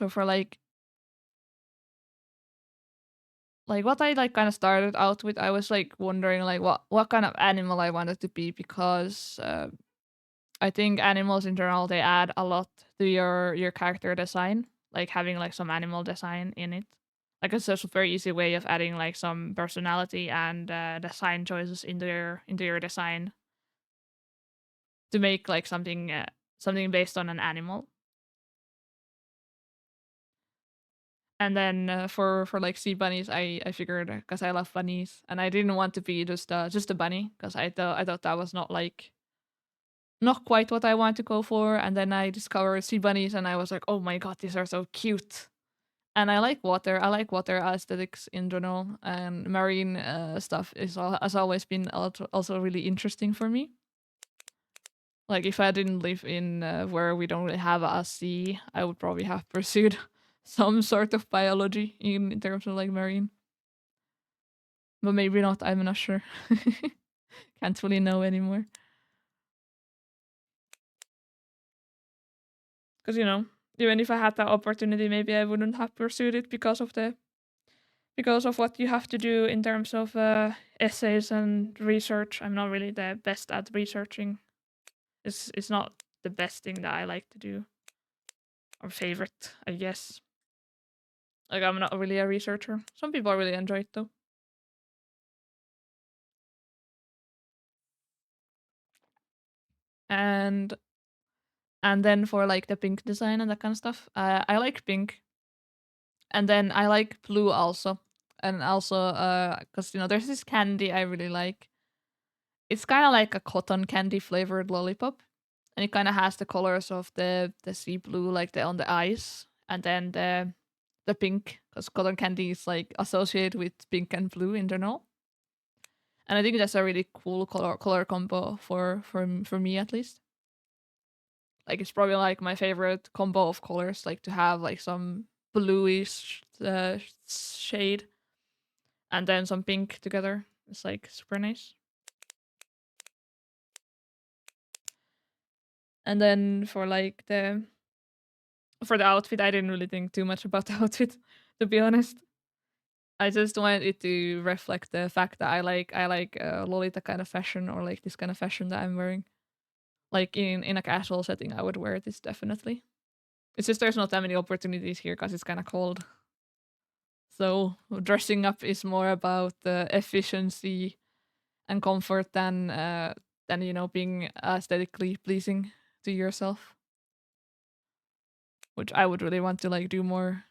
for like what I like kind of started out with, I was like wondering like what kind of animal I wanted to be because I think animals in general they add a lot to your character design, like having like some animal design in it. Like it's just a very easy way of adding like some personality and design choices into your design to make like something based on an animal. And then for like sea bunnies, I figured because I love bunnies and I didn't want to be just a bunny because I thought that was not quite what I want to go for. And then I discovered sea bunnies and I was like, oh my god, these are so cute. And I like water. I like water aesthetics in general, and marine stuff has always been also really interesting for me. Like if I didn't live in where we don't really have a sea, I would probably have pursued some sort of biology in terms of like marine, but maybe not. I'm not sure. Can't really know anymore. Because even if I had that opportunity, maybe I wouldn't have pursued it because of what you have to do in terms of essays and research. I'm not really the best at researching. It's not the best thing that I like to do or favorite, I guess. Like I'm not really a researcher. Some people really enjoy it though. And and then for like the pink design and that kind of stuff, I like pink, and then I like blue also, and also because there's this candy I really like. It's kind of like a cotton candy flavored lollipop, and it kind of has the colors of the sea blue, like the on the eyes, and then the pink, because cotton candy is like associated with pink and blue in general. And I think that's a really cool color combo for me at least. Like it's probably like my favorite combo of colors, like to have like some bluish shade and then some pink together. It's like super nice. And then for the outfit, I didn't really think too much about the outfit, to be honest. I just wanted it to reflect the fact that I like Lolita kind of fashion or like this kind of fashion that I'm wearing. Like in a casual setting, I would wear this definitely. It's just there's not that many opportunities here because it's kind of cold. So dressing up is more about efficiency and comfort than being aesthetically pleasing to yourself, which I would really want to like do more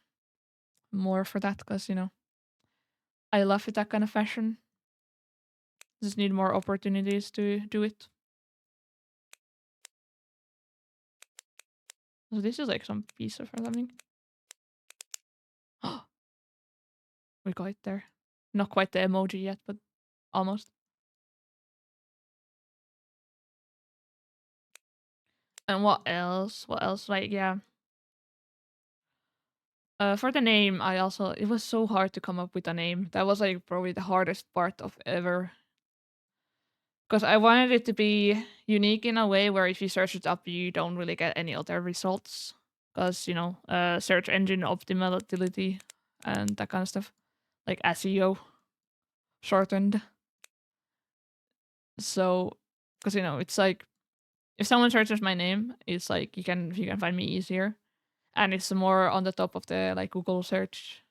for that because I love it, that kind of fashion. Just need more opportunities to do it. So this is like some pizza or something. We got it there. Not quite the emoji yet, but almost. And what else? What else? Like yeah. For the name, it was so hard to come up with a name. That was like probably the hardest part of ever. Because I wanted it to be unique in a way where if you search it up, you don't really get any other results. Because search engine optimality and that kind of stuff, like SEO shortened. So, because it's like if someone searches my name, it's like you can find me easier, and it's more on the top of the like Google search.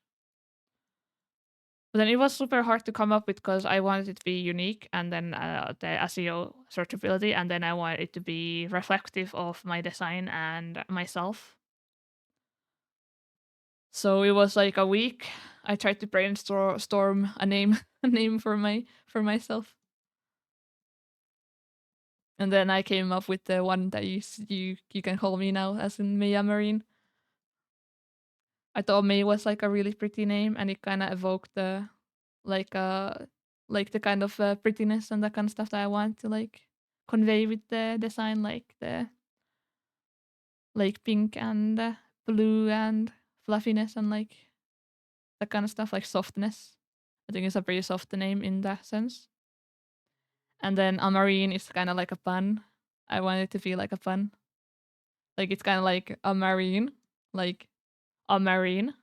But then it was super hard to come up with because I wanted it to be unique, and then the SEO searchability, and then I wanted it to be reflective of my design and myself. So it was like a week. I tried to brainstorm a name, a name for myself, and then I came up with the one that you can call me now, as in Mia Marine. I thought May was like a really pretty name, and it kind of evoked the like uh like the kind of prettiness and that kind of stuff that I want to like convey with the design, like the like pink and blue and fluffiness and like that kind of stuff, like softness. I think it's a pretty soft name in that sense. And then a marine is kind of like a pun. I want it to feel like a pun. Like it's kind of like a marine, like a marine,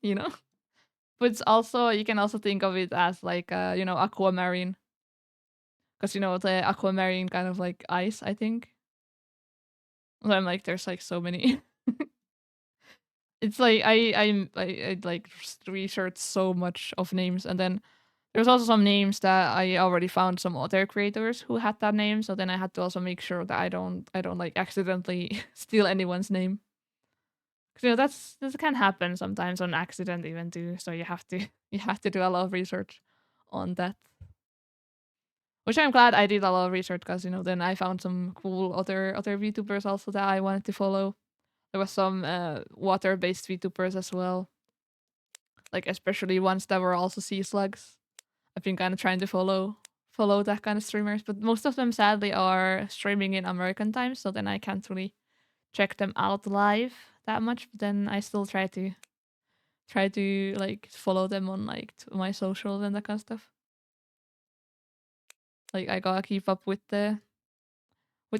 you know. But it's also you can also think of it as like aquamarine, because the aquamarine kind of like ice. I think. So I'm like, there's like so many. It's like I like researched so much of names, and then there's also some names that I already found some other creators who had that name. So then I had to also make sure that I don't like accidentally steal anyone's name. 'Cause, that can happen sometimes on accident even too. So you have to you have to do a lot of research on that. Which I'm glad I did a lot of research because then I found some cool other VTubers also that I wanted to follow. There was some water based VTubers as well, like especially ones that were also sea slugs. I've been kind of trying to follow that kind of streamers, but most of them sadly are streaming in American time, so then I can't really check them out live that much. But then I still try to like follow them on like my socials and that kind of stuff. Like I gotta keep up with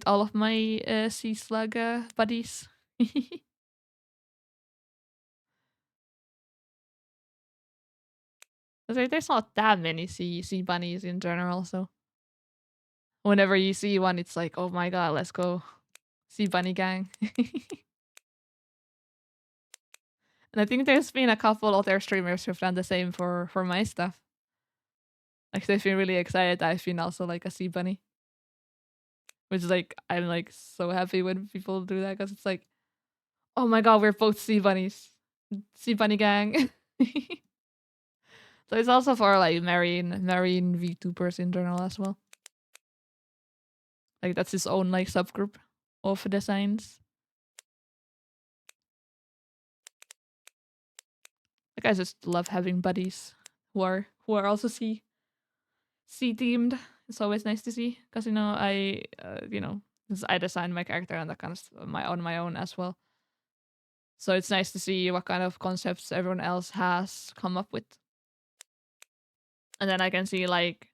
all of my sea slug buddies. There's not that many sea bunnies in general, so whenever you see one, it's like, oh my god, let's go sea bunny gang. And I think there's been a couple other streamers who've done the same for my stuff. Like they've been really excited. I've been also like a sea bunny, which is like I'm like so happy when people do that because it's like, oh my god, we're both sea bunnies, sea bunny gang. So it's also for like marine VTubers in general as well. Like that's his own like subgroup of designs. Like I just love having buddies who are also sea themed. It's always nice to see because I designed my character and that kind of my own as well. So it's nice to see what kind of concepts everyone else has come up with, and then I can see like,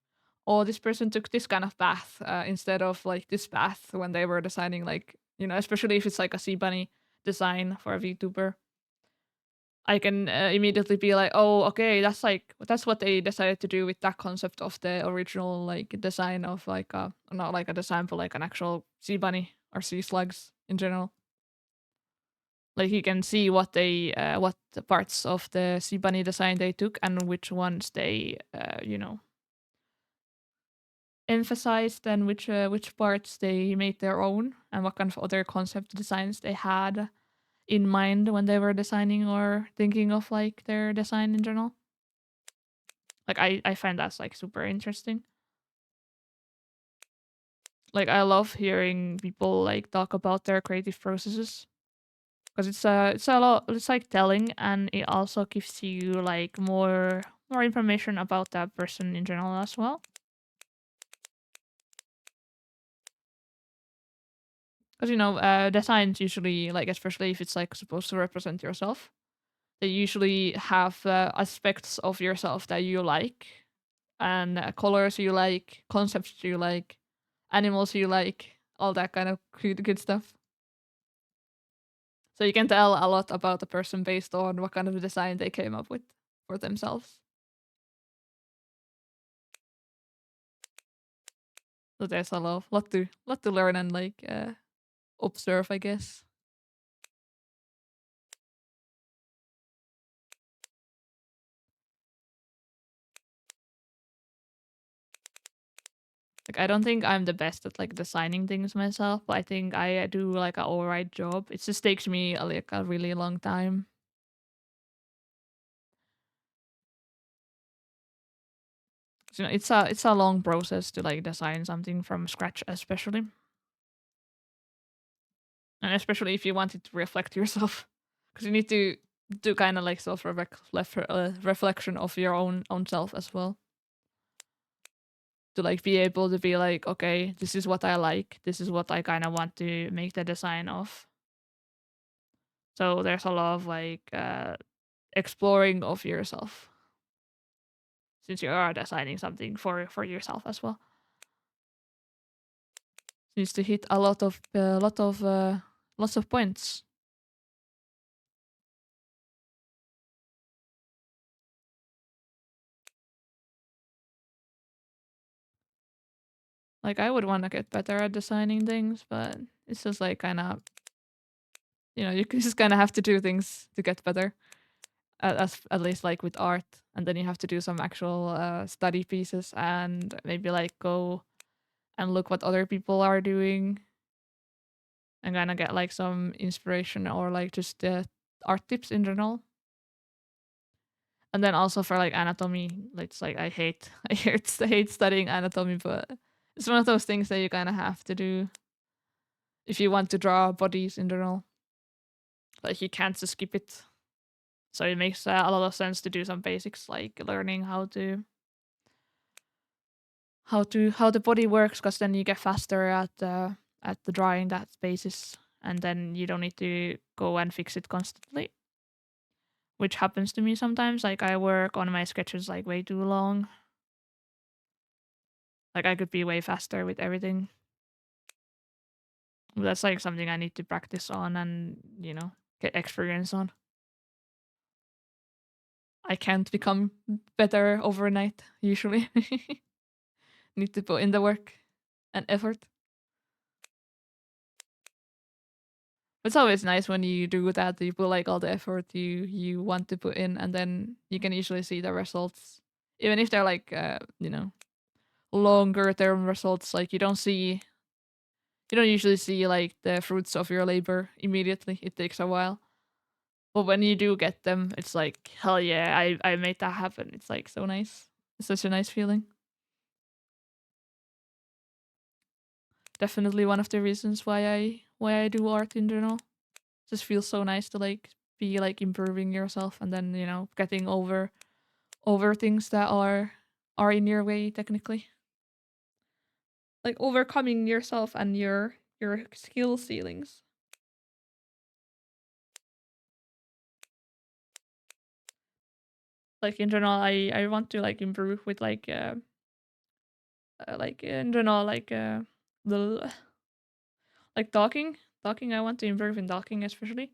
oh, this person took this kind of path instead of like this path when they were designing, like especially if it's like a sea bunny design for a VTuber. I can immediately be like, oh, okay, that's what they decided to do with that concept of the original like design of like not like a design but like an actual sea bunny or sea slugs in general. Like you can see what the parts of the sea bunny design they took and which ones they emphasized and which parts they made their own and what kind of other concept designs they had in mind when they were designing or thinking of like their design in general. Like I find that's like super interesting. Like I love hearing people like talk about their creative processes because it's a lot. It's like telling, and it also gives you like more information about that person in general as well. Because designs usually, like especially if it's like supposed to represent yourself, they usually have aspects of yourself that you like, and colors you like, concepts you like, animals you like, all that kind of good stuff. So you can tell a lot about the person based on what kind of design they came up with for themselves. So there's a lot to learn and like observe, I guess. Like I don't think I'm the best at like designing things myself, but I think I do like a alright job. It just takes me like a really long time. It's a long process to like design something from scratch, especially, and especially if you want it to reflect yourself, because you need to do kind of like reflection of your own self as well, to like be able to be like, okay, this is what I like, this is what I kind of want to make the design of. So there's a lot of like exploring of yourself, since you are designing something for yourself as well. Needs to hit a lots of points. Like I would want to get better at designing things, but it's just like kind of, you just kind of have to do things to get better. At least like with art, and then you have to do some actual study pieces and maybe like go and look what other people are doing and kind of get like some inspiration or like just art tips in general. And then also for like anatomy, it's like I hate studying anatomy, but it's one of those things that you kind of have to do if you want to draw bodies in general. Like you can't just skip it. So it makes a lot of sense to do some basics, like learning how the body works, because then you get faster at the drawing that basis, and then you don't need to go and fix it constantly, which happens to me sometimes. Like I work on my sketches like way too long. Like I could be way faster with everything. That's like something I need to practice on and get experience on. I can't become better overnight usually. Need to put in the work and effort. It's always nice when you do that. You put like all the effort you want to put in, and then you can usually see the results, even if they're like longer term results. Like you don't usually see like the fruits of your labor immediately. It takes a while, but when you do get them, it's like hell yeah, I made that happen. It's like so nice. It's such a nice feeling. Definitely one of the reasons why I do art in general. Just feels so nice to like be like improving yourself, and then getting over things that are in your way technically, like overcoming yourself and your skill ceilings. Like in general, I want to like improve with like in general the like talking. I want to improve in talking especially.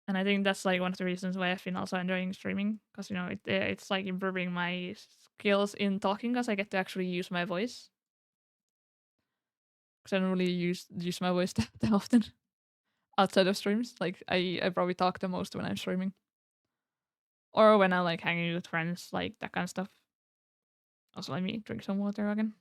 And I think that's like one of the reasons why I've been also enjoying streaming, because it's like improving my skills in talking, because I get to actually use my voice. Because I don't really use my voice that often outside of streams. Like I probably talk the most when I'm streaming, or when I'm like hanging with friends, like that kind of stuff. Also, let me drink some water again.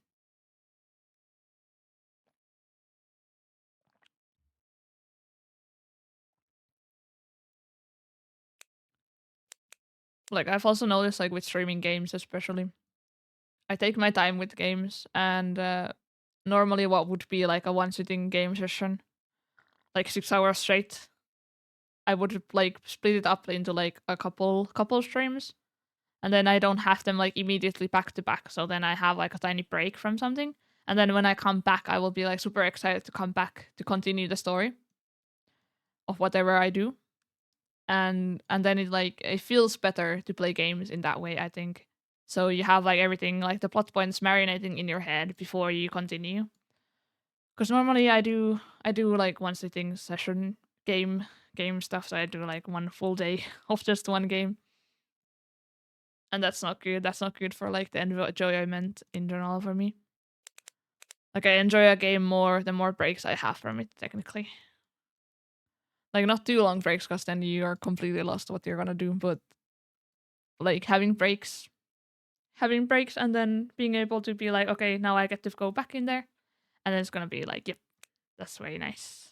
Like I've also noticed, like with streaming games, especially, I take my time with games, and normally what would be like a one sitting game session, like 6 hours straight, I would like split it up into like a couple streams, and then I don't have them like immediately back to back. So then I have like a tiny break from something, and then when I come back, I will be like super excited to come back to continue the story of whatever I do, and then it feels better to play games in that way, I think. So you have like everything, like the plot points marinating in your head before you continue. Because normally I do like one sitting session game stuff, so I do like one full day of just one game, and that's not good. That's not good for like the enjoyment in general for me. Like I enjoy a game more the more breaks I have from it technically. Like not too long breaks, because then you are completely lost what you're gonna do, but like having breaks and then being able to be like, okay, now I get to go back in there, and then it's gonna be like, yep, that's very nice.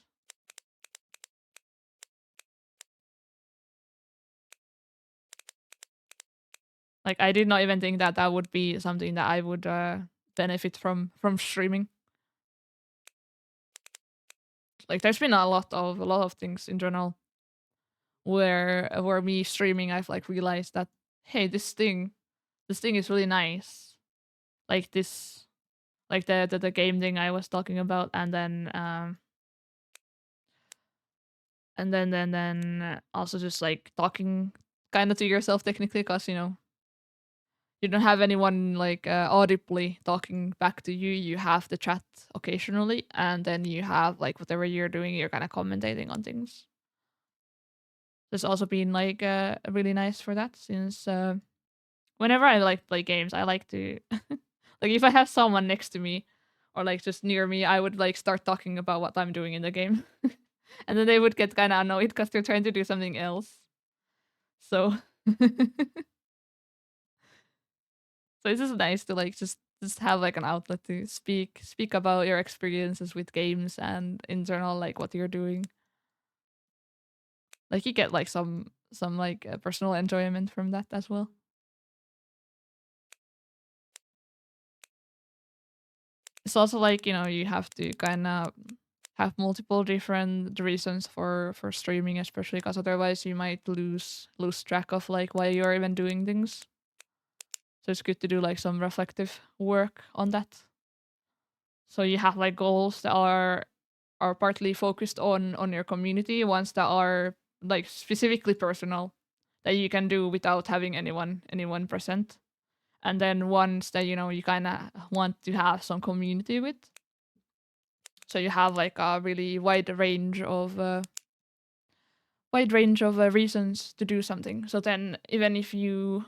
Like I did not even think that that would be something that I would benefit from streaming. Like there's been a lot of things in general where me streaming, I've like realized that, hey, this thing is really nice. Like this, like the game thing I was talking about, and then also just like talking kind of to yourself technically, because you don't have anyone like audibly talking back to you. You have the chat occasionally, and then you have like whatever you're doing, you're kind of commentating on things. There's also been like really nice for that, since whenever I like play games, I like to like if I have someone next to me or like just near me, I would like start talking about what I'm doing in the game. And then they would get kind of annoyed because they're trying to do something else. So so it's just nice to like just have like an outlet to speak about your experiences with games and in general like what you're doing. Like you get like some like personal enjoyment from that as well. It's also like you have to kind of have multiple different reasons for streaming, especially because otherwise you might lose track of like why you're even doing things. So it's good to do like some reflective work on that. So you have like goals that are partly focused on your community, ones that are like specifically personal that you can do without having anyone present, and then ones that you kind of want to have some community with. So you have like a really wide range of reasons to do something. So then even if you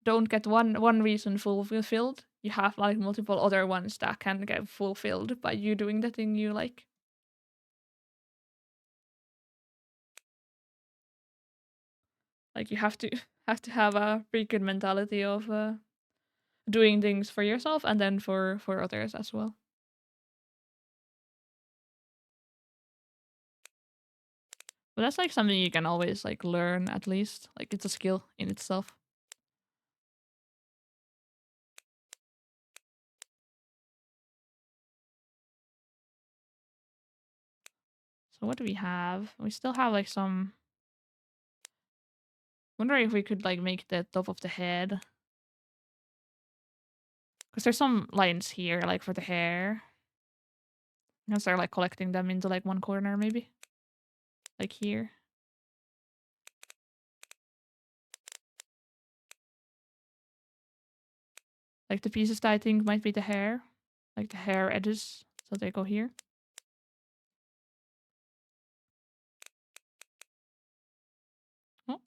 don't get one reason fulfilled, you have like multiple other ones that can get fulfilled by you doing the thing you like. Like you have to have a pretty good mentality of doing things for yourself and then for others as well. But that's like something you can always like learn, at least. Like it's a skill in itself. So what do we have? We still have like some. Wonder if we could like make the top of the head. Because there's some lines here, like for the hair. I'm gonna start like collecting them into like one corner, maybe. Like here. Like the pieces that I think might be the hair. Like the hair edges. So they go here. Oh.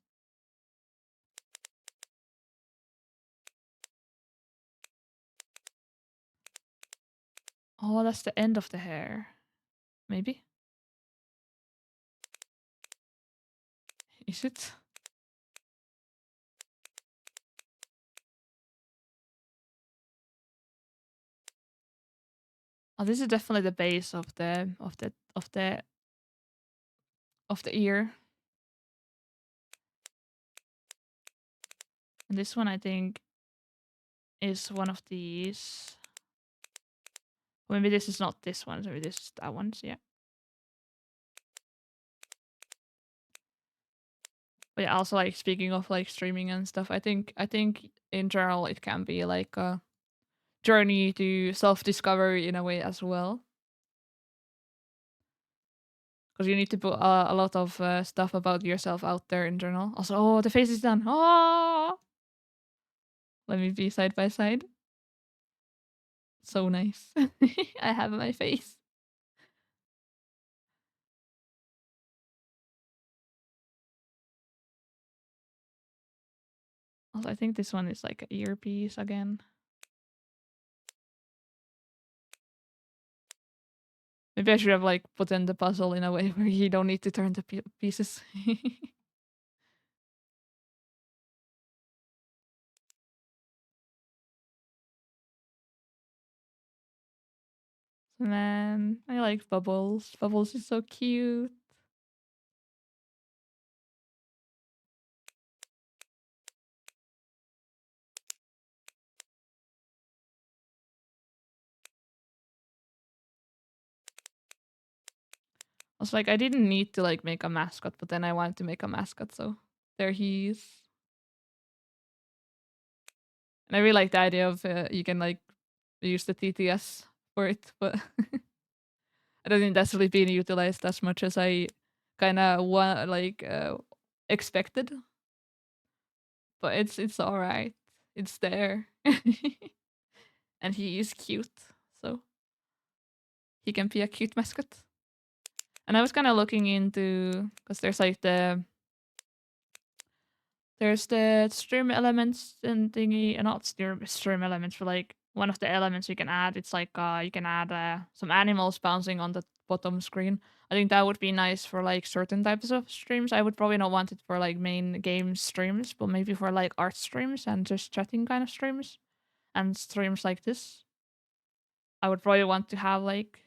Oh, that's the end of the hair. Maybe? Is it? Oh, this is definitely the base of the ear. And this one I think is one of these. Maybe this is not this one, maybe this is that one, so yeah. But yeah, also like speaking of like streaming and stuff, I think in general it can be like a journey to self-discovery in a way as well. Because you need to put a lot of stuff about yourself out there in general. Also, oh, the face is done. Oh, let me be side by side. So nice. I have my face. Also, I think this one is like an earpiece again. Maybe I should have like put in the puzzle in a way where you don't need to turn the pieces. Man, I like Bubbles. Bubbles is so cute. I was like, I didn't need to like make a mascot, but then I wanted to make a mascot, so there he is. And I really like the idea of you can like use the TTS for it, but I don't think that's really being utilized as much as I kind of want like expected. but it's all right. It's there. And he is cute, so he can be a cute mascot. And I was kind of looking into because there's like the stream elements and thingy, and not stream elements, but like one of the elements you can add. It's like you can add some animals bouncing on the bottom screen. I think that would be nice for like certain types of streams. I would probably not want it for like main game streams, but maybe for like art streams and just chatting kind of streams and streams like this. I would probably want to have like,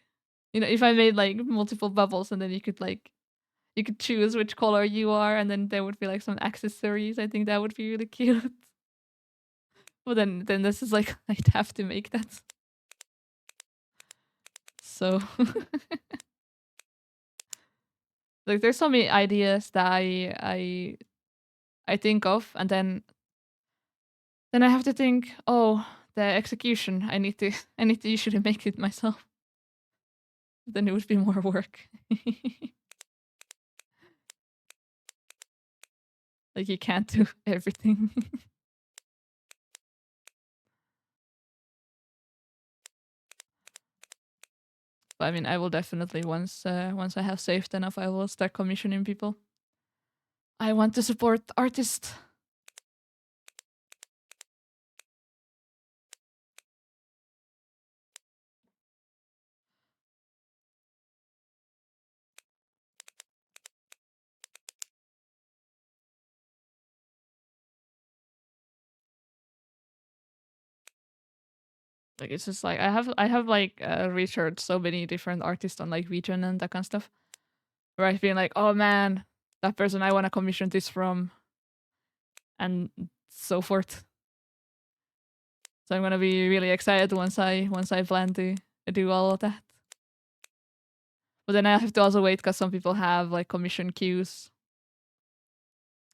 if I made like multiple bubbles and then you could choose which color you are, and then there would be like some accessories. I think that would be really cute. But then this is like I'd have to make that. So like there's so many ideas that I think of, and then I have to think, oh, the execution. I need to I need to usually make it myself. Then it would be more work. Like you can't do everything. But I mean, I will definitely once I have saved enough, I will start commissioning people. I want to support artists. Like it's just like I have like researched so many different artists on like region and that kind of stuff. Where I've been like, oh man, that person I want to commission this from, and so forth. So I'm gonna be really excited once I plan to do all of that. But then I have to also wait because some people have like commission queues,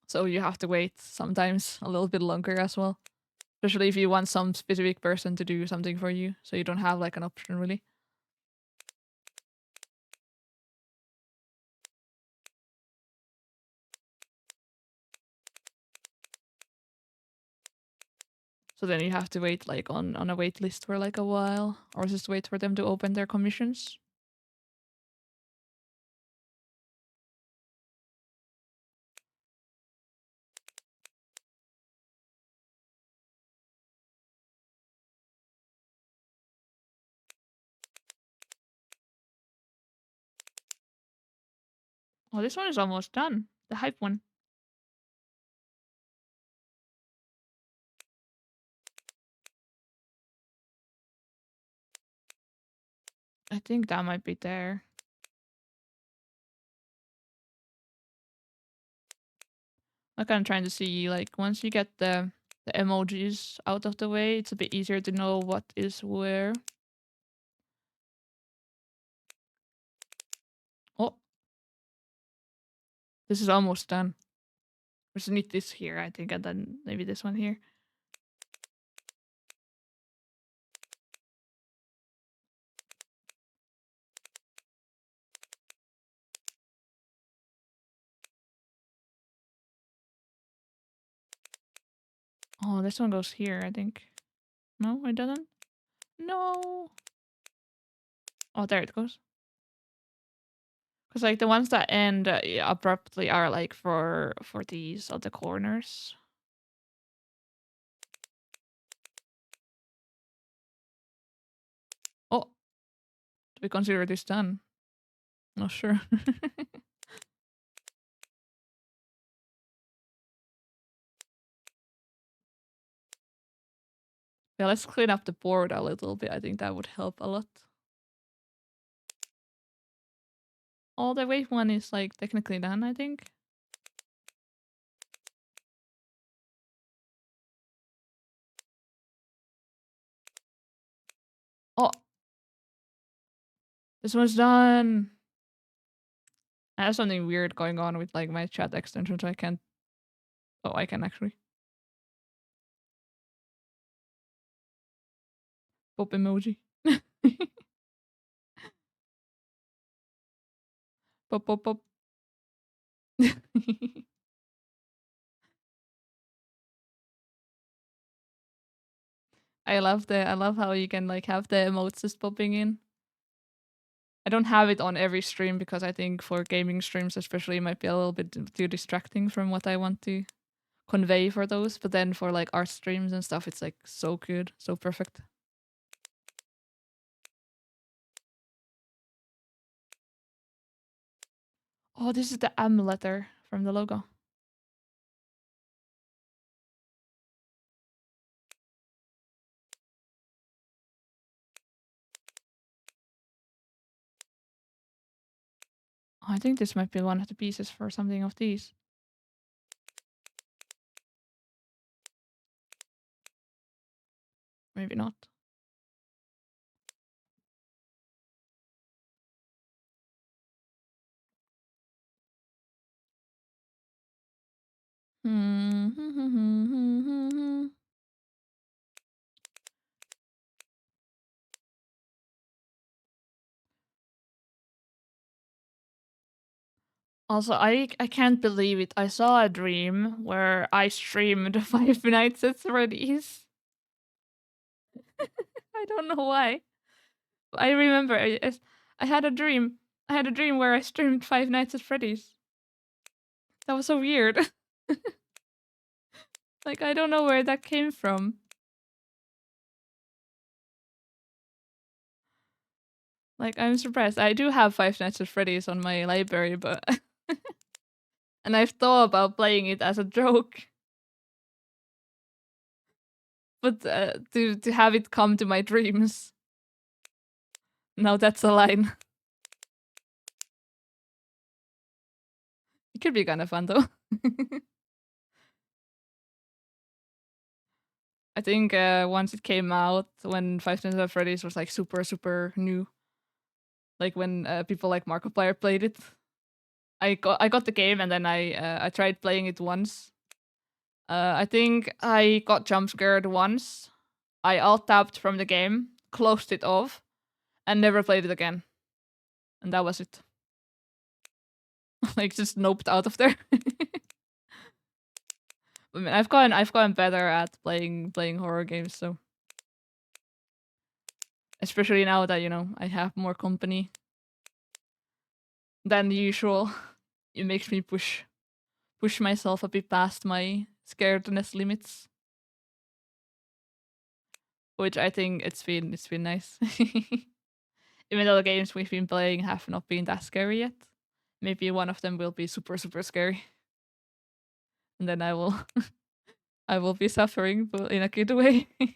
so you have to wait sometimes a little bit longer as well. Especially if you want some specific person to do something for you, so you don't have like an option really. So then you have to wait like on a wait list for like a while, or just wait for them to open their commissions. Oh, this one is almost done. The hype one. I think that might be there. I'm kind of trying to see like once you get the emojis out of the way, it's a bit easier to know what is where. Oh, this is almost done. We just need this here, I think, and then maybe this one here. Oh, this one goes here, I think. No, it doesn't. No. Oh, there it goes. Because like the ones that end abruptly are like for these other corners. Oh, do we consider this done? Not sure. Yeah, let's clean up the board a little bit. I think that would help a lot. Oh, the wave one is like technically done, I think. Oh, this one's done. I have something weird going on with like my chat extension, so I can't. Oh, I can actually. Pop emoji. Pop, pop, pop. I love how you can like have the emotes just popping in. I don't have it on every stream because I think for gaming streams especially it might be a little bit too distracting from what I want to convey for those. But then for like art streams and stuff, it's like so good, so perfect. Oh, this is the M letter from the logo. Oh, I think this might be one of the pieces for something of these. Maybe not. Also, I can't believe it. I saw a dream where I streamed Five Nights at Freddy's. I don't know why. I remember I had a dream. I had a dream where I streamed Five Nights at Freddy's. That was so weird. Like I don't know where that came from. Like I'm surprised. I do have Five Nights at Freddy's on my library, but and I've thought about playing it as a joke. But to have it come to my dreams. Now that's a line. It could be kind of fun though. I think once it came out, when Five Nights at Freddy's was like super new, like when people like Markiplier played it, I got the game and then I tried playing it once. I think I got jump scared once. I alt tapped from the game, closed it off, and never played it again. And that was it. Like just noped out of there. I mean, I've gotten better at playing horror games, so especially now that I have more company than usual. It makes me push myself a bit past my scaredness limits, which I think it's been nice. Even though the games we've been playing have not been that scary yet, maybe one of them will be super scary, and then I will I will be suffering, but in a good way. I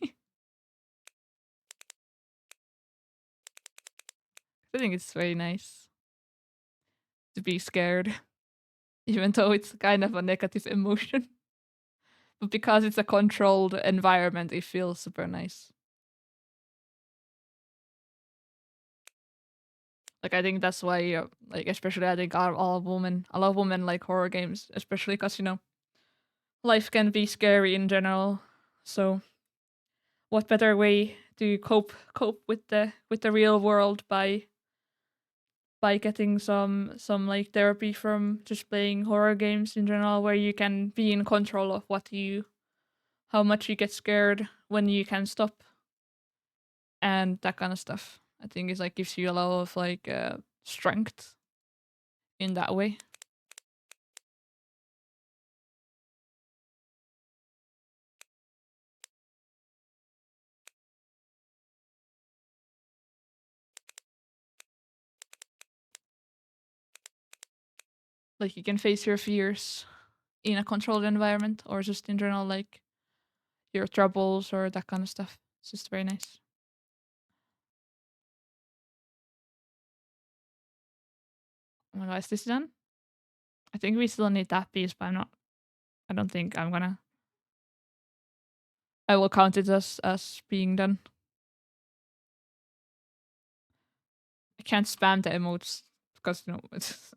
think it's very nice to be scared, even though it's kind of a negative emotion. But because it's a controlled environment, it feels super nice. Like I think that's why, like especially I think a lot of women like horror games, especially because life can be scary in general. So what better way to cope with the real world by getting some like therapy from just playing horror games in general, where you can be in control of how much you get scared, when you can stop, and that kind of stuff. I think it's like gives you a lot of like strength in that way. Like you can face your fears in a controlled environment, or just in general like your troubles or that kind of stuff. It's just very nice. Oh my god, is this done? I think we still need that piece, but I don't think I'm gonna. I will count it as being done. I can't spam the emotes because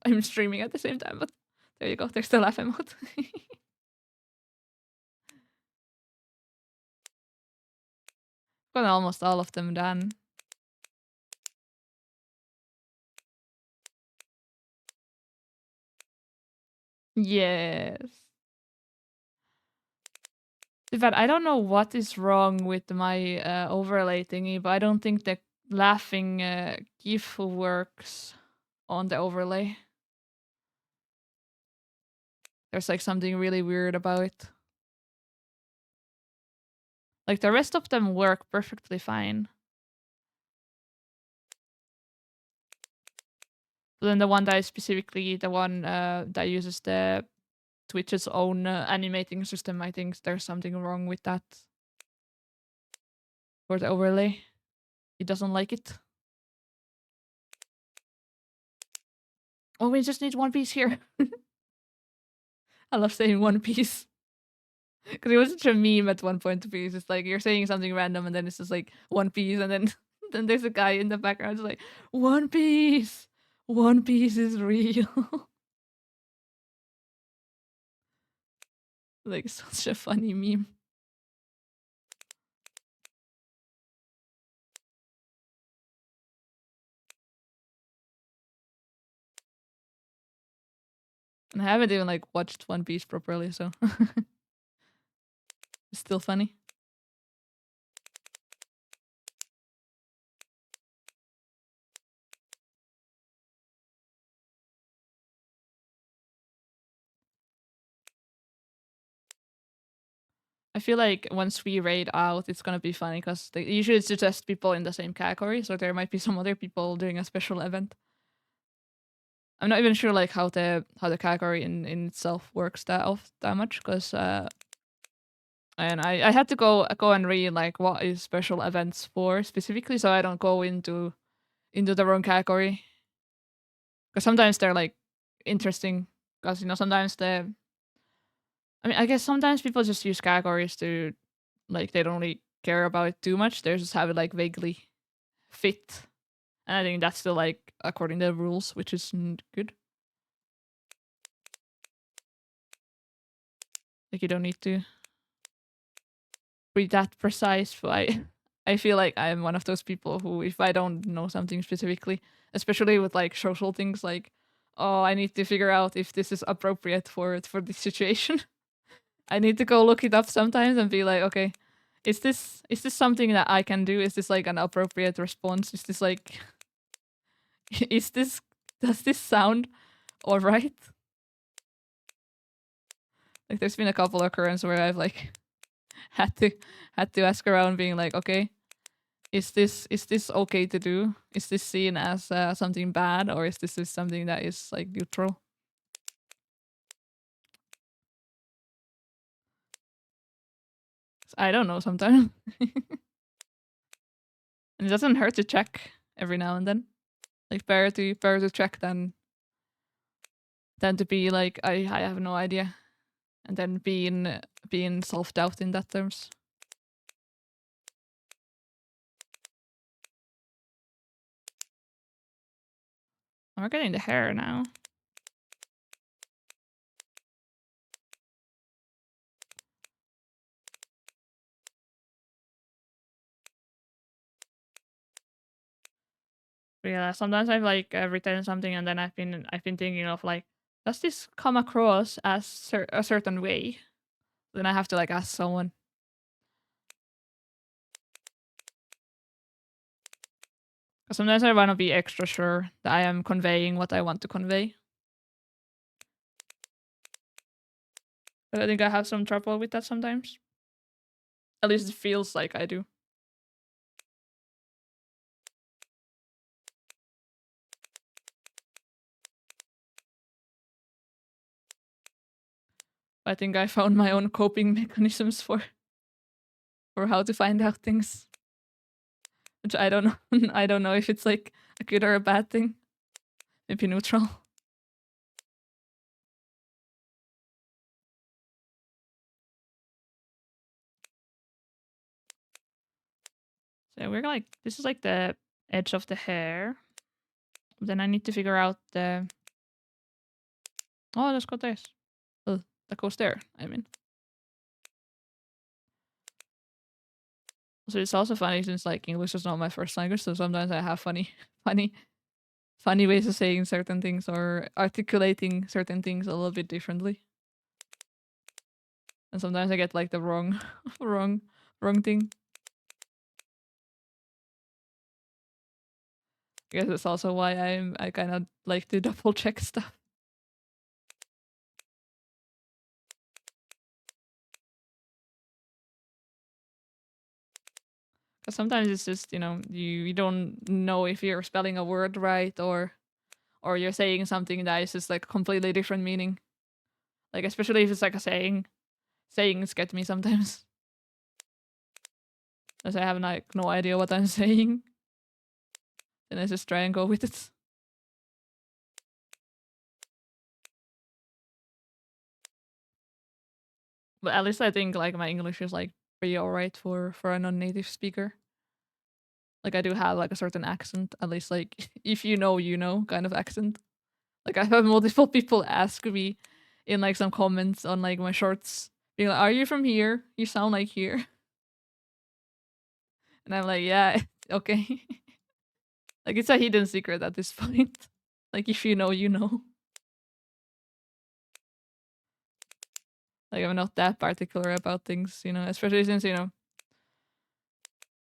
I'm streaming at the same time. But there you go. There's the laugh emote. Got almost all of them done. Yes. But I don't know what is wrong with my overlay thingy, but I don't think the laughing GIF works on the overlay. There's like something really weird about it. Like the rest of them work perfectly fine. But then the one that is specifically the one that uses the Twitch's own animating system, I think there's something wrong with that. For the overlay. He doesn't like it. Oh, we just need one piece here. I love saying one piece. Because it was such a meme at one point to be. It's like you're saying something random and then it's just like one piece and then then there's a guy in the background just like one piece. One piece is real. Like such a funny meme. And I haven't even like watched One Piece properly, so it's still funny. I feel like once we raid out, it's gonna be funny because they usually suggest people in the same category, so there might be some other people doing a special event. I'm not even sure like how the category in itself works that much because and I had to go and read like what is special events for specifically, so I don't go into the wrong category because sometimes they're like interesting because sometimes I guess sometimes people just use categories to like they don't really care about it too much. They just have it like vaguely fit, and I think that's still like according to the rules, which is good. Like you don't need to be that precise, but I feel like I'm one of those people who, if I don't know something specifically, especially with like social things, like, oh, I need to figure out if this is appropriate for this situation. I need to go look it up sometimes and be like, okay, is this something that I can do? Is this like an appropriate response? Is this like, does this sound all right? Like, there's been a couple occurrences where I've like had to ask around, being like, okay, is this okay to do? Is this seen as something bad, or is this something that is like neutral? I don't know sometimes. And it doesn't hurt to check every now and then. Like better to check than to be like I have no idea, and then being self doubt in that terms. We're getting the hair now. But yeah, sometimes I've like written something and then I've been thinking of like, does this come across as a certain way? Then I have to like ask someone. Sometimes I want to be extra sure that I am conveying what I want to convey. But I think I have some trouble with that sometimes. At least it feels like I do. I think I found my own coping mechanisms for how to find out things. Which I don't know. I don't know if it's like a good or a bad thing. Maybe neutral. So we're like, this is like the edge of the hair. Then I need to figure out the... Oh, let's go this. Oh, that goes there, I mean. So it's also funny since like English is not my first language, so sometimes I have funny ways of saying certain things or articulating certain things a little bit differently. and sometimes I get like the wrong, wrong, wrong thing. I guess it's also why I kind of like to double check stuff. Because sometimes it's just you don't know if you're spelling a word right or you're saying something that is just like completely different meaning. Like especially if it's like a saying. Sayings get me sometimes. As I have like no idea what I'm saying. And I just try and go with it. But at least I think like my English is like pretty alright for a non-native speaker. Like I do have like a certain accent, at least like if you know kind of accent. Like I've had multiple people ask me in like some comments on like my shorts, being like, "Are you from here? You sound like here." And I'm like, "Yeah, okay." Like it's a hidden secret at this point. Like if you know, you know. Like I'm not that particular about things, especially since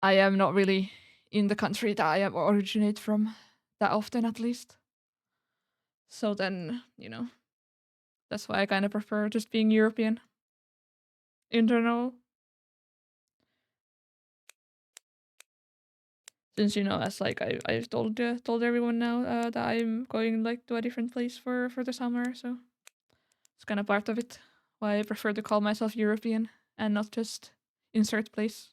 I am not really in the country that I am originate from that often, at least. So then, that's why I kind of prefer just being European in general. Since as like I've told everyone now that I'm going like to a different place for the summer, so it's kind of part of it. Why I prefer to call myself European and not just insert place.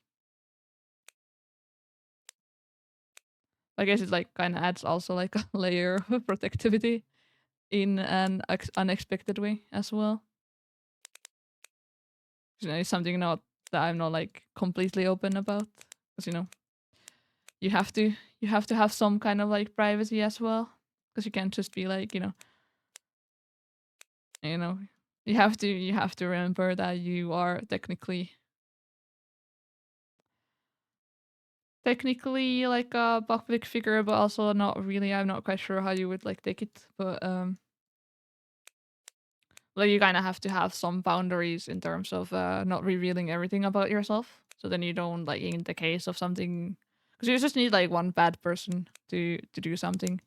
I guess it like kind of adds also like a layer of protectivity in an unexpected way as well. It's something not that I'm not like completely open about, because you have to have some kind of like privacy as well, because you can't just be like you know you have to remember that you are technically like a public figure, but also not really. I'm not quite sure how you would like take it, but like you kind of have to have some boundaries in terms of not revealing everything about yourself. So then you don't like in the case of something, because you just need like one bad person to do something,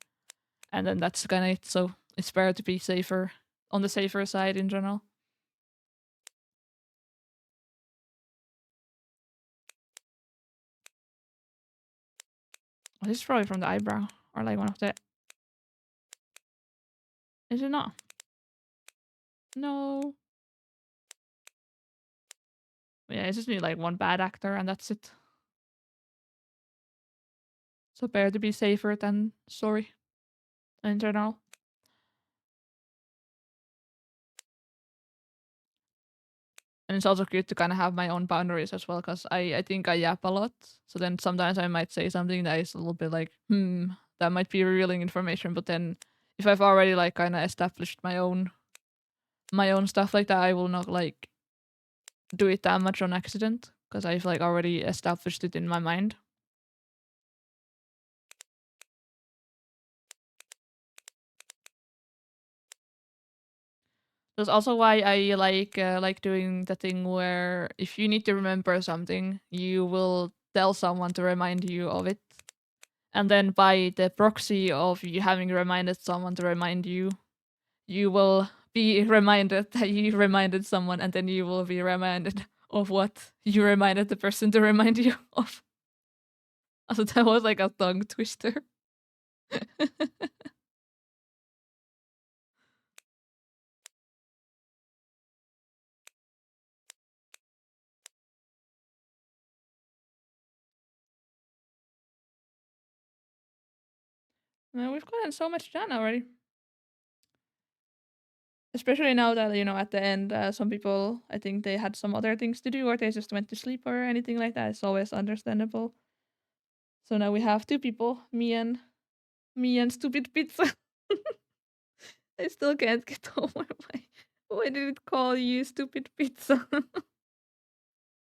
and then that's kind of it. So it's better to be safer on the safer side in general. This is probably from the eyebrow or like one of the. Is it not? No. Yeah, I just need like one bad actor and that's it. So better to be safer than sorry in general. And it's also good to kind of have my own boundaries as well, because I think I yap a lot. So then sometimes I might say something that is a little bit like, that might be revealing information. But then if I've already like kind of established my own stuff like that, I will not like do it that much on accident, because I've like already established it in my mind. That's also why I like doing the thing where if you need to remember something, you will tell someone to remind you of it. And then by the proxy of you having reminded someone to remind you, you will be reminded that you reminded someone, and then you will be reminded of what you reminded the person to remind you of. Also, that was like a tongue twister. We've gotten so much done already. Especially now that, at the end, some people, I think they had some other things to do or they just went to sleep or anything like that. It's always understandable. So now we have two people, me and stupid pizza. I still can't get over why did it call you stupid pizza?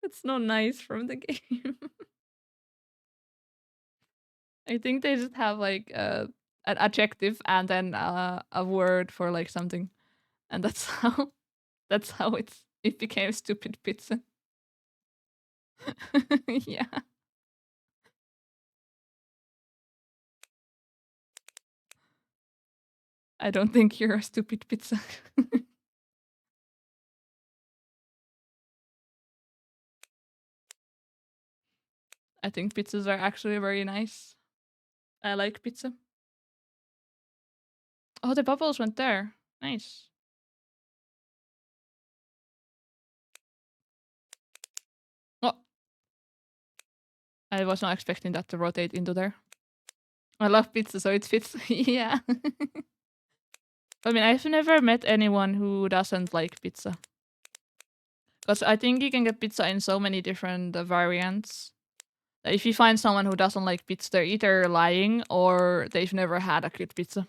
It's not nice from the game. I think they just have like an adjective and then a word for like something, and that's how it's It became stupid pizza. Yeah. I don't think you're a stupid pizza. I think pizzas are actually very nice. I like pizza. Oh, the bubbles went there. Nice. Oh, I was not expecting that to rotate into there. I love pizza, so it fits. Yeah. I mean, I've never met anyone who doesn't like pizza. Because I think you can get pizza in so many different variants. If you find someone who doesn't like pizza, they're either lying or they've never had a good pizza.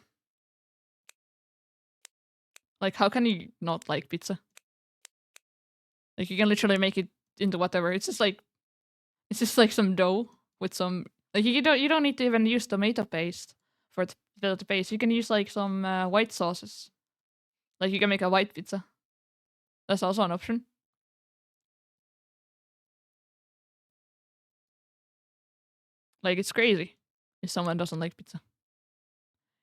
Like, how can you not like pizza? Like, you can literally make it into whatever. It's just like some dough with some. Like, you don't need to even use tomato paste for it to build the paste. You can use like some white sauces. Like, you can make a white pizza. That's also an option. Like, it's crazy if someone doesn't like pizza.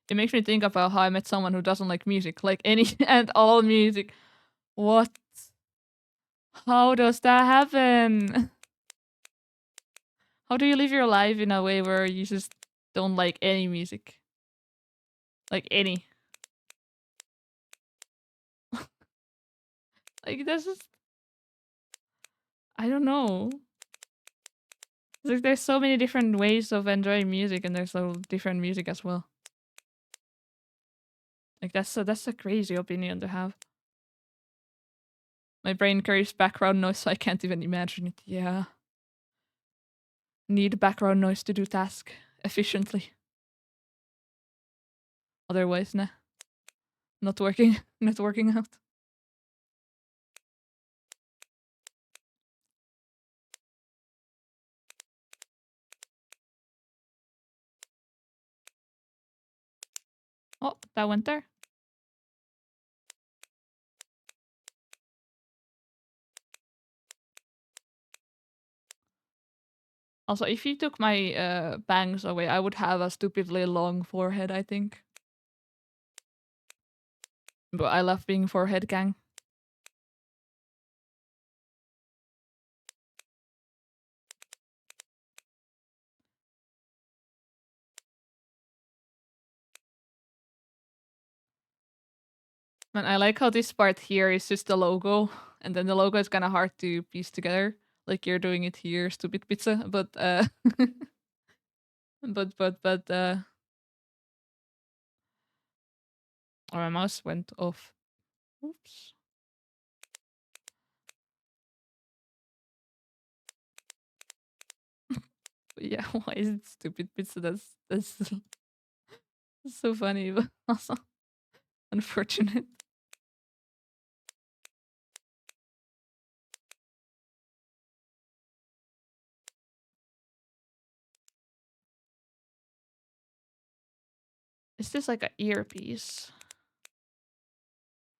It makes me think about how I met someone who doesn't like music, like any and all music. What? How does that happen? How do you live your life in a way where you just don't like any music? Like any. Like that's just I don't know. Like there's so many different ways of enjoying music and there's so different music as well. Like that's a crazy opinion to have. My brain carries background noise so I can't even imagine it. Yeah. Need background noise to do task efficiently. Otherwise, nah. Not working. Not working out. Oh, that went there. Also, if you took my bangs away, I would have a stupidly long forehead, I think. But I love being forehead gang. And I like how this part here is just the logo, and then the logo is kind of hard to piece together. Like you're doing it here, stupid pizza. But but oh, my mouse went off. Oops. But yeah, why is it stupid pizza? That's so funny, but also unfortunate. Is this like an earpiece?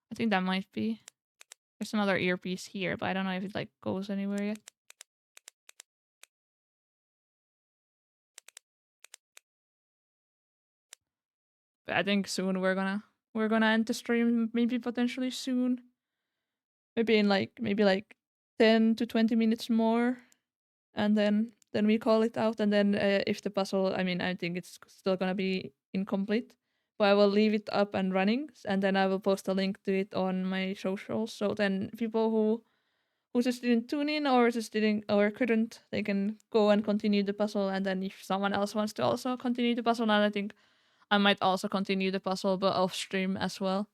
I think that might be. There's another earpiece here, but I don't know if it like goes anywhere yet. But I think soon we're gonna end the stream. Maybe potentially soon. Maybe in maybe 10 to 20 minutes more, and then we call it out. And then if the puzzle, I mean, I think it's still gonna be incomplete, but I will leave it up and running, and then I will post a link to it on my socials. So then people who just didn't tune in or just didn't or couldn't, they can go and continue the puzzle. And then if someone else wants to also continue the puzzle, and I think I might also continue the puzzle, but off stream as well,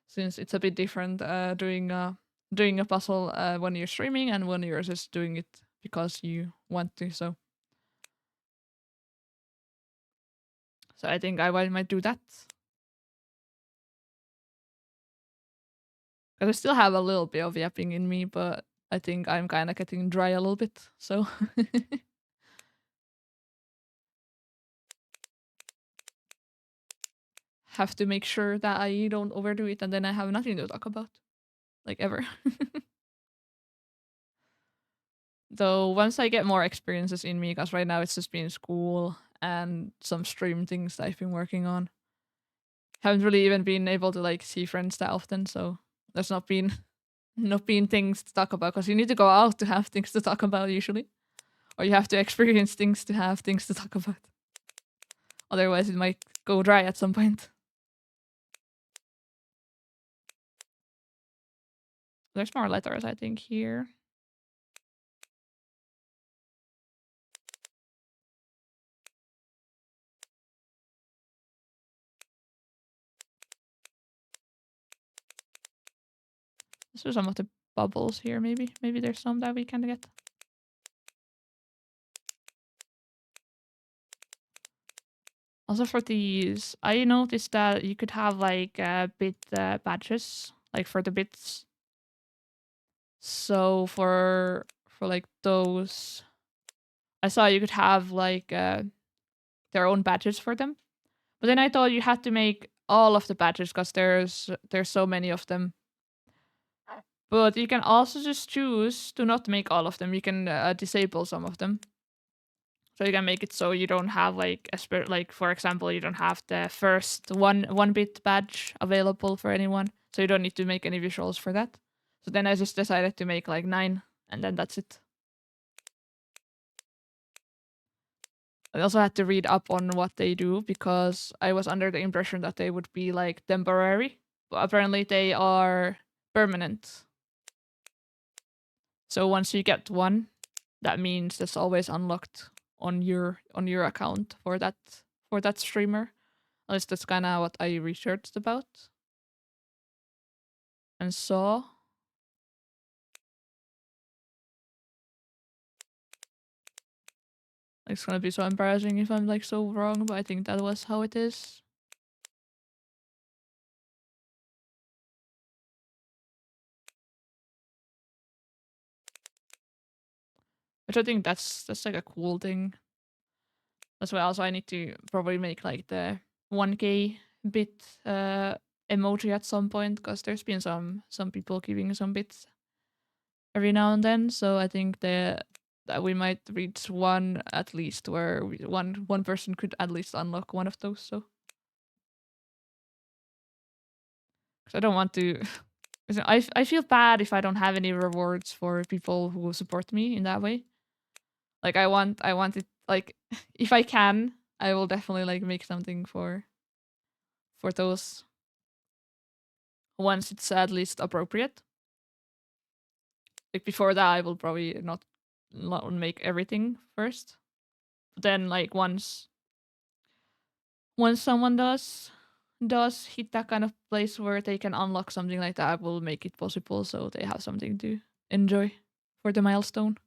since it's a bit different doing a puzzle when you're streaming and when you're just doing it because you want to. So I think I might do that. Because I still have a little bit of yapping in me, but I think I'm kind of getting dry a little bit. So have to make sure that I don't overdo it and then I have nothing to talk about, like ever. Though once I get more experiences in me, because right now it's just been school and some stream things that I've been working on. Haven't really even been able to like see friends that often, so there's not been not been things to talk about because you need to go out to have things to talk about usually, or you have to experience things to have things to talk about. Otherwise, it might go dry at some point. There's more letters, I think, here. This is some of the bubbles here, maybe. Maybe there's some that we can get. Also for these, I noticed that you could have like bit badges, like for the bits. So for like those, I saw you could have like their own badges for them. But then I thought you had to make all of the badges because there's so many of them. But you can also just choose to not make all of them. You can disable some of them. So you can make it so you don't have like like for example, you don't have the first one bit badge available for anyone. So you don't need to make any visuals for that. So then I just decided to make like 9 and then that's it. I also had to read up on what they do because I was under the impression that they would be like temporary, but apparently they are permanent. So once you get one, that means it's always unlocked on your account for that streamer. At least that's kind of what I researched about and saw. It's gonna be so embarrassing if I'm like so wrong, but I think that was how it is. Which I think that's like a cool thing. That's why also I need to probably make like the 1K bit emoji at some point because there's been some people giving some bits every now and then. So I think that we might reach one at least where one person could at least unlock one of those. So because I don't want to. I feel bad if I don't have any rewards for people who support me in that way. Like I want it like if I can, I will definitely like make something for those once it's at least appropriate. Like before that, I will probably not make everything first. But then like once someone does hit that kind of place where they can unlock something like that, I will make it possible so they have something to enjoy for the milestone.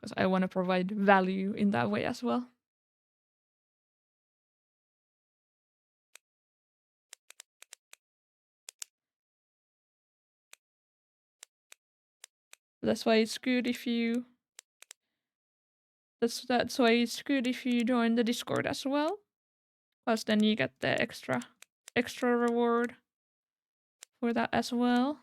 Because I want to provide value in that way as well. That's why it's good if you. That's why it's good if you join the Discord as well, because then you get the extra reward for that as well.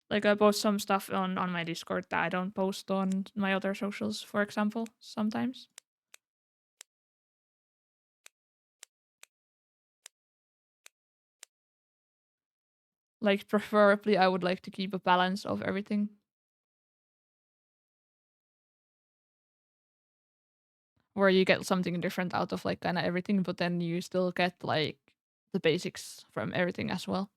Like I post some stuff on my Discord that I don't post on my other socials, for example, sometimes. Like preferably I would like to keep a balance of everything. Where you get something different out of like kinda everything, but then you still get like the basics from everything as well.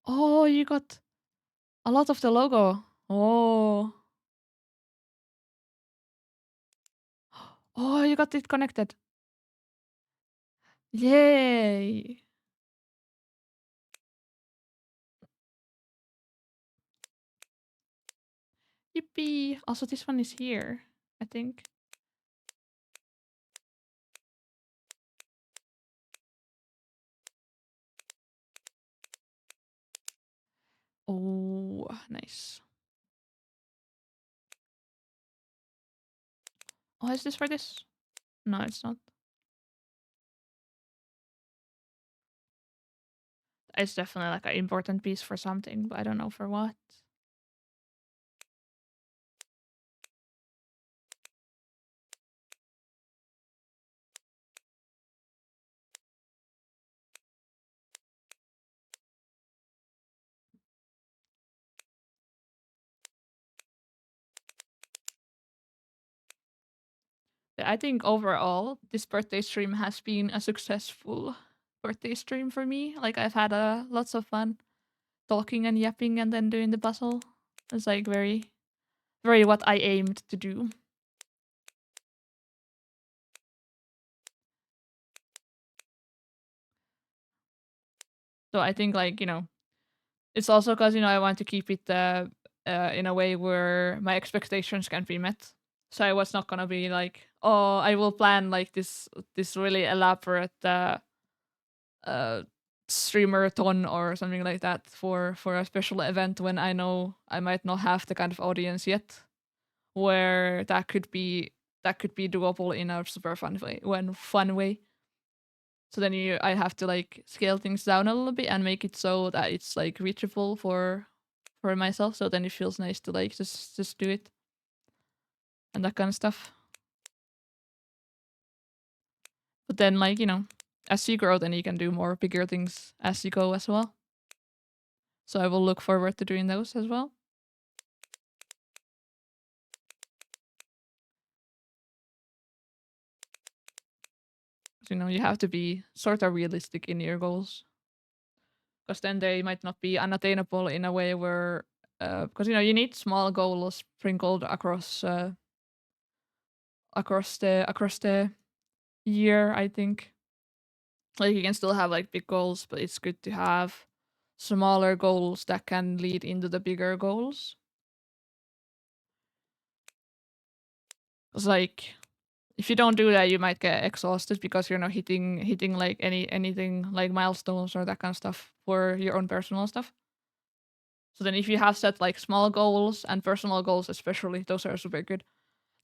Oh, you got a lot of the logo. Oh. Oh, you got it connected. Yay. Yippee. Also, this one is here, I think. Oh, nice. Oh, is this for this? No, it's not. It's definitely like an important piece for something, but I don't know for what. I think overall, this birthday stream has been a successful birthday stream for me. Like I've had lots of fun talking and yapping and then doing the puzzle. It's like very what I aimed to do. So I think like, it's also because, I want to keep it in a way where my expectations can be met. So I was not gonna be like, oh, I will plan like this really elaborate uh streamer ton or something like that for a special event when I know I might not have the kind of audience yet where that could be doable in a super fun way. So then I have to like scale things down a little bit and make it so that it's like reachable for myself. So then it feels nice to like just do it and that kind of stuff. But then like, as you grow, then you can do more bigger things as you go as well. So I will look forward to doing those as well. You have to be sort of realistic in your goals because then they might not be unattainable in a way where because you need small goals sprinkled across the year. I think like you can still have like big goals, but it's good to have smaller goals that can lead into the bigger goals. It's like if you don't do that, you might get exhausted because you're not hitting like anything like milestones or that kind of stuff for your own personal stuff. So then if you have set like small goals and personal goals especially, those are super good.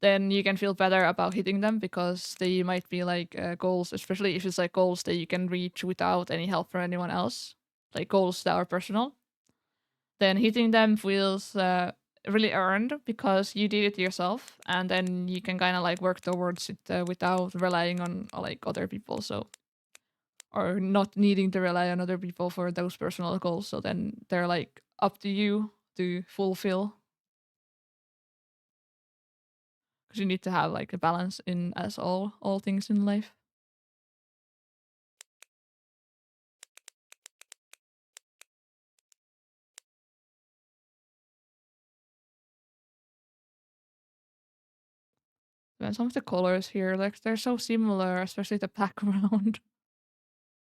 Then you can feel better about hitting them because they might be like goals, especially if it's like goals that you can reach without any help from anyone else, like goals that are personal. Then hitting them feels really earned because you did it yourself, and then you can kind of like work towards it without relying on like other people. So or not needing to rely on other people for those personal goals. So then they're like up to you to fulfill because you need to have like a balance in as all things in life. And some of the colors here, like they're so similar, especially the background.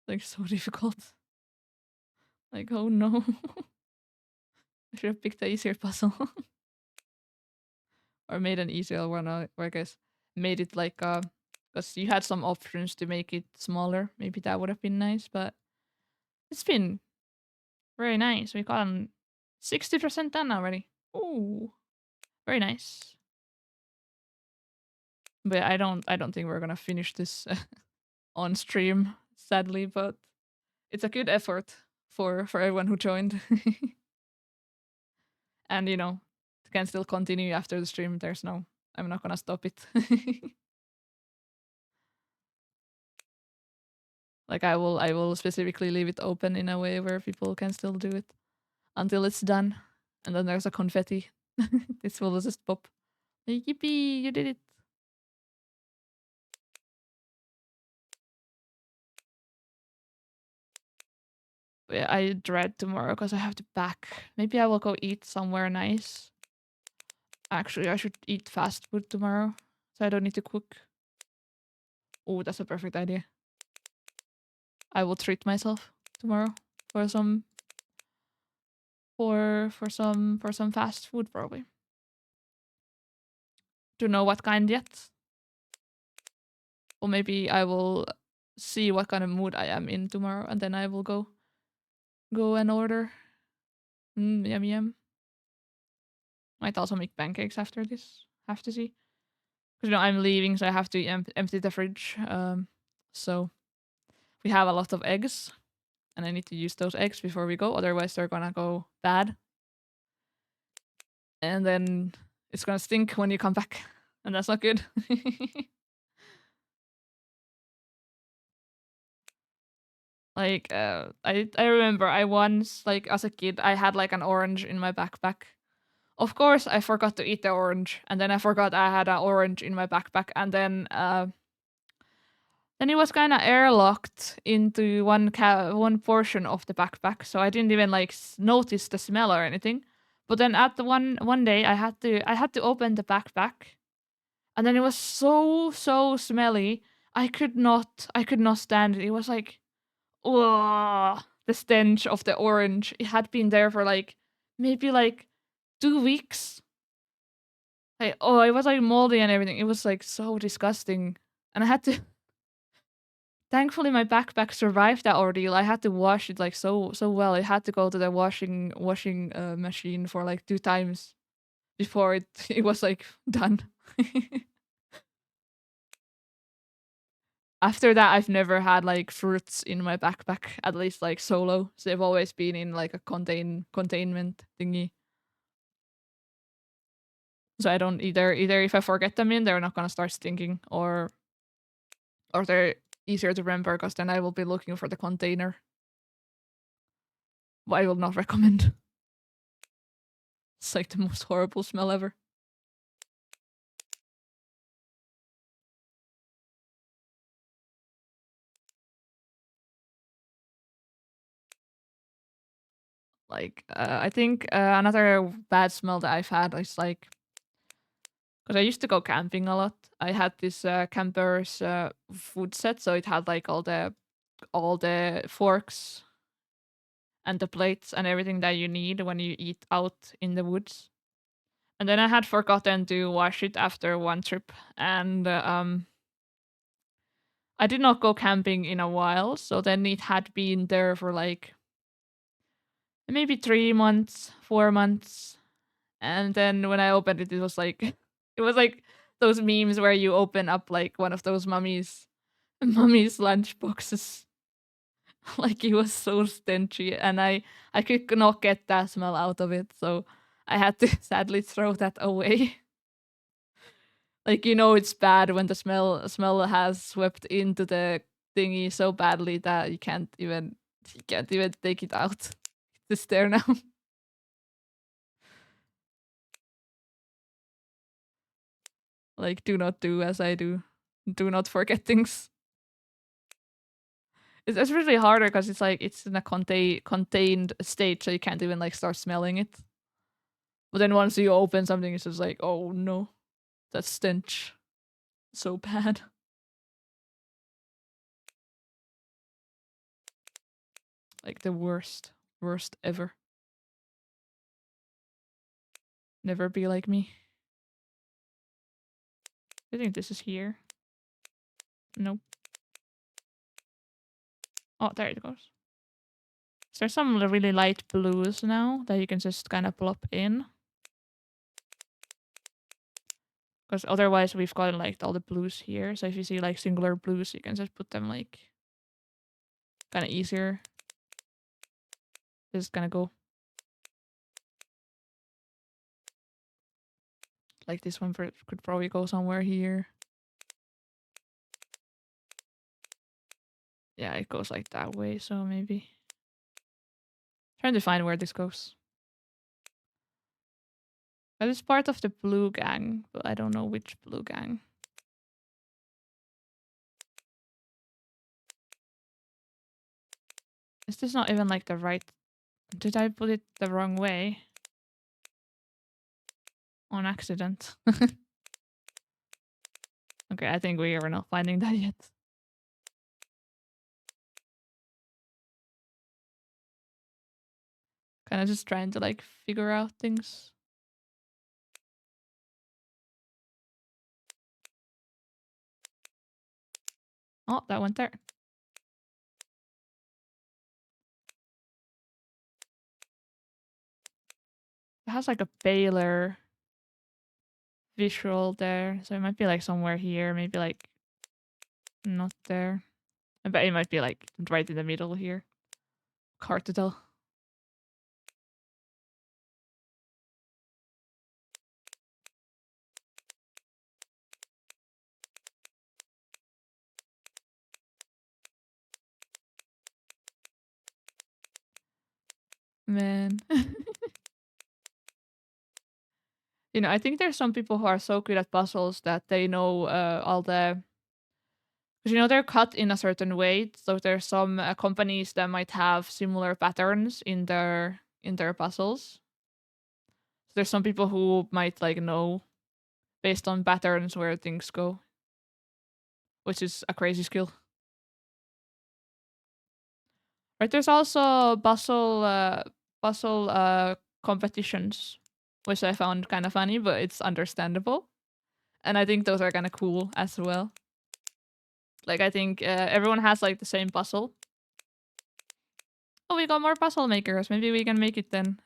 Like so difficult. Like oh no, I should have picked the easier puzzle or made an easier one. Or I guess made it like because you had some options to make it smaller. Maybe that would have been nice, but it's been very nice. We got 60% done already. Ooh, very nice. But I don't think we're gonna finish this on stream, sadly. But it's a good effort for everyone who joined, and can still continue after the stream. I'm not gonna stop it. Like I will specifically leave it open in a way where people can still do it until it's done, and then there's a confetti. This will just pop. Like, yippee! You did it. Yeah, I dread tomorrow because I have to pack. Maybe I will go eat somewhere nice. Actually, I should eat fast food tomorrow, so I don't need to cook. Oh, that's a perfect idea. I will treat myself tomorrow for some for some fast food probably. Don't know what kind yet. Or maybe I will see what kind of mood I am in tomorrow and then I will go and order. Yum yum. Might also make pancakes after this. Have to see. Because I'm leaving, so I have to empty the fridge. So we have a lot of eggs, and I need to use those eggs before we go. Otherwise, they're gonna go bad, and then it's gonna stink when you come back, and that's not good. Like, I remember I once, like, as a kid, I had like an orange in my backpack. Of course, I forgot to eat the orange, and then I forgot I had an orange in my backpack, and then it was kind of airlocked into one portion of the backpack, so I didn't even like notice the smell or anything. But then at the one day, I had to open the backpack, and then it was so smelly. I could not stand it. It was like, oh, the stench of the orange. It had been there for like maybe like 2 weeks. Like, oh, it was like moldy and everything. It was like so disgusting, and I had to. Thankfully, my backpack survived that ordeal. I had to wash it like so well. I had to go to the washing machine for like 2 times before it it was like done. After that, I've never had like fruits in my backpack, at least like solo. So they've always been in like a containment thingy. So I don't either if I forget them in, they're not gonna start stinking, or they're easier to remember because then I will be looking for the container. But I will not recommend. It's like the most horrible smell ever. Like, I think another bad smell that I've had is like, because I used to go camping a lot. I had this camper's food set, so it had like all the forks and the plates and everything that you need when you eat out in the woods. And then I had forgotten to wash it after one trip, and I did not go camping in a while. So then it had been there for like maybe 3 months, 4 months. And then when I opened it, it was like it was like those memes where you open up like one of those mummy's lunch boxes. Like it was so stenchy, and I could not get that smell out of it, so I had to sadly throw that away. Like, it's bad when the smell has swept into the thingy so badly that you can't even take it out. It's there now. Like, do not do as I do. Do not forget things. It's really harder because it's like it's in a contained state, so you can't even like start smelling it. But then once you open something, it's just like, oh no, that stench, so bad. Like the worst ever. Never be like me. I think this is here. Nope. Oh, there it goes. So there's some really light blues now that you can just kind of plop in. Because otherwise we've got like all the blues here. So if you see like singular blues, you can just put them like kind of easier. Just gonna go. Like this one could probably go somewhere here. Yeah, it goes like that way, so maybe. Trying to find where this goes. That is part of the blue gang, but I don't know which blue gang. Is this not even like the right... Did I put it the wrong way? On accident. Okay, I think we are not finding that yet. Kind of just trying to like figure out things. Oh, that went there. It has like a paler visual there, so it might be like somewhere here, maybe like not there. I bet it might be like right in the middle here. Hard to tell. Man. You know, I think there's some people who are so good at puzzles that they know all the. Because you know they're cut in a certain way, so there's some companies that might have similar patterns in their puzzles. So there's some people who might like know based on patterns where things go, which is a crazy skill. Right? There's also puzzle competitions, which I found kind of funny, but it's understandable, and I think those are kind of cool as well. Like I think everyone has like the same puzzle. Oh, we got more puzzle makers. Maybe we can make it then.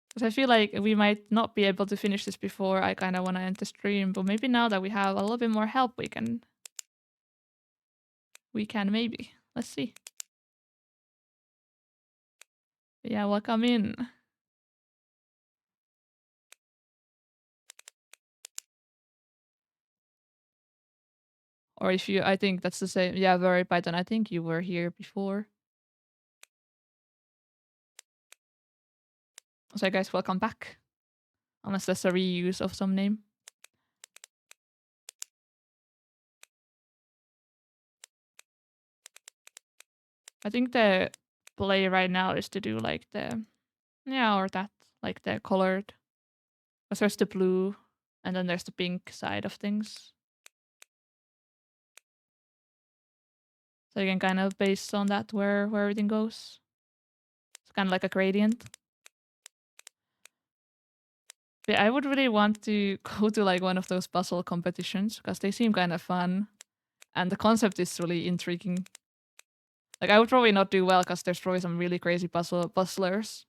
Because I feel like we might not be able to finish this before I kind of want to end the stream, but maybe now that we have a little bit more help, we can maybe. Let's see. Yeah, welcome in. Or if you, I think that's the same. Yeah, very Python. I think you were here before. So, guys, welcome back. Unless that's a reuse of some name. I think the play right now is to do like the, yeah, or that, like the colored. Because there's the blue, and then there's the pink side of things. So you can kind of based on that where everything goes. It's kind of like a gradient. But I would really want to go to like one of those puzzle competitions because they seem kind of fun, and the concept is really intriguing. Like I would probably not do well because there's probably some really crazy puzzlers.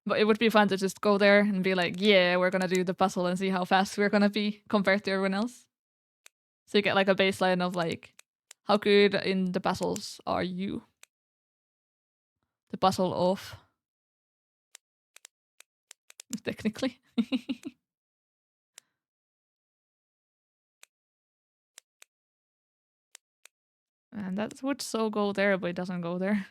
But it would be fun to just go there and be like, yeah, we're gonna do the puzzle and see how fast we're gonna be compared to everyone else. So you get like a baseline of like, how good in the puzzles are you? The puzzle of, technically. And that would so go there, but it doesn't go there.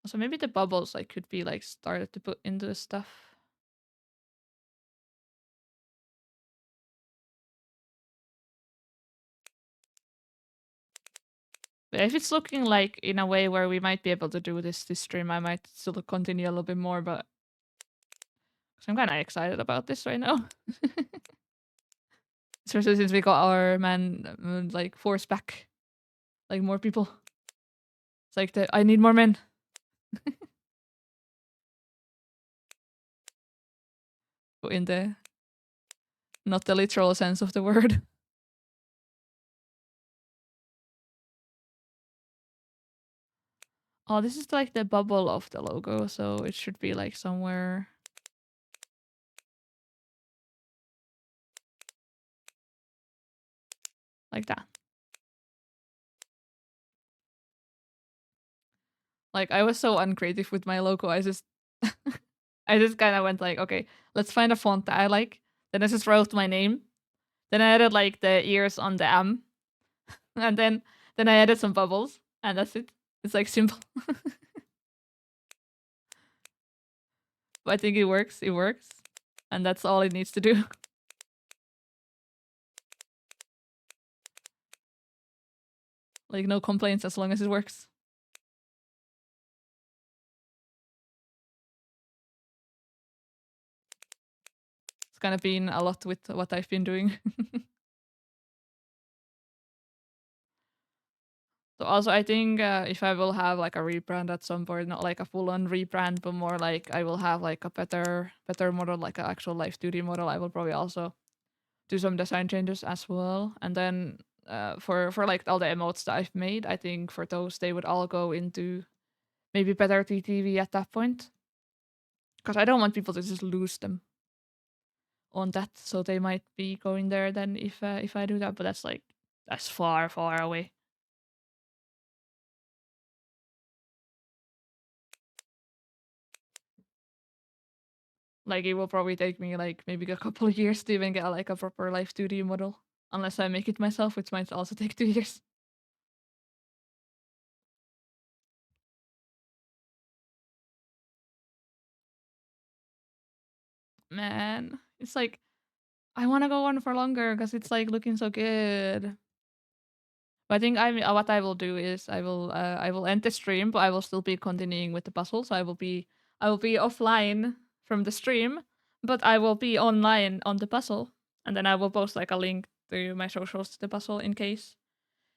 So maybe the bubbles like could be like started to put into the stuff. But if it's looking like in a way where we might be able to do this stream, I might still continue a little bit more, but I'm kind of excited about this right now. Especially since we got our man like force back, like more people. It's like I need more men. In the not the literal sense of the word. Oh, this is like the bubble of the logo, so it should be like somewhere like that. Like I was so uncreative with my logo. I just kind of went like, okay, let's find a font that I like. Then I just wrote my name. Then I added like the ears on the M, and then I added some bubbles, and that's it. It's like simple. But I think it works. It works, and that's all it needs to do. Like no complaints as long as it works. It's kind of been a lot with what I've been doing. So also, I think if I will have like a rebrand at some point, not like a full-on rebrand, but more like I will have like a better model, like an actual live 2D model. I will probably also do some design changes as well. And then for like all the emotes that I've made, I think for those they would all go into maybe better TTV at that point, because I don't want people to just lose them on that. So they might be going there then if I do that, but that's far away. Like it will probably take me like maybe a couple of years to even get like a proper live 2D model, unless I make it myself, which might also take 2 years. Man, it's like I want to go on for longer because it's like looking so good. But I think what I will do is I will end the stream, but I will still be continuing with the puzzle. So I will be offline from the stream, but I will be online on the puzzle, and then I will post like a link to my socials to the puzzle in case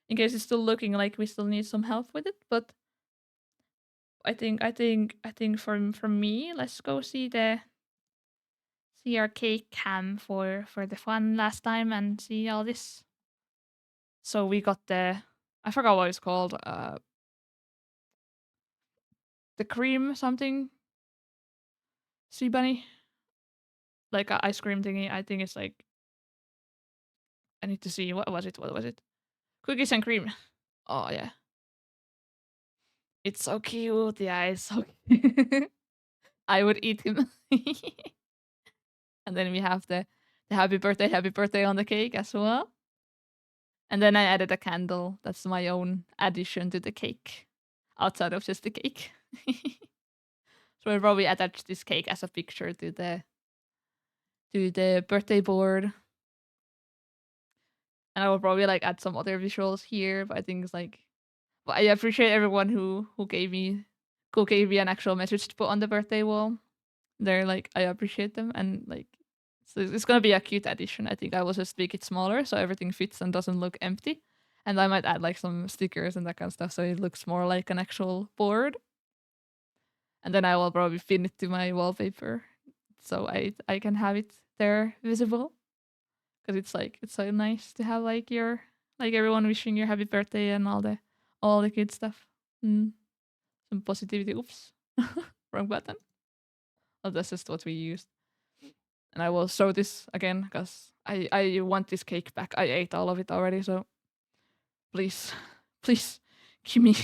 it's still looking like we still need some help with it. But I think from me, let's go see our cake cam for the fun last time and see all this. So we got I forgot what it's called. The cream something sea bunny, like a ice cream thingy. I think it's like I need to see what was it. What was it? Cookies and cream. Oh yeah, it's so cute. Yeah, it's so. Cute. I would eat him. And then we have the happy birthday on the cake as well. And then I added a candle. That's my own addition to the cake, outside of just the cake. So I'll probably attach this cake as a picture to the birthday board. And I will probably like add some other visuals here, but I think it's like but I appreciate everyone who gave me an actual message to put on the birthday wall. They're like I appreciate them and like so it's gonna be a cute addition. I think I will just make it smaller so everything fits and doesn't look empty. And I might add like some stickers and that kind of stuff so it looks more like an actual board. And then I will probably pin it to my wallpaper so I can have it there visible because it's so nice to have like your like everyone wishing you happy birthday and all the good stuff. Mm, some positivity. Oops, wrong button. Oh, that's just what we used. And I will show this again because I want this cake back. I ate all of it already, so please, please, give me,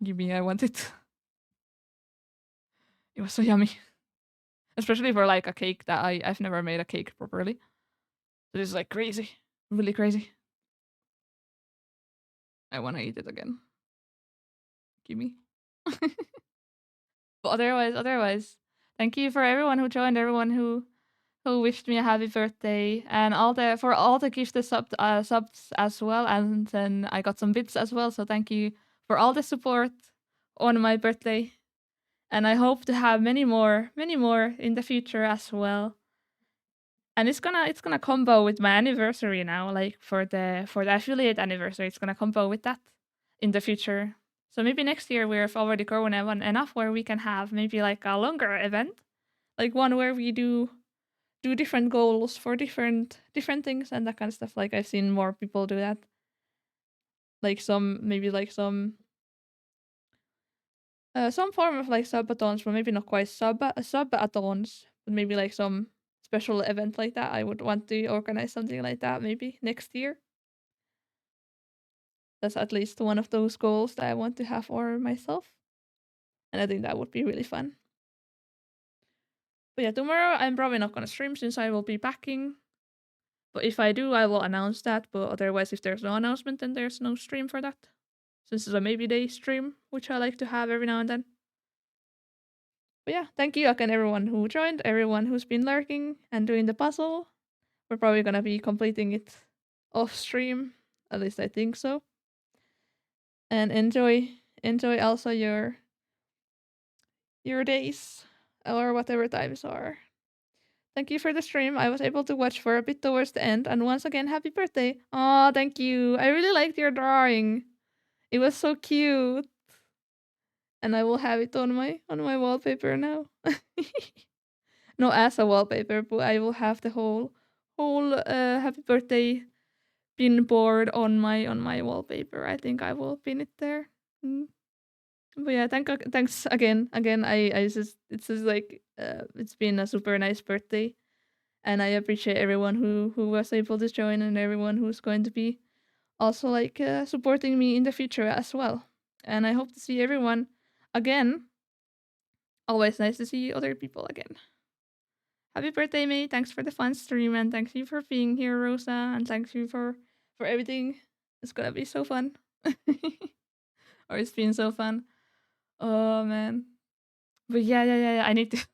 give me. I want it. It was so yummy, especially for like a cake that I've never made a cake properly. So this is like crazy, really crazy. I want to eat it again. Give me. But otherwise, thank you for everyone who joined, everyone who wished me a happy birthday, and all the gifted subs as well. And then I got some bits as well. So thank you for all the support on my birthday, and I hope to have many more in the future as well. And it's gonna combo with my anniversary now, like for the affiliate anniversary. It's gonna combo with that in the future. So maybe next year we've already grown enough where we can have maybe like a longer event, like one where we do different goals for different things and that kind of stuff. Like I've seen more people do that. Like some form of like subathons, but maybe not quite subathons, but maybe like some special event like that. I would want to organize something like that maybe next year. That's at least one of those goals that I want to have for myself. And I think that would be really fun. But yeah, tomorrow I'm probably not gonna stream since I will be packing. But if I do, I will announce that. But otherwise, if there's no announcement, then there's no stream for that. Since it's a maybe day stream, which I like to have every now and then. But yeah, thank you again, everyone who joined, everyone who's been lurking and doing the puzzle. We're probably gonna be completing it off stream. At least I think so. And enjoy also your days or whatever times are. Thank you for the stream. I was able to watch for a bit towards the end. And once again, happy birthday. Oh, thank you. I really liked your drawing. It was so cute, and I will have it on my wallpaper now. No, as a wallpaper, but I will have the whole happy birthday pin board on my wallpaper. I think I will pin it there. Mm. But yeah, thanks again. Again, I just it's just like it's been a super nice birthday, and I appreciate everyone who was able to join and everyone who's going to be also like supporting me in the future as well. And I hope to see everyone again. Always nice to see other people again. Happy birthday, May. Thanks for the fun stream and thanks you for being here, Rosa, and thanks you for everything. It's gonna be so fun. Or it's been so fun. Oh man. But yeah. I need to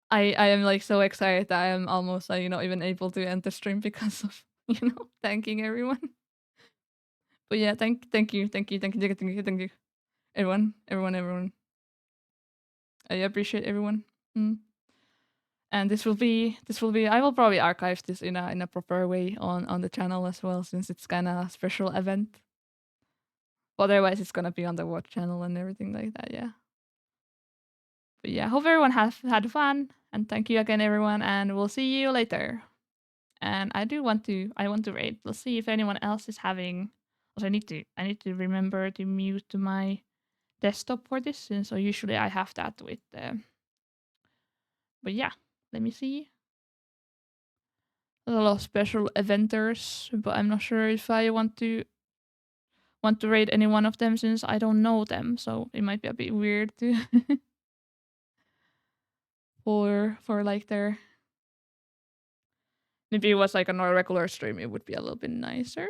I am like so excited that I am almost like not even able to end the stream because of thanking everyone. But yeah, thank you, everyone. I appreciate everyone. Mm. And this will be. I will probably archive this in a proper way on the channel as well, since it's kind of a special event. Otherwise, it's gonna be on the watch channel and everything like that. Yeah. But yeah, hope everyone has had fun, and thank you again, everyone. And we'll see you later. And I want to rate. Let's see if anyone else is having. Also, I need to remember to mute my desktop for this, since so usually I have that with. But yeah, let me see. There's a lot of special eventers, but I'm not sure if I want to rate any one of them since I don't know them. So it might be a bit weird to for like their. Maybe it was like a more regular stream. It would be a little bit nicer.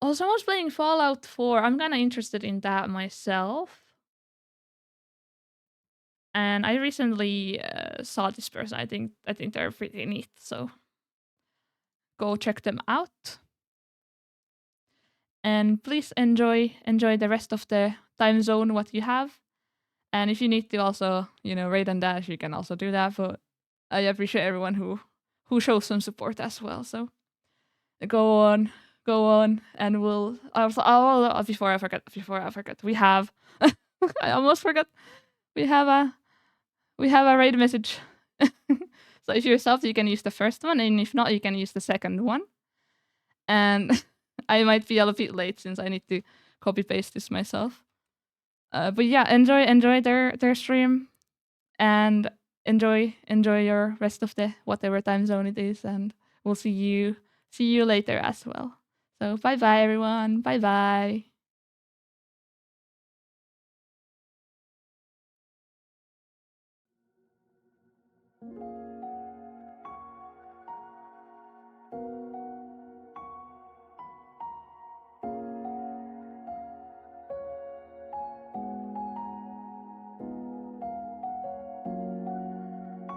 Also, I was playing Fallout 4. I'm kind of interested in that myself. And I recently saw this person. I think they're pretty neat. So go check them out. And please enjoy the rest of the time zone what you have. And if you need to also raid and dash, you can also do that. But I appreciate everyone who shows some support as well. So go on, and we'll also before I forget, we have I almost forgot. We have a raid message. So if you're subbed, you can use the first one, and if not, you can use the second one. And I might be a little bit late since I need to copy paste this myself. But yeah, enjoy their stream, and enjoy your rest of the whatever time zone it is, and we'll see you later as well. So bye bye everyone. Bye bye.